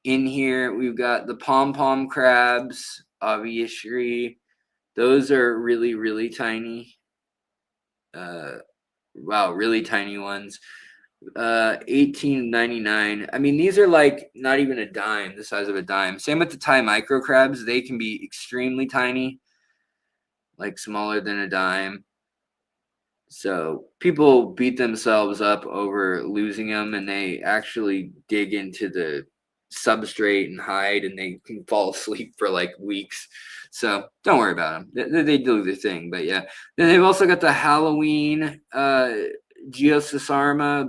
in here. We've got the pom crabs, obviously. Those are really, really tiny. Wow, really tiny ones. $18.99. I mean, these are like not even a dime, the size of a dime. Same with the Thai micro crabs. They can be extremely tiny, like smaller than a dime. So people beat themselves up over losing them, and they actually dig into the substrate and hide, and they can fall asleep for like weeks. So don't worry about them. They do their thing. But yeah, then they've also got the Halloween Geosarma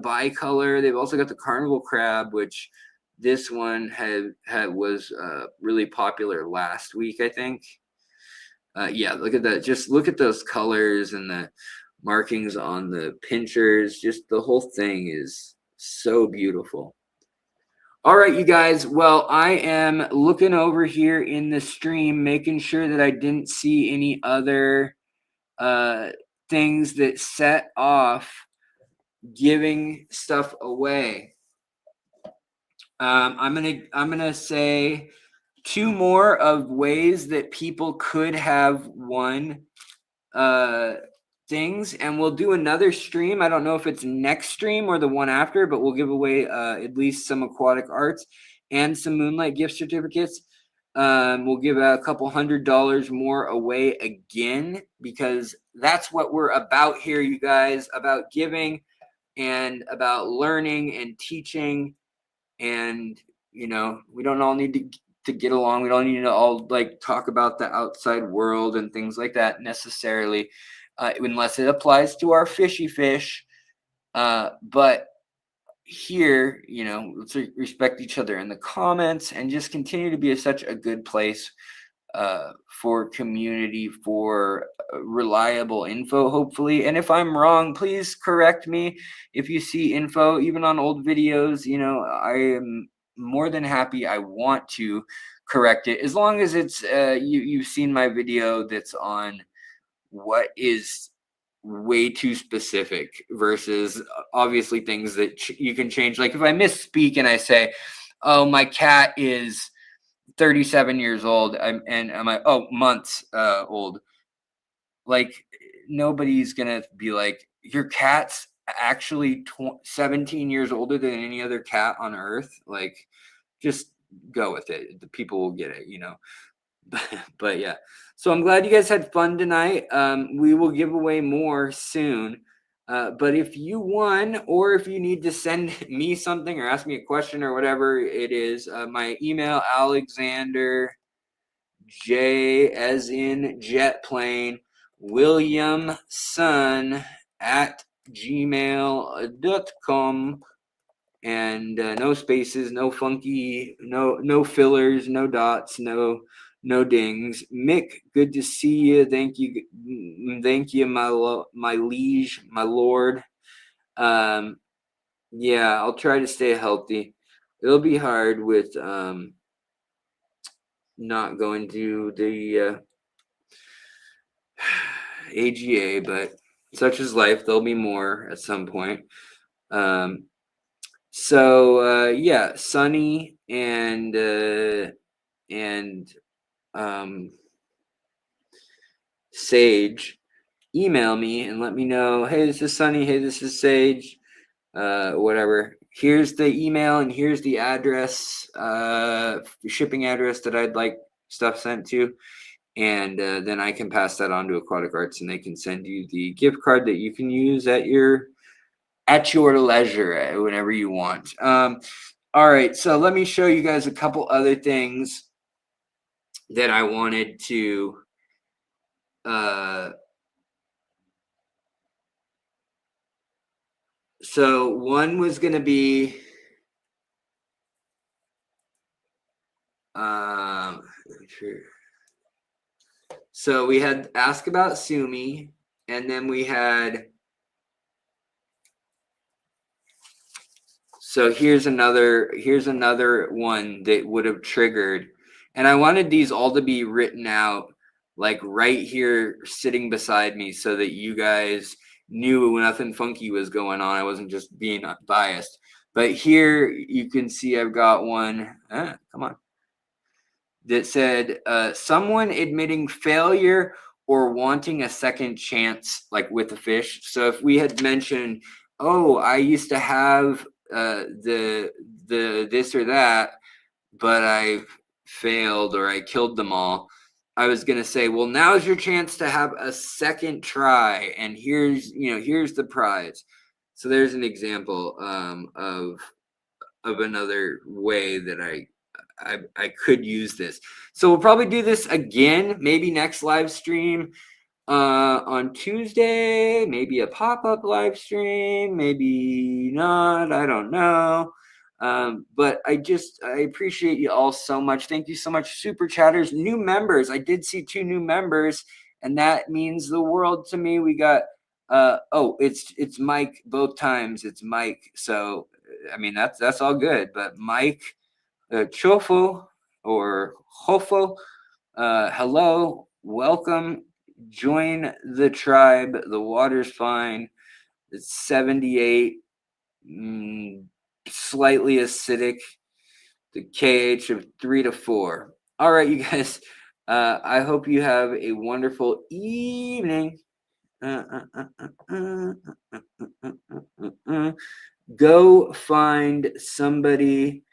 bicolor. They've also got the carnival crab, which this one was really popular last week, I think. Yeah, look at that. Just look at those colors and the markings on the pinchers. Just the whole thing is so beautiful. All right, you guys. Well, I am looking over here in the stream, making sure that I didn't see any other things that set off giving stuff away. I'm gonna say two more of ways that people could have won things, and we'll do another stream. I don't know if it's next stream or the one after, but we'll give away at least some aquatic arts and some Moonlight gift certificates. We'll give a couple $100 more away again, because that's what we're about here, you guys, about giving and about learning and teaching. And we don't all need to get along. We don't need to all like talk about the outside world and things like that necessarily, unless it applies to our fishy fish. But here, let's respect each other in the comments and just continue to be such a good place for community, for reliable info, hopefully. And if I'm wrong, please correct me. If you see info, even on old videos, you know, I am more than happy. I want to correct it, as long as it's you've seen my video that's on what is way too specific versus obviously things that you can change. Like if I misspeak and I say, oh, my cat is 37 years old, and I'm like, oh, months old. Like nobody's gonna be like, your cat's actually 17 years older than any other cat on earth. Like, just go with it. The people will get it, you know. But yeah, so I'm glad you guys had fun tonight. We will give away more soon. But if you won, or if you need to send me something or ask me a question or whatever it is, my email, Alexander J as in jet plane, Williamson at gmail.com. And no spaces, no funky, no fillers, no dots, no dings. Mick, good to see you. Thank you, my liege, my lord. Yeah, I'll try to stay healthy. It'll be hard with not going to the AGA, but such is life. There'll be more at some point. So yeah, Sunny and Sage, email me and let me know, hey, this is Sunny, hey, this is Sage, whatever. Here's the email and here's the address, shipping address that I'd like stuff sent to. And then I can pass that on to Aquatic Arts and they can send you the gift card that you can use at your leisure whenever you want. All right, so let me show you guys a couple other things that I wanted to so one was going to be so we had ask about Sumi, and then we had, so here's another one that would have triggered, and I wanted these all to be written out like right here sitting beside me so that you guys knew nothing funky was going on. I wasn't just being biased. But here you can see I've got one, come on, that said, someone admitting failure or wanting a second chance, like with a fish. So if we had mentioned, oh, I used to have the this or that, but I failed or I killed them all, I was going to say, well, now's your chance to have a second try, and here's the prize. So there's an example of another way that I could use this. So we'll probably do this again, maybe next live stream on Tuesday, maybe a pop-up live stream, maybe not, I don't know. But I appreciate you all so much. Thank you so much, super chatters, new members. I did see 2 new members, and that means the world to me. We got it's Mike both times. It's Mike. So I mean that's all good. But Mike Chofo or Hofo, hello, welcome, join the tribe. The water's fine. It's 78, slightly acidic. The KH of 3 to 4. All right, you guys. I hope you have a wonderful evening. Go find somebody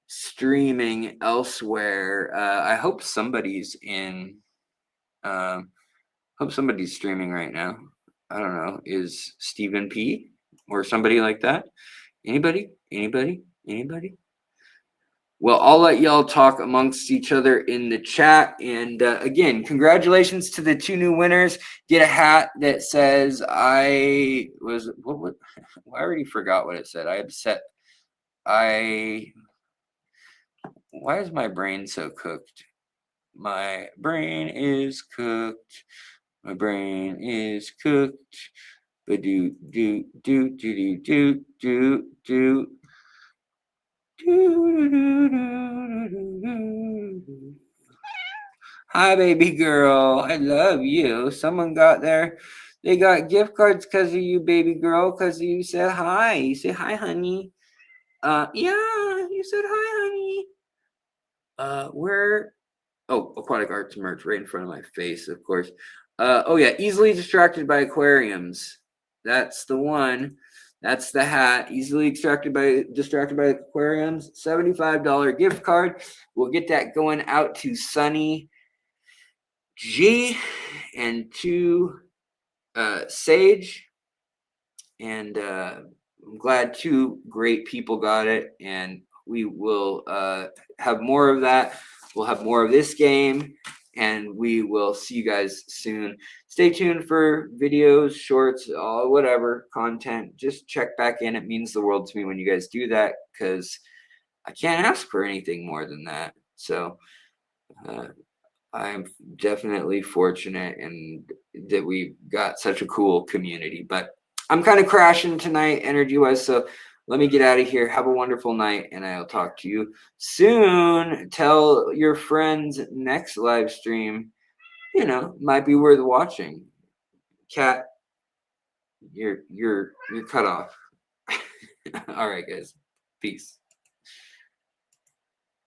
streaming elsewhere. I hope somebody's streaming right now. I don't know. Is Stephen P or somebody like that? Anybody? Well, I'll let y'all talk amongst each other in the chat. And again, congratulations to the 2 new winners. Get a hat that says I already forgot what it said. Why is my brain so cooked? My brain is cooked. My brain is cooked. Do do do do do do do do. Hi, baby girl. I love you. Someone got there. They got gift cards because of you, baby girl. Because you said hi. You say hi, honey. Yeah, you said hi, honey. Where? Oh, aquatic arts merch right in front of my face, of course. Oh yeah, easily distracted by aquariums. That's the one. That's the hat. Easily distracted by aquariums. $75 gift card. We'll get that going out to Sunny G and to Sage. And I'm glad two great people got it. And we will have more of that. We'll have more of this game. And we will see you guys soon. Stay tuned for videos, shorts, whatever content. Just check back in. It means the world to me when you guys do that because I can't ask for anything more than that. So I'm definitely fortunate and that we got such a cool community. But I'm kind of crashing tonight energy-wise, so let me get out of here. Have a wonderful night, and I'll talk to you soon. Tell your friends next live stream, might be worth watching. Cat, you're cut off. All right, guys. Peace.